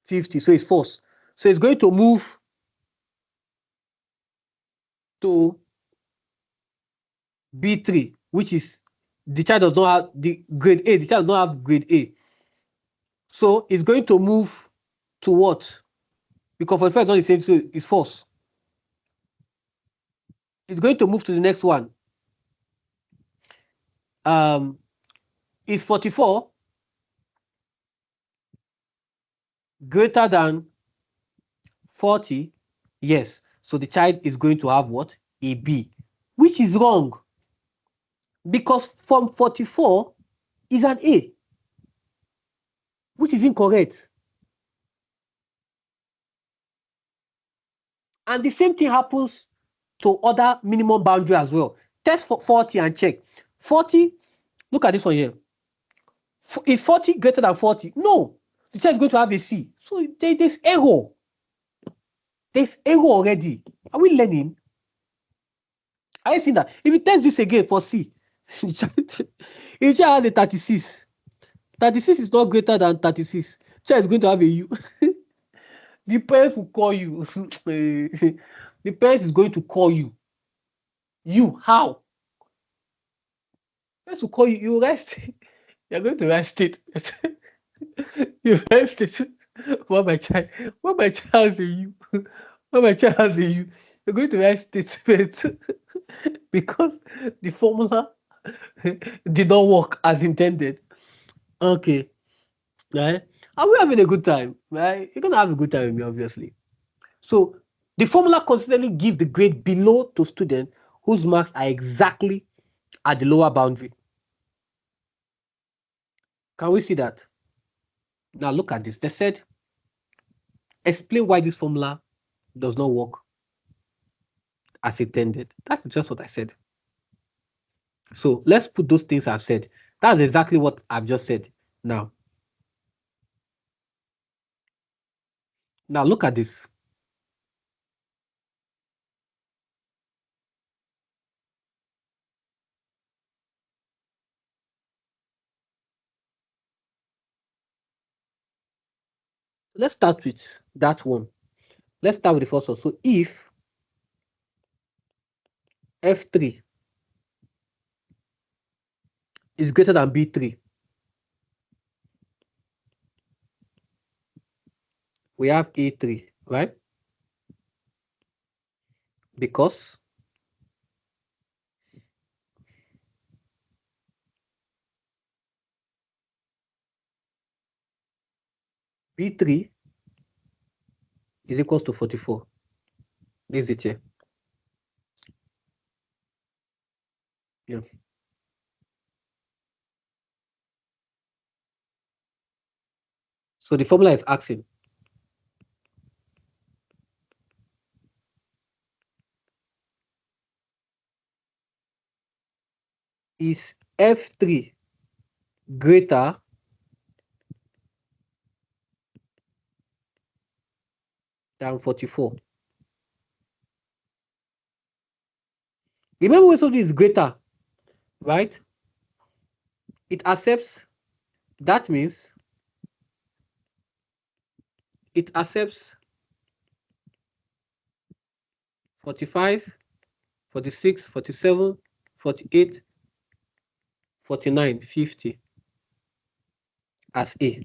50. So it's false. So it's going to move to B3, which is the child does not have the grade A. The child does not have grade A. So it's going to move to what? Because 45 is not the same, so it's false. It's going to move to the next one. Is 44 greater than 40? Yes. So the child is going to have what? A B, which is wrong. Because from 44 is an A, which is incorrect. And the same thing happens to other minimum boundary as well. Test for 40 and check. 40, look at this one here. Is 40 greater than 40? No. The child is going to have a C. So there's error. There's error already. Are we learning? Are you seeing that? If you test this again for C, if you child has a 36, 36 is not greater than 36. Child is going to have a U. The parents will call you. The parents is going to call you. You, how? Parents will call you. You rest. You're going to rest it. You rest it. What my child? What my child are you? What my child are you? You're going to write statement because the formula did not work as intended. Okay, right? Are we having a good time? Right? You're gonna have a good time with me, obviously. So the formula consistently gives the grade below to students whose marks are exactly at the lower boundary. Can we see that? Now look at this. They said, explain why this formula does not work as intended. That's just what I said. So let's put those things I've said. That's exactly what I've just said. Now look at this. Let's start with that one. Let's start with the first one. So if F3 is greater than B3, we have A3, right? Because B3 is equals to 44. This is it here. Yeah. So the formula is asking, is F3 greater than 44? Remember when something is greater, right? It accepts, that means it accepts 45, 46, 47, 48, 49, 50 as A.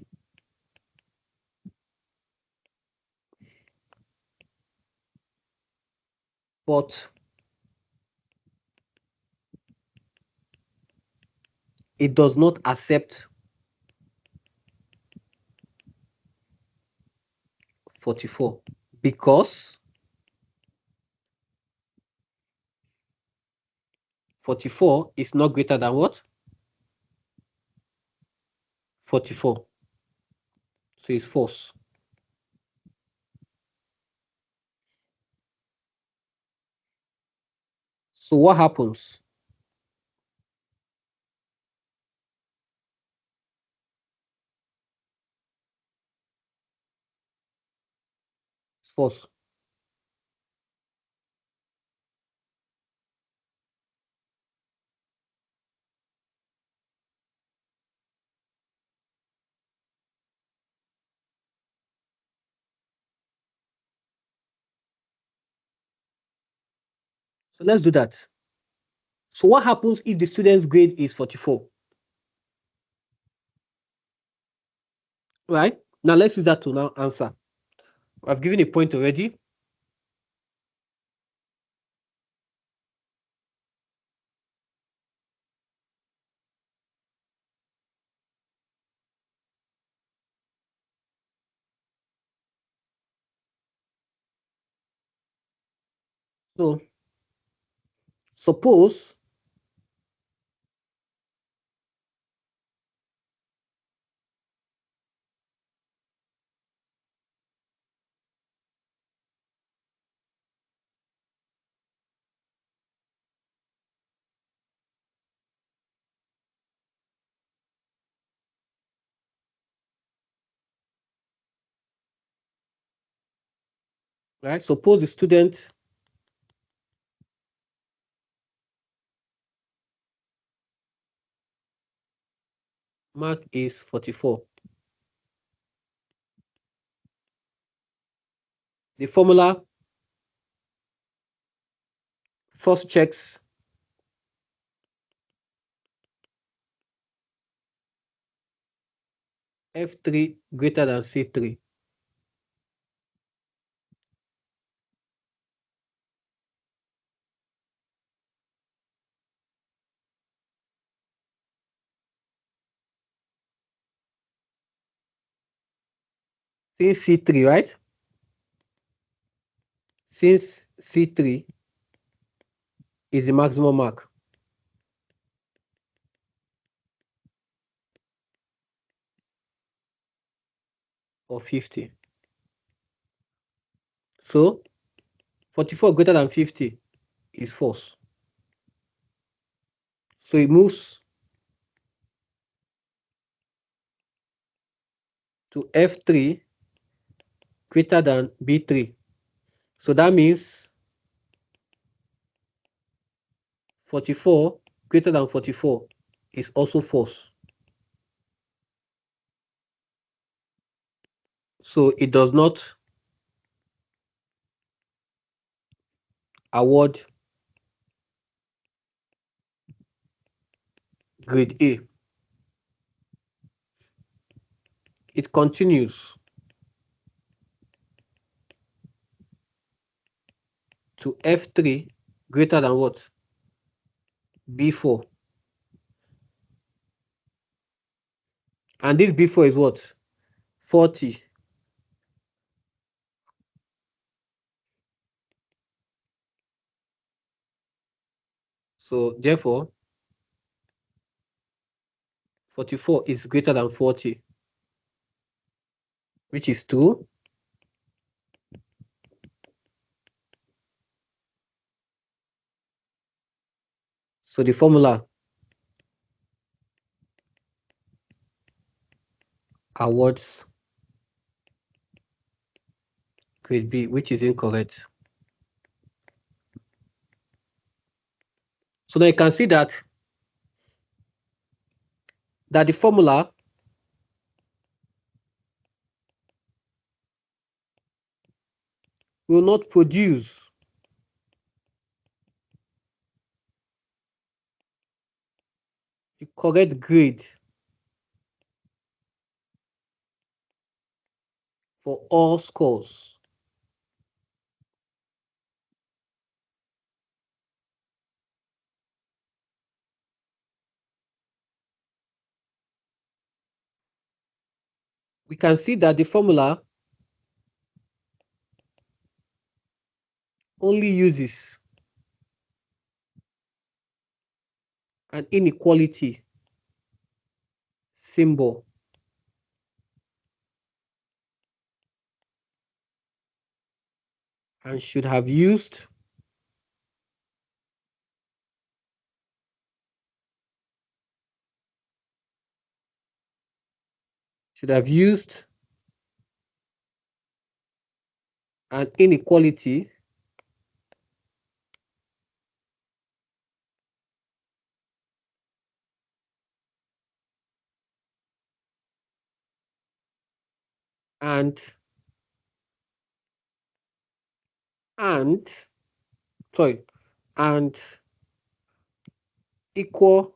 But it does not accept 44 because 44 is not greater than what? 44. So it's false. So what happens? It's false. So let's do that. So what happens if the student's grade is 44? Right? Now let's use that to now answer. I've given a point already. So suppose right? Suppose the student mark is 44. The formula first checks F3 greater than C3. Since C3, right? Since C3 is the maximum mark of 50. So 44 greater than 50 is false. So it moves to F3 greater than B3. So that means 44 greater than 44 is also false. So it does not award grade A. It continues to F3 greater than what? B4. And this B4 is what? 40. So therefore, 44 is greater than 40, which is 2. So the formula awards grade B, which is incorrect. So now you can see that the formula will not produce the correct grade for all scores. We can see that the formula only uses an inequality symbol and should have used should have used an inequality and and sorry and equal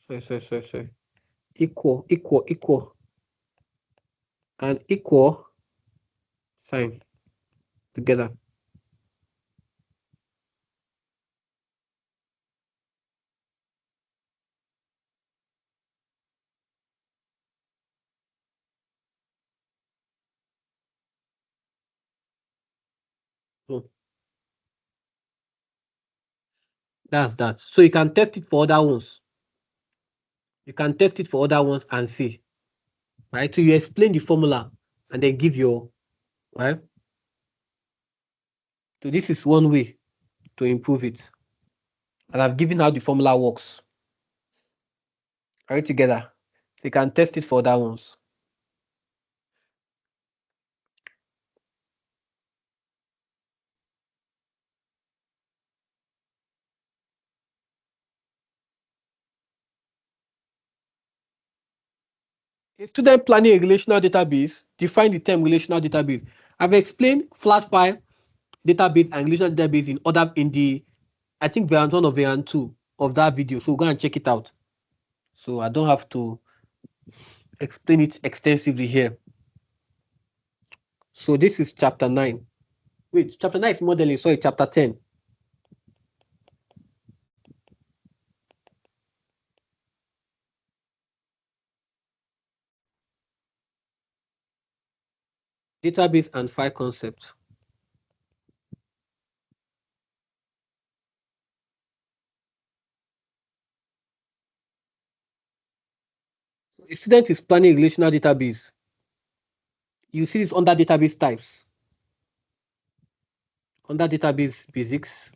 sorry equal and equal sign together. So that's that. So you can test it for other ones. You can test it for other ones and see. Right? So you explain the formula and then give your right. So this is one way to improve it. And I've given how the formula works. Right together. So you can test it for other ones. A student planning a relational database, define the term relational database. I've explained flat file database and relational database in the I think variant 1 or variant 2 of that video. So go and check it out. So I don't have to explain it extensively here. So this is chapter 9. Wait, chapter 9 is modeling, sorry, chapter 10. Database and file concept. So a student is planning a relational database. You see this under database types. Under database basics.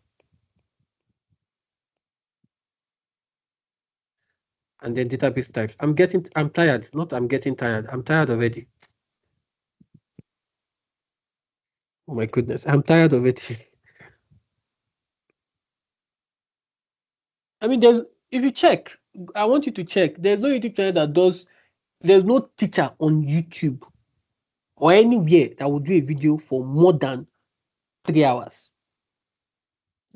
And then database types. I'm tired. Not I'm getting tired. I'm tired already. Oh my goodness. I'm tired already. I mean, if you check, I want you to check. There's no YouTube channel there's no teacher on YouTube or anywhere that will do a video for more than 3 hours.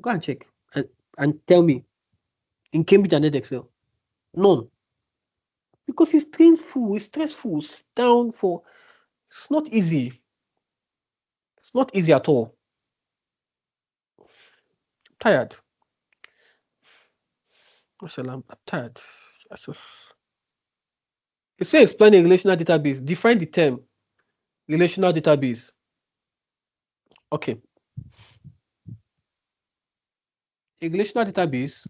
Go and check and tell me in Cambridge and Excel. None. Because it's painful, it's stressful, sit down for it's not easy. It's not easy at all. I'm tired. Mashallah, I'm tired. It says explain a relational database. Define the term relational database. Okay. A relational database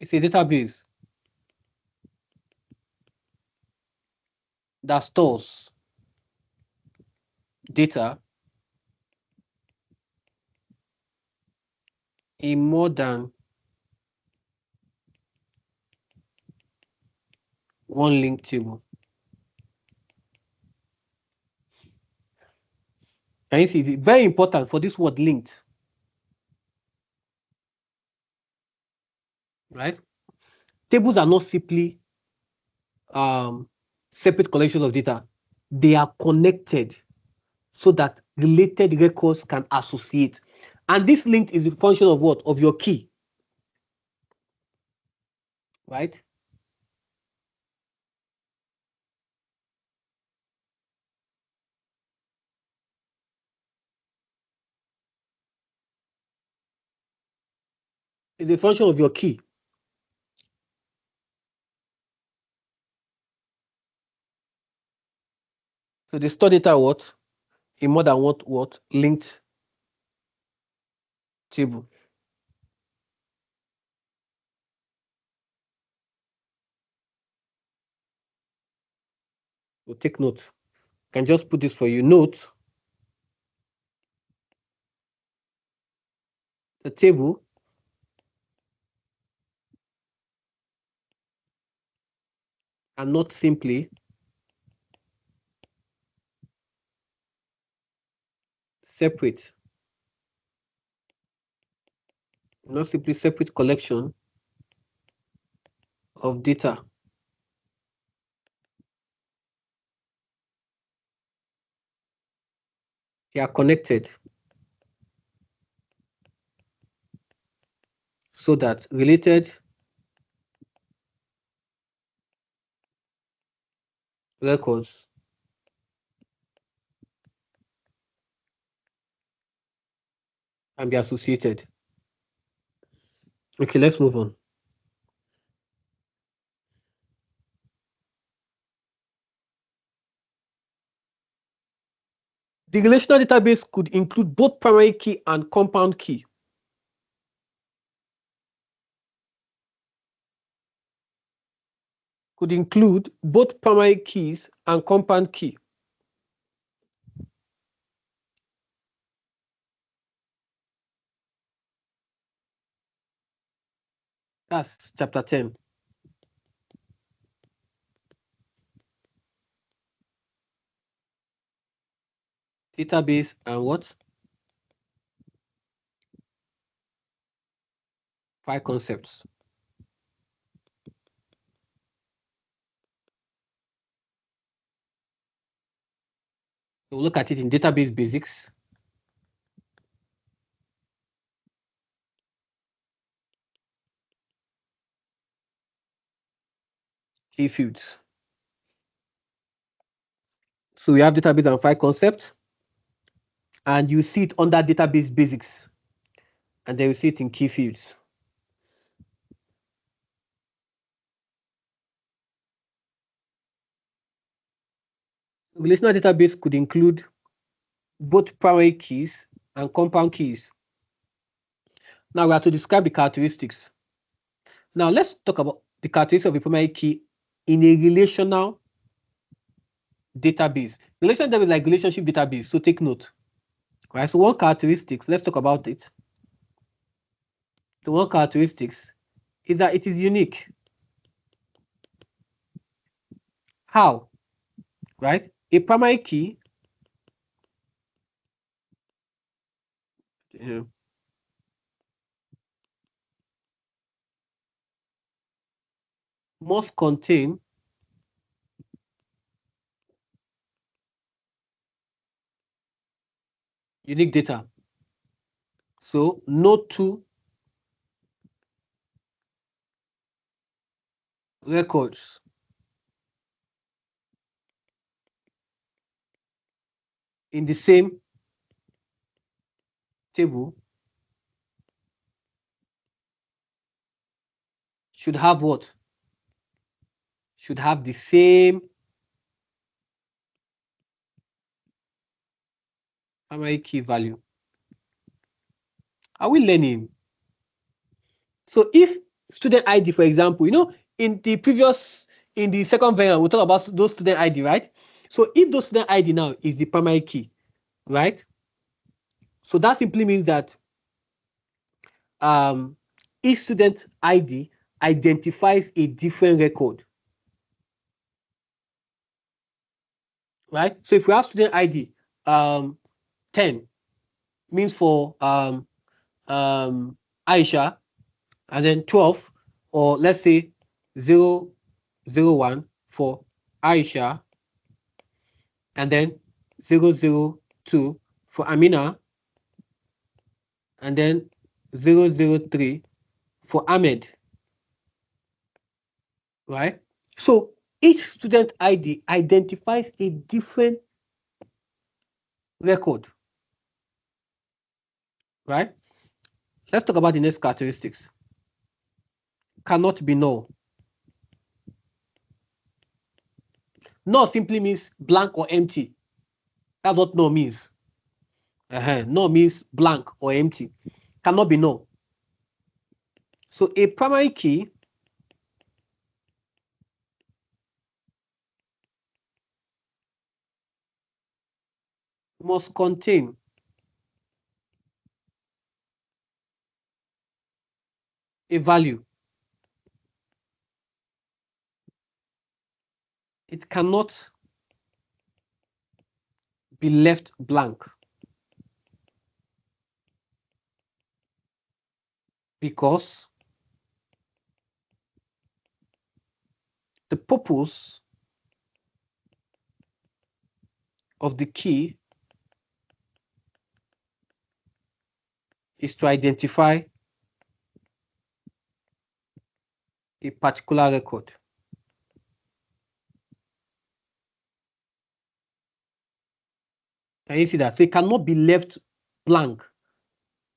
is a database that stores data in more than one linked table. Can you see? It's very important for this word linked, right? Tables are not simply separate collections of data. They are connected so that related records can associate. And this linked is the function of what? Of your key, right? It's the function of your key. So they store data what? In more than what? Linked table. So take note. can just put this for you. Note the table and not simply separate, not simply separate collection of data. They are connected so that related records can be associated. Okay, let's move on. The relational database could include both primary key and compound key. Could include both primary keys and compound key. That's chapter 10. Database and what? File concepts. We'll look at it in database basics. Key fields. So we have database and file concept, and you see it under database basics, and then you see it in key fields. Relational database could include both primary keys and compound keys. Now we have to describe the characteristics. Now let's talk about the characteristics of a primary key in a relational database. Relational database is like relationship database, so take note. All right, so one characteristics, let's talk about it. The one characteristics is that it is unique. How? Right? A primary key must contain unique data. So no two records in the same table should have what? Should have the same primary key value. Are we learning? So if student ID, for example, in the second variant, we'll talk about those student ID, right? So if those student ID now is the primary key, right? So that simply means that each student ID identifies a different record, right? So if we have student ID 10 means for Aisha, and then 12, or let's say 001 for Aisha, and then 002 for Amina, and then 003 for Ahmed, right? So each student ID identifies a different record, right? Let's talk about the next characteristics. Cannot be null. Null simply means blank or empty. That's what null means. Null means blank or empty. Cannot be null. So a primary key must contain a value. It cannot be left blank because the purpose of the key is to identify a particular record. Can you see that? So it cannot be left blank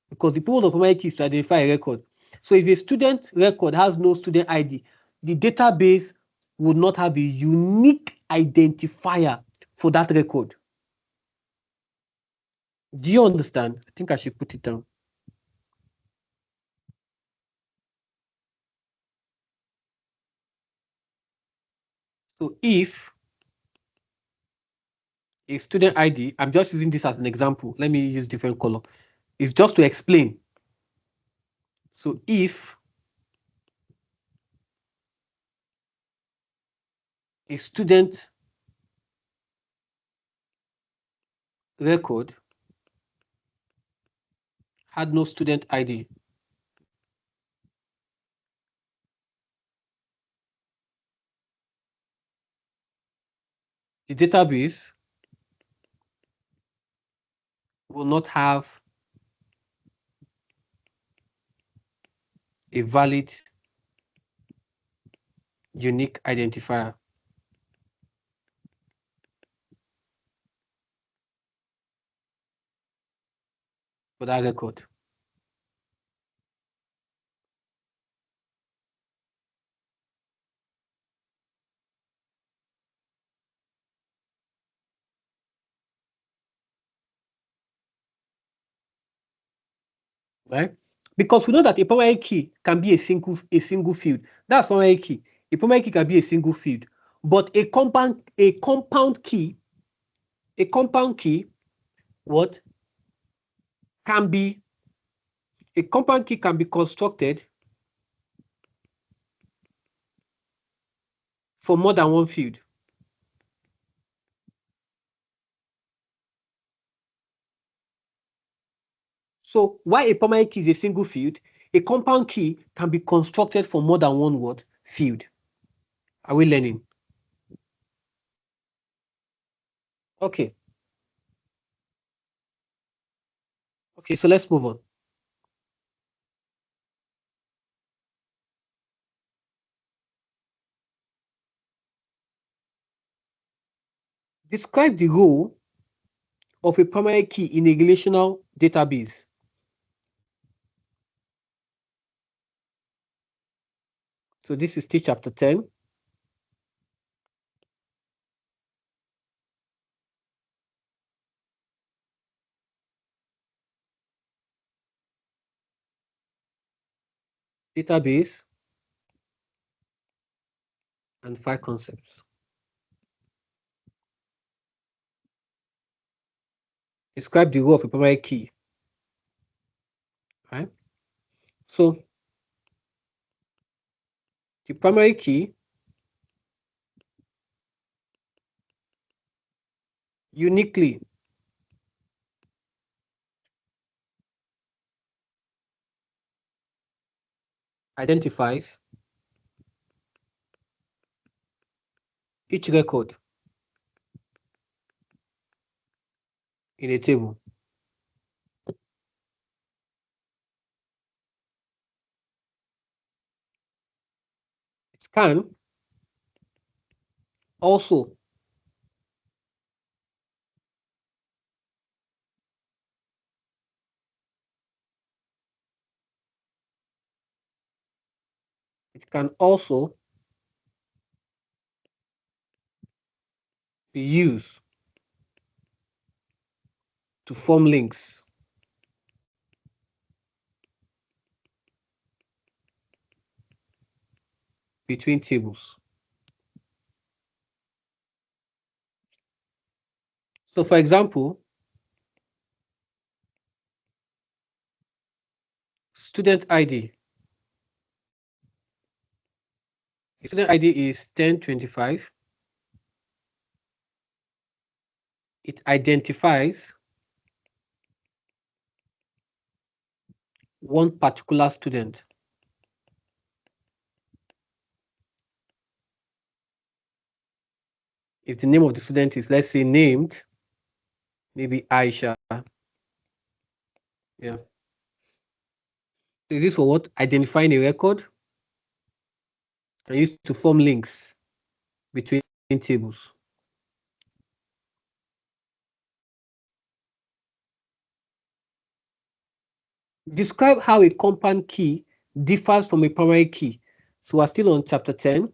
because the purpose of primary key is to identify a record. So if a student record has no student ID, the database would not have a unique identifier for that record. Do you understand? I think I should put it down. So if a student ID, I'm just using this as an example. Let me use different color. It's just to explain. So if a student record had no student ID, the database will not have a valid unique identifier for that record. Right? Because we know that a primary key can be a single field. That's primary key. A primary key can be a single field, but a compound key, what can be a compound key can be constructed for more than one field. So while a primary key is a single field, a compound key can be constructed for more than one what field. Are we learning? Okay. Okay, so let's move on. Describe the role of a primary key in a relational database. So this is T chapter 10. Database and file concepts. Describe the role of a primary key. Right? So the primary key uniquely identifies each record in a table. It can also it can also be used to form links between tables. So for example, student ID. The student ID is 1025. It identifies one particular student. If the name of the student is, let's say, named, maybe Aisha. Yeah. So this for what? Identifying a record and used to form links between tables. Describe how a compound key differs from a primary key. So we're still on chapter 10.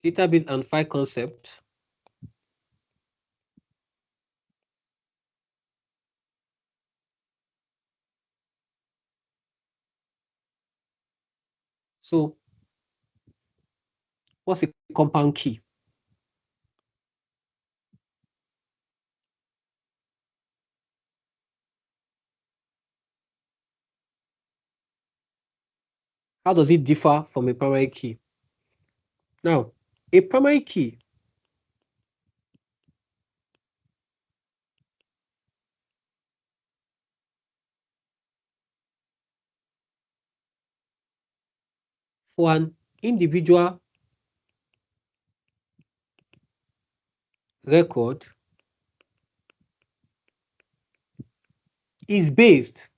Database and file concept. So what's a compound key? How does it differ from a primary key? Now, a primary key for an individual record is based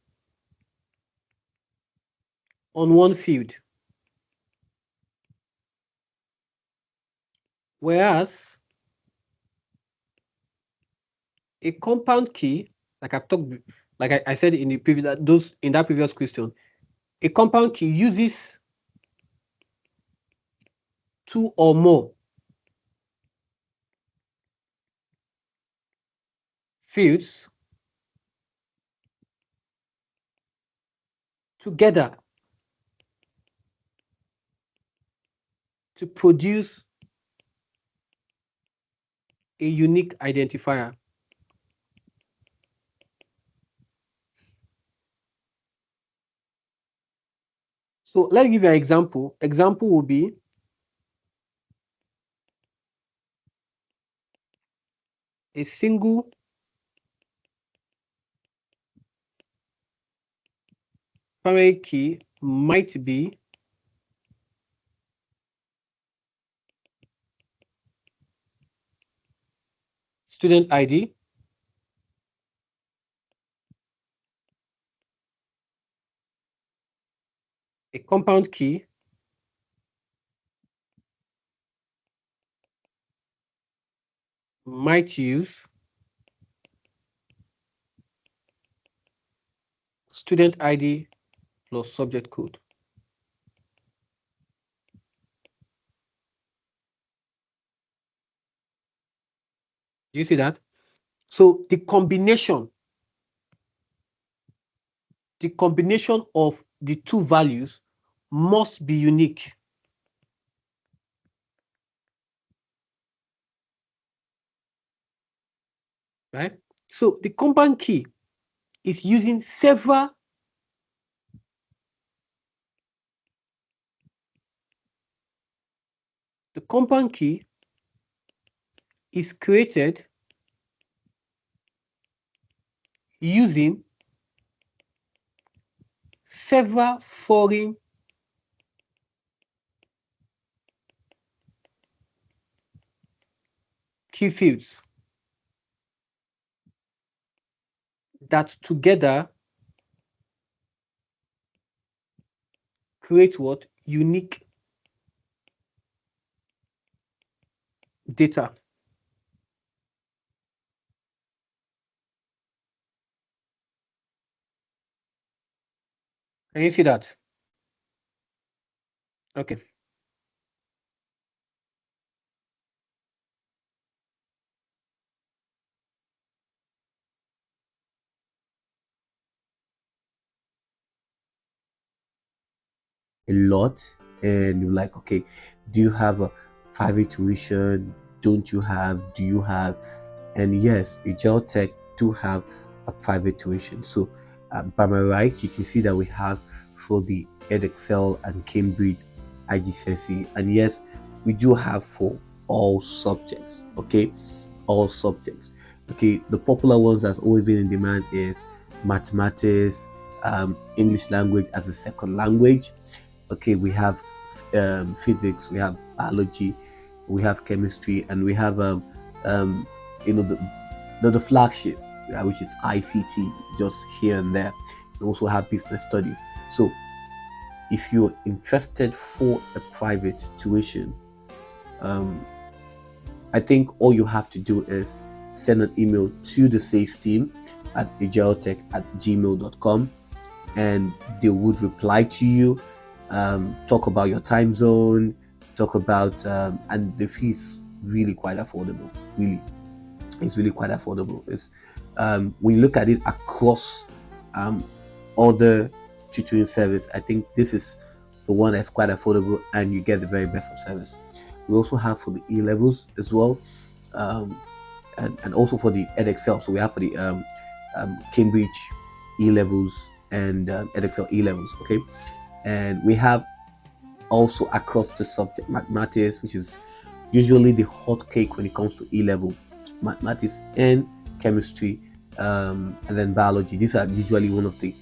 on one field, whereas a compound key, like I've talked, like I said in the previous those in that previous question, a compound key uses two or more fields together to produce a unique identifier. So let me give you an example. Example will be a single primary key might be student ID, a compound key might use student ID plus subject code. Do you see that? So the combination of the two values must be unique. Right? So the compound key is using several the compound key is created using several foreign key fields that together create what? Unique data. Can you see that? Okay. A lot and you're like, okay, do you have a private tuition? Don't you have? Do you have? And yes, Ajiro Tech do have a private tuition. So by my right, you can see that we have for the EdExcel and Cambridge IGCSE, and yes, we do have for all subjects. Okay, all subjects. Okay, the popular ones that's always been in demand is mathematics, English language as a second language. Okay, we have physics, we have biology, we have chemistry, and we have um, you know the flagship, which is ICT, just here and there. We also have business studies. So if you're interested for a private tuition, um, I think all you have to do is send an email to the sales team at ajirotech@gmail.com, and they would reply to you, talk about your time zone, talk about, and the fee is really quite affordable. Really, it's really quite affordable. It's when you look at it across other tutoring service, I think this is the one that's quite affordable, and you get the very best of service. We also have for the E levels as well, um, and also for the EdExcel. So we have for the Cambridge E levels and EdExcel E levels. Okay, and we have also across the subject mathematics, which is usually the hot cake when it comes to E level, mathematics and chemistry, and then biology. These are usually one of the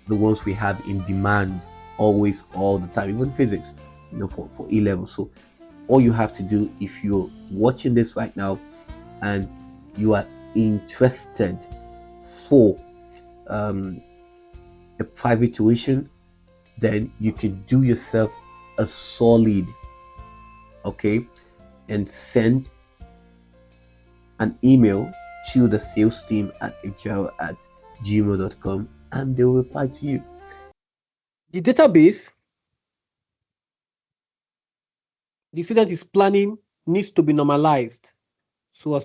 ones we have in demand always, all the time. Even physics, for E level. So all you have to do, if you're watching this right now and you are interested for um, a private tuition, then you can do yourself a solid, okay, and send an email to the sales team at agile@gmail.com, and they'll reply to you. The database the student is planning needs to be normalized. So we're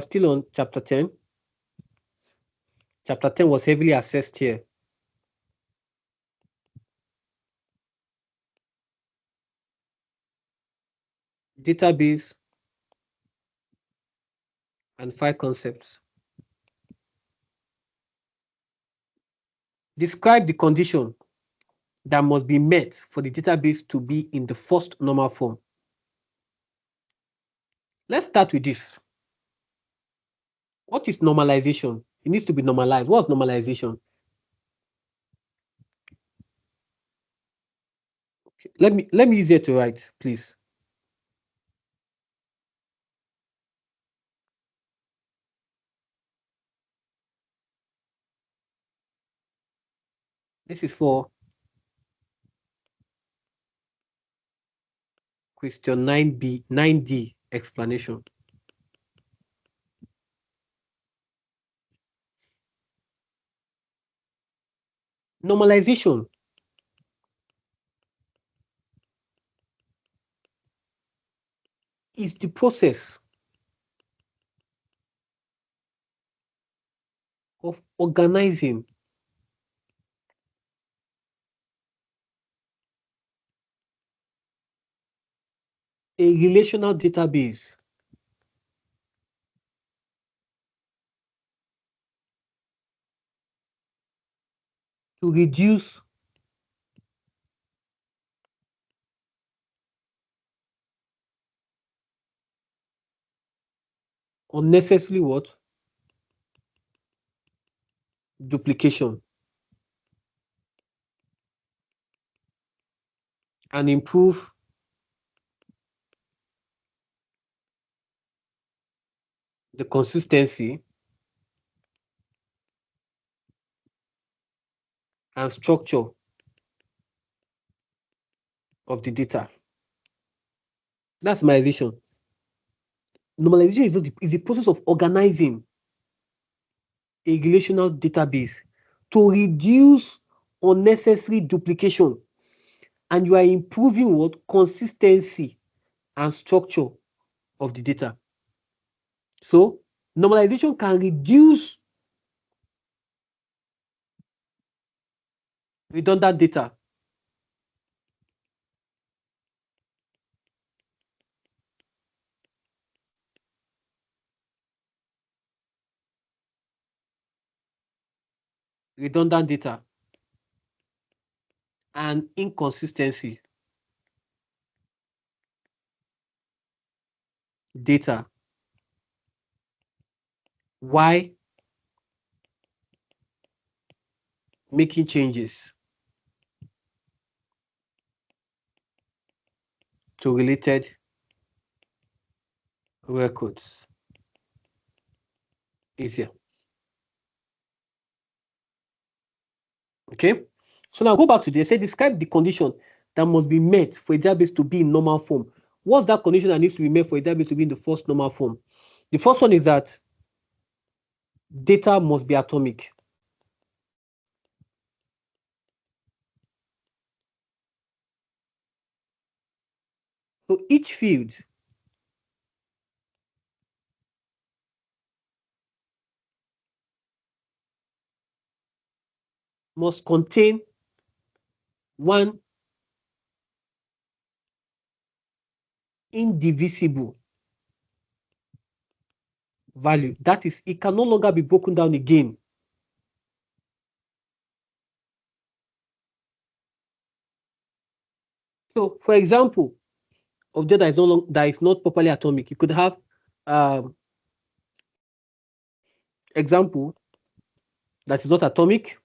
still on chapter 10. Chapter 10 was heavily assessed here. Database and file concepts. Describe the condition that must be met for the database to be in the first normal form. Let's start with this. What is normalization? It needs to be normalized. What's normalization? Okay. Let me use it to write, please. This is for question 9B, 9D explanation. Normalization is the process of organizing a relational database to reduce unnecessary what? Duplication, and improve the consistency and structure of the data. That's my vision. Normalization is the process of organizing a relational database to reduce unnecessary duplication, and you are improving what? Consistency and structure of the data. So normalization can reduce redundant data redundant data, and inconsistency data. Why making changes to related records easier. Okay. So now go back to this. Say describe the condition that must be met for a database to be in normal form. What's that condition that needs to be met for a database to be in the first normal form? The first one is that data must be atomic. So each field must contain one indivisible value. That is, it can no longer be broken down again. So, for example, of data that is not properly atomic, you could have example that is not atomic.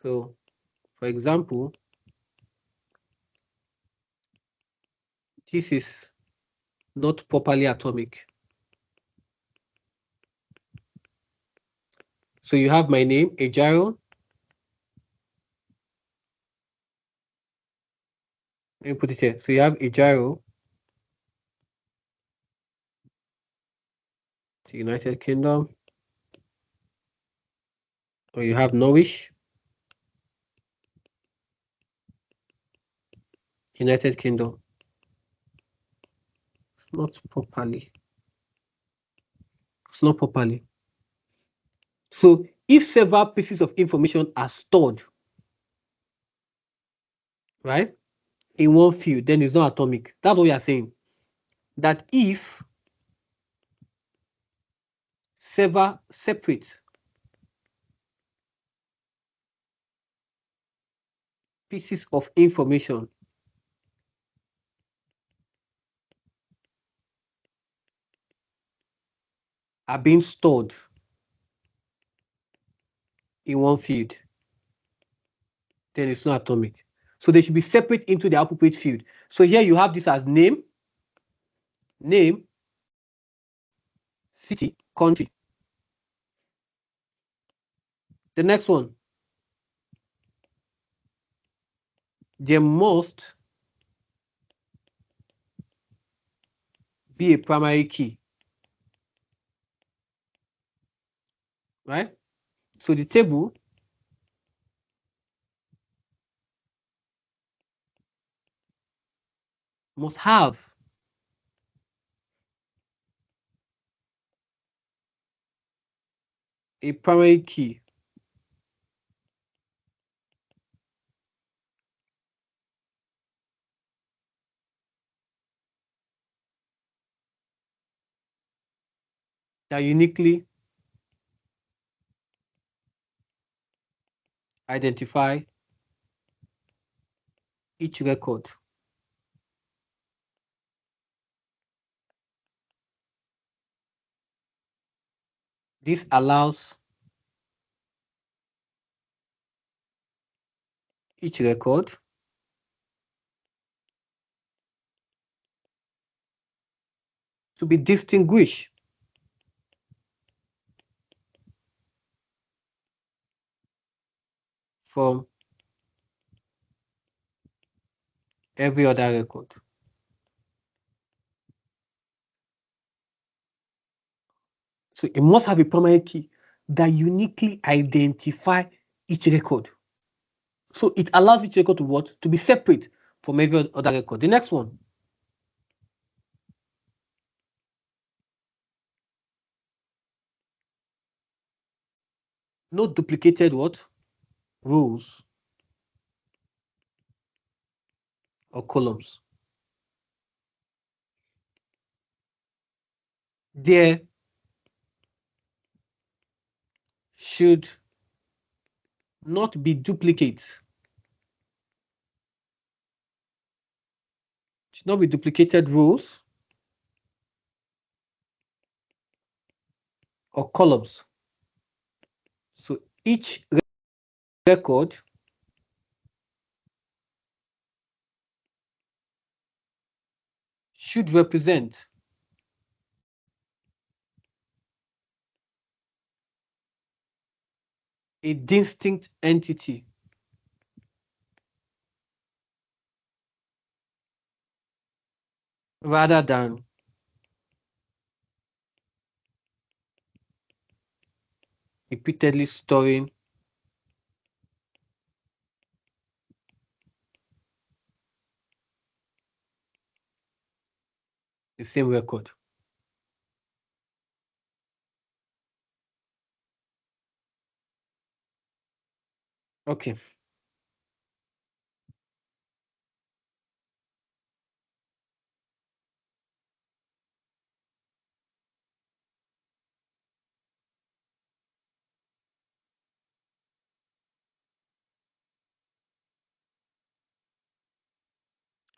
So, for example, this is not properly atomic. So you have my name, Ajiro. Let me put it here. So you have Ajiro, the United Kingdom, or you have Norwich, United Kingdom. It's not properly. It's not properly. So if several pieces of information are stored, right, in one field, then it's not atomic. That's what we are saying. That if several separate pieces of information are being stored in one field, then it's not atomic. So they should be separate into the appropriate field. So here you have this as name, city, country. The next one, there must be a primary key, right? So the table must have a primary key that uniquely identify each record. This allows each record to be distinguished from every other record. So it must have a primary key that uniquely identify each record. So it allows each record to what? To be separate from every other record. The next one. No duplicated what? Rows or columns. there should not be duplicates. Should not be duplicated rows or columns. So each record should represent a distinct entity rather than repeatedly storing the same record. Okay. Have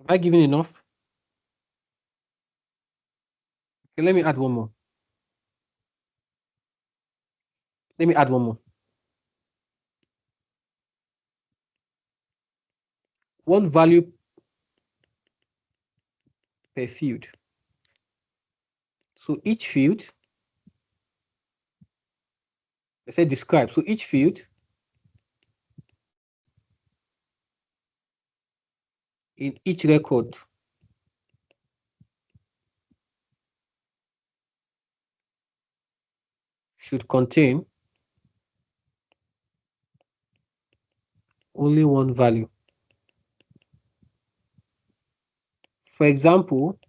I given enough? Okay, let me add one more. Let me add one more. One value per field. So each field, I said describe. So each field in each record should contain only one value. For example,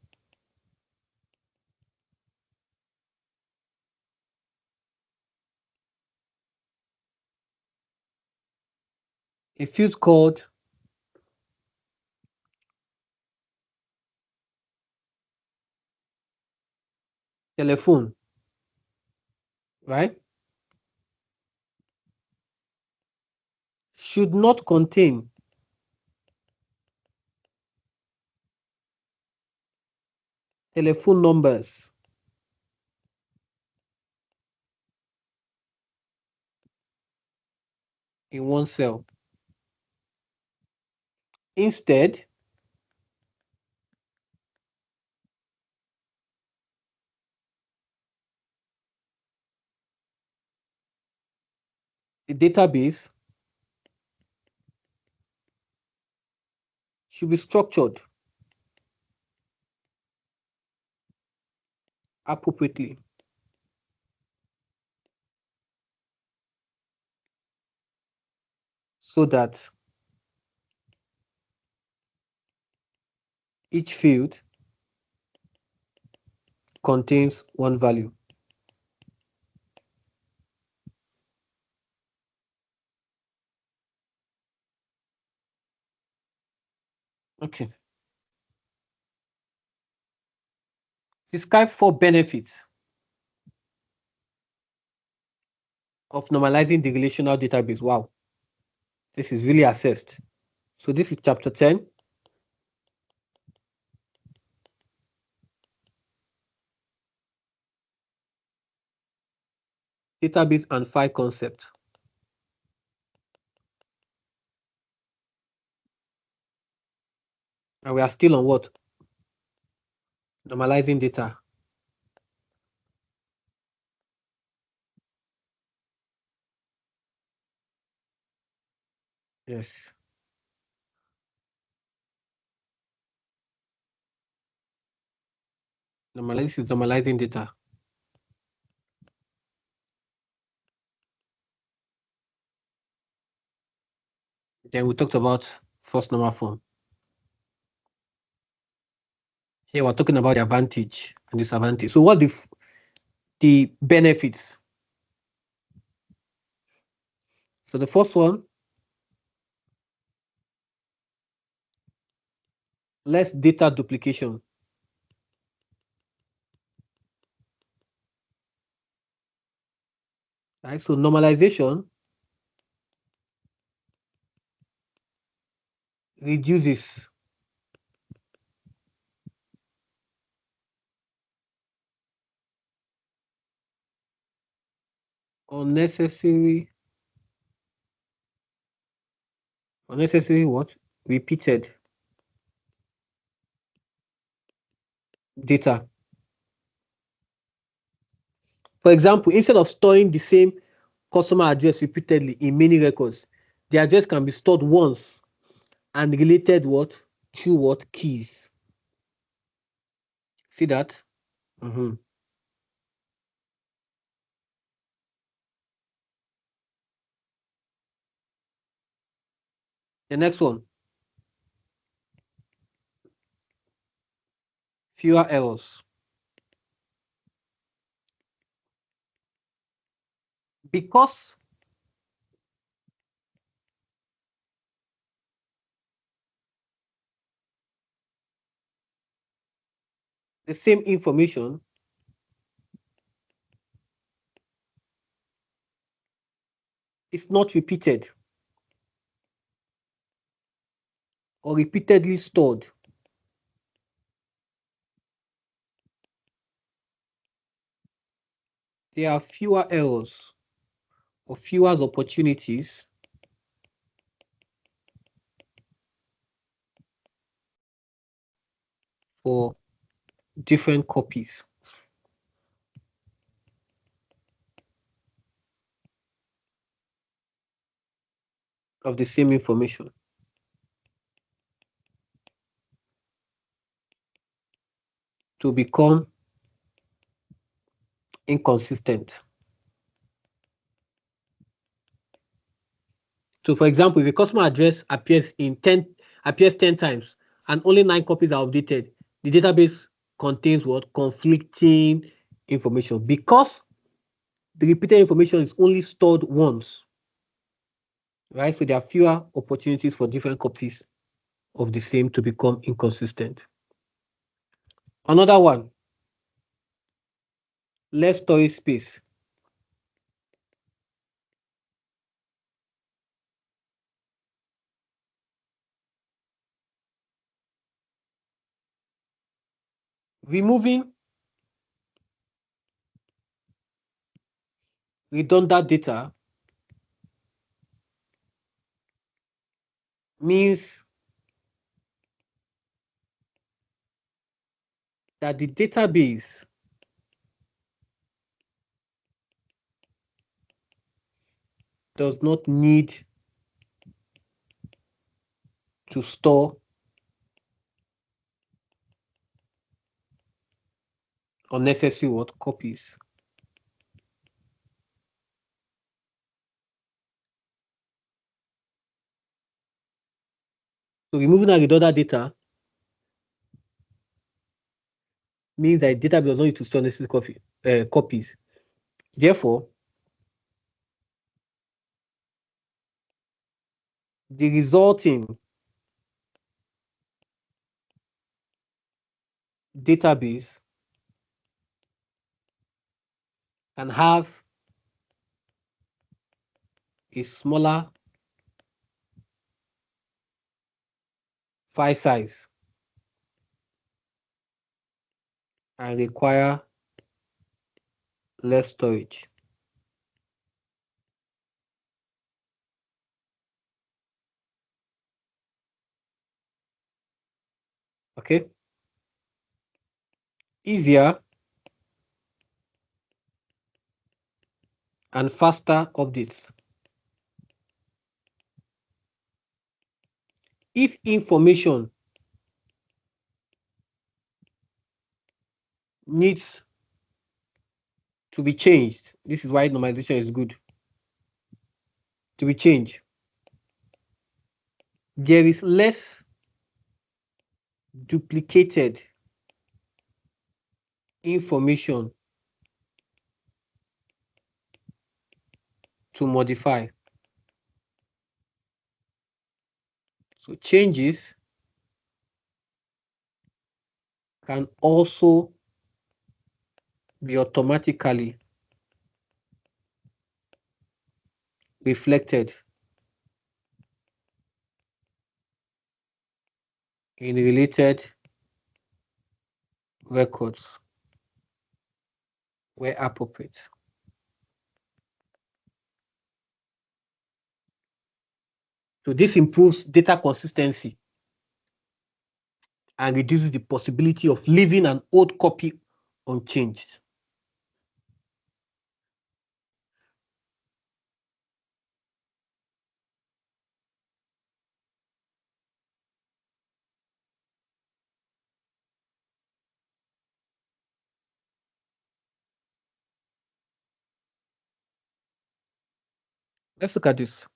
a field called telephone, right, should not contain telephone numbers in one cell. Instead, the database should be structured appropriately so that each field contains one value. Okay. Describe 4 benefits of normalizing the relational database. Wow, this is really assessed. So this is chapter 10. Database and file concept. And we are still on what? Normalizing data. Yes. This is normalizing data. Then we talked about first normal form. Here we're talking about the advantage and disadvantage. So what the benefits? So the first one, less data duplication. Right? So normalization reduces unnecessary what? Repeated data. For example, instead of storing the same customer address repeatedly in many records, the address can be stored once and related what? Through what? Keys. See that? Mm-hmm. The next one, fewer errors. Because the same information is not repeated or repeatedly stored, there are fewer errors or fewer opportunities for different copies of the same information to become inconsistent. So, for example, if a customer address appears 10 times and only 9 copies are updated, the database contains what? Conflicting information because the repeated information is only stored once, right? So there are fewer opportunities for different copies of the same to become inconsistent. Another one, less storage space. Removing redundant data means that the database does not need to store unnecessary what? Copies. So removing that redundant data means that the database does not need to store unnecessary copies. Therefore, the resulting database can have a smaller file size and require less storage. Okay? Easier and faster updates. If information needs to be changed, this is why normalization is good. To be changed, there is less duplicated information to modify. So changes can also be automatically reflected in related records where appropriate. So this improves data consistency and reduces the possibility of leaving an old copy unchanged. Let's look at this.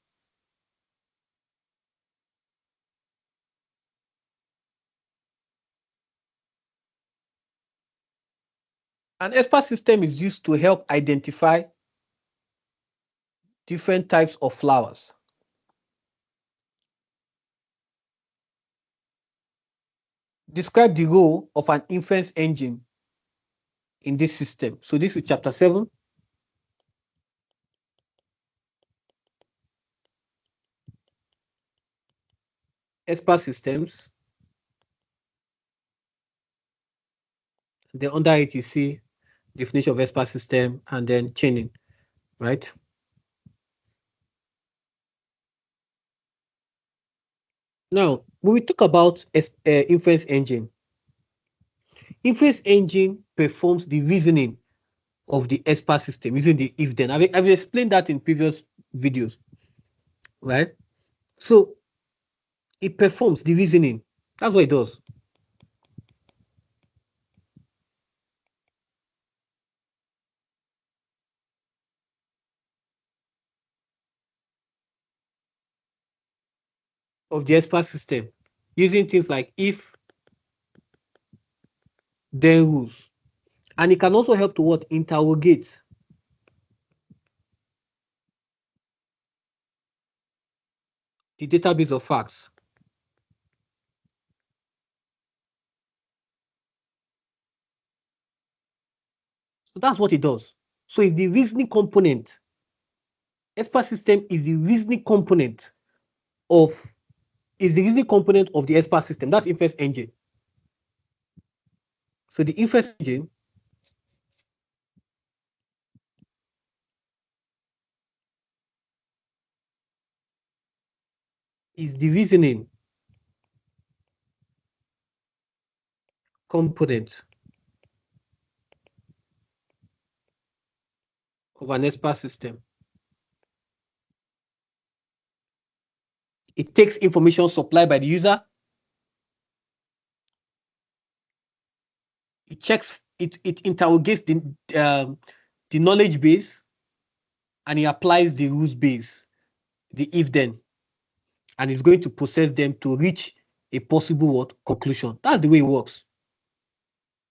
An expert system is used to help identify different types of flowers. Describe the role of an inference engine in this system. So this is chapter 7. Expert systems. Then under it, you see definition of expert system and then chaining, right? Now, when we talk about inference engine performs the reasoning of the expert system using the if then. I've explained that in previous videos, right? So it performs the reasoning. That's what it does. Of the expert system using things like if then rules. And it can also help to what? Interrogate the database of facts. So that's what it does. So if the reasoning component, expert system is the reasoning component of the expert system. That's inference engine. So the inference engine is the reasoning component of an expert system. It takes information supplied by the user. It checks, it interrogates the knowledge base, and it applies the rules base, the if then, and it's going to process them to reach a possible what conclusion. That's the way it works.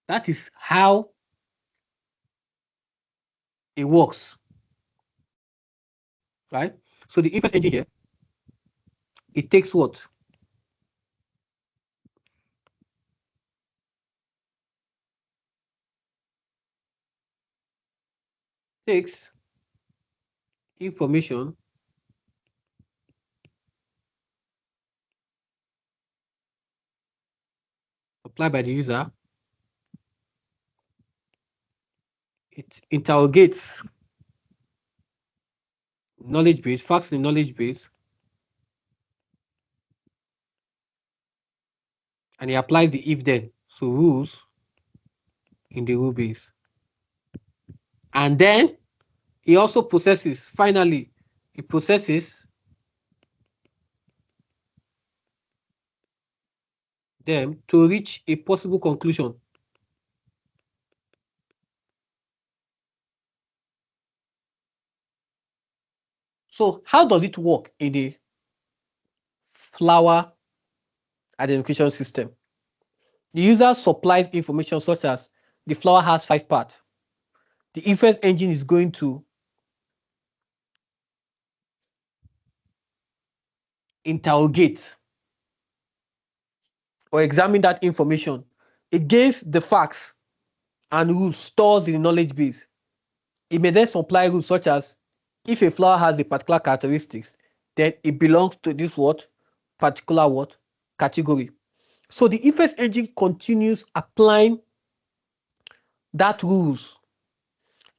That is how it works, right? So the inference engine here, it takes what? Takes information applied by the user. It interrogates knowledge base, facts in knowledge base, and it applies the if then, so rules in the rule base. And then it also processes, finally, it processes them to reach a possible conclusion. So how does it work in the flower identification system? The user supplies information such as the flower has 5 parts. The inference engine is going to interrogate or examine that information against the facts and rules stored in the knowledge base. It may then supply rules such as If a flower has a particular characteristics, then it belongs to this what? Particular what? Category. So the inference engine continues applying that rules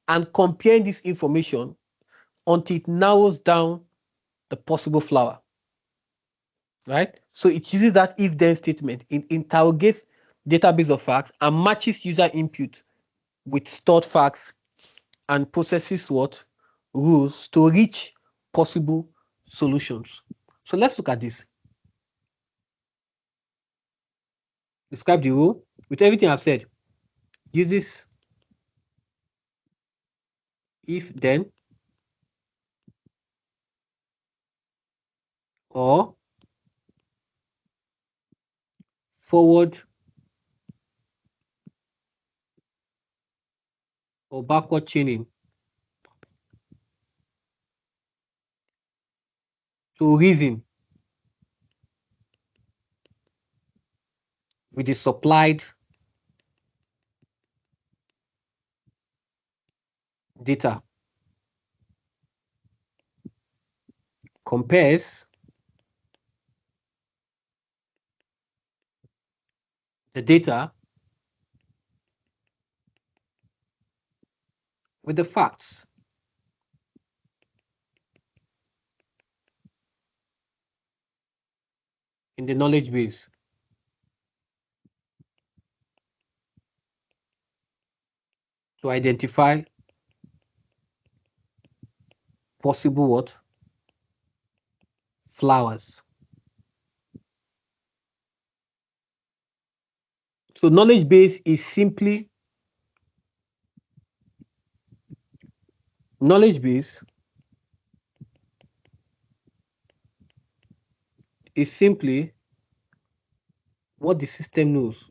and comparing this information until it narrows down the possible flower. Right? So it uses that if then statement, it interrogates database of facts and matches user input with stored facts and processes what? Rules to reach possible solutions. So let's look at this. Describe the rule with everything I've said. Uses if then or forward or backward chaining to reason with the supplied data. Compares the data with the facts. In the knowledge base to identify possible what? Flowers. So knowledge base is simply knowledge base is simply what the system knows.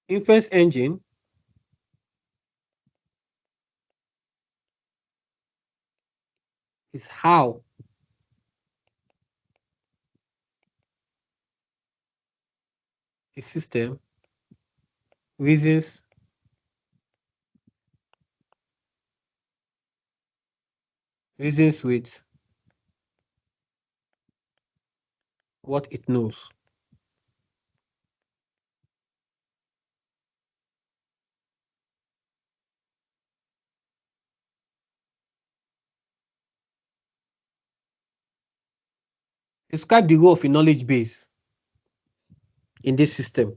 Inference engine is how a system reasons with what it knows. Describe the role of a knowledge base in this system.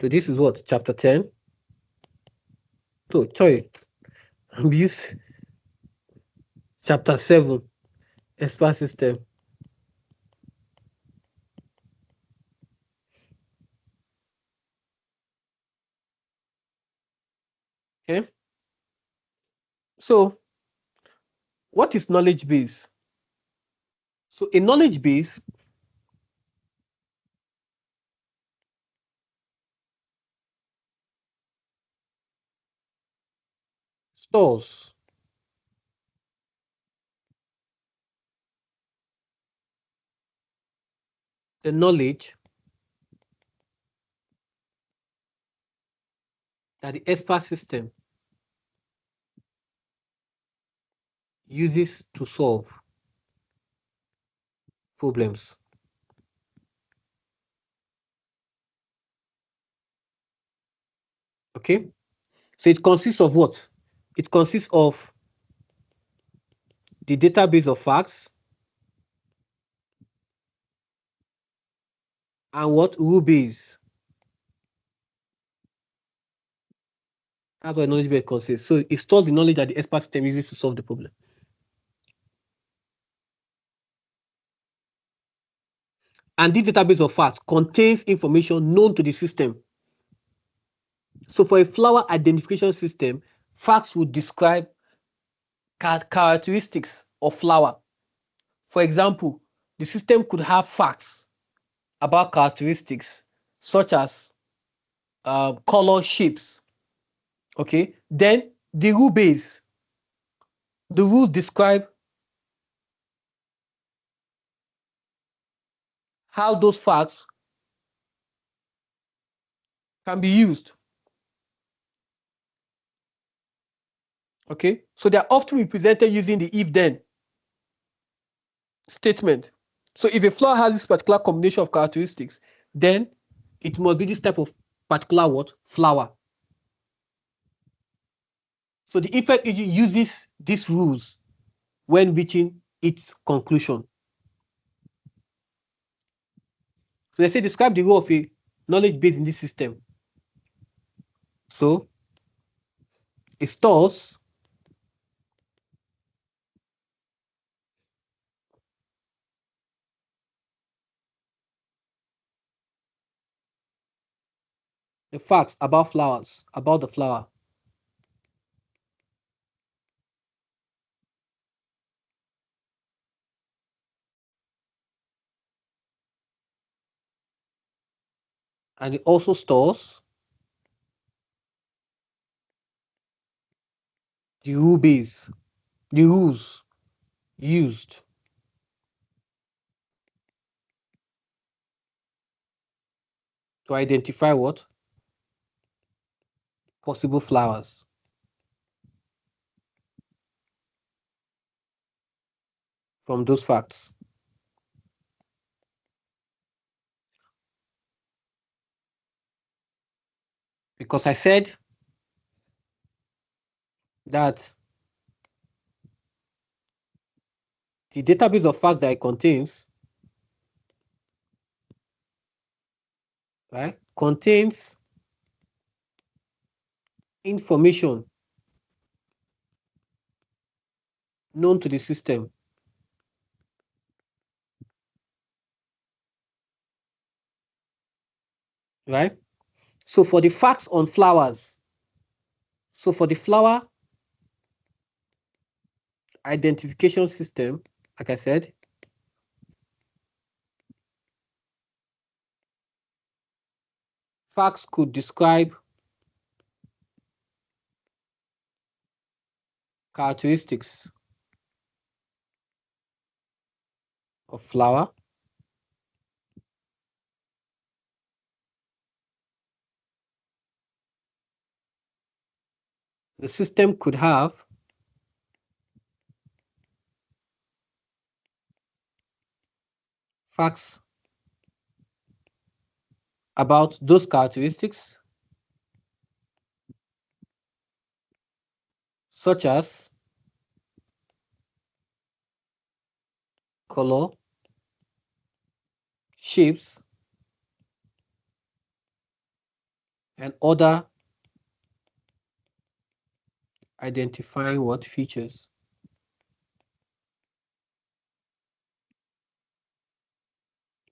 So this is what? Chapter 10. So sorry, we use chapter 7, expert system. Okay. So what is knowledge base? So a knowledge base stores the knowledge that the expert system uses to solve problems. Okay. So it consists of what? It consists of the database of facts and what? Rule base. That's what knowledge base consists. So it stores the knowledge that the expert system uses to solve the problem. And this database of facts contains information known to the system. So for a flower identification system, facts would describe characteristics of flower. For example, the system could have facts about characteristics such as color, shapes. Okay, then the rule base. The rules describe how those facts can be used. Okay, so they are often represented using the if-then statement. So if a flower has this particular combination of characteristics, then it must be this type of particular what? Flower. So the effect engine uses these rules when reaching its conclusion. So they say describe the role of a knowledge base in this system. So it stores the facts about flowers, about the flower. And it also stores the rule base, the rules used to identify what? Possible flowers from those facts. Because I said that the database of facts that it contains, right, contains information known to the system, right? So for the facts on flowers, so for the flower identification system, like I said, facts could describe characteristics of flower, the system could have facts about those characteristics, such as color, shapes, and other identifying what features.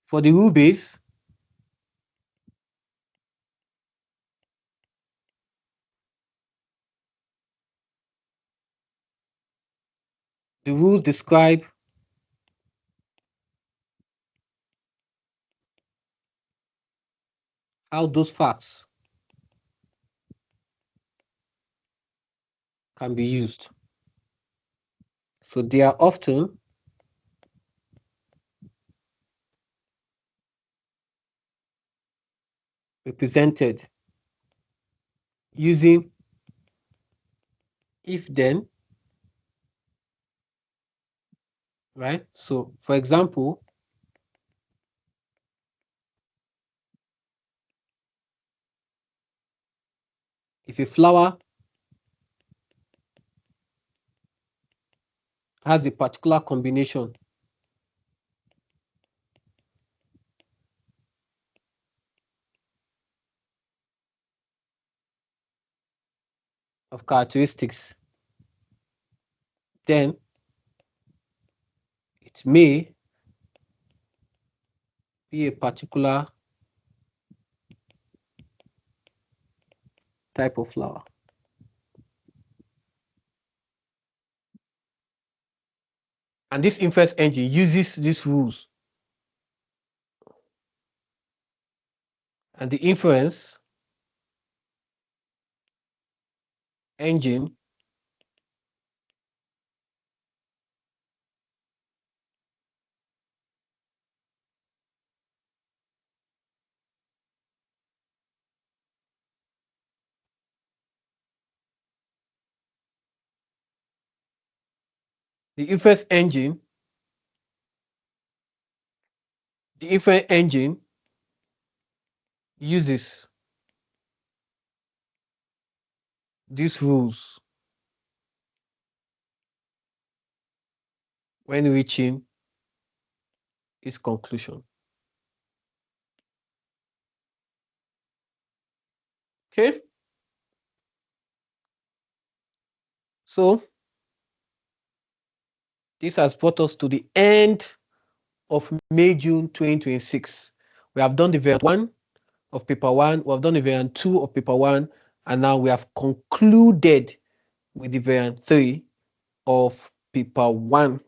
For the rule base, the rules describe how those facts can be used. So they are often represented using if then, right? So for example, if a flower has a particular combination of characteristics, then it may be a particular type of flower. And this inference engine uses these rules. And the inference engine The inference engine, the inference engine uses these rules when reaching its conclusion. Okay, so this has brought us to the end of May, June 2026. We have done the variant 1 of paper 1, we have done the variant 2 of paper 1, and now we have concluded with the variant 3 of paper 1.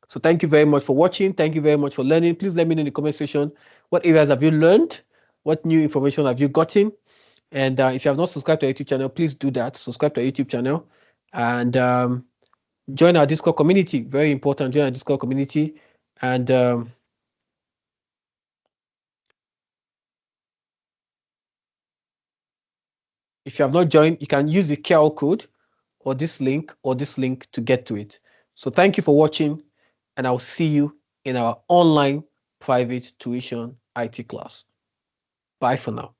So thank you very much for watching. Thank you very much for learning. Please let me know in the comment section what areas have you learned, what new information have you gotten, and if you have not subscribed to our YouTube channel, please do that. Subscribe to our YouTube channel and join our Discord community. Very important. Join our Discord community, and if you have not joined, you can use the QR code or this link to get to it. So thank you for watching, and I'll see you in our online private tuition IT class. Bye for now.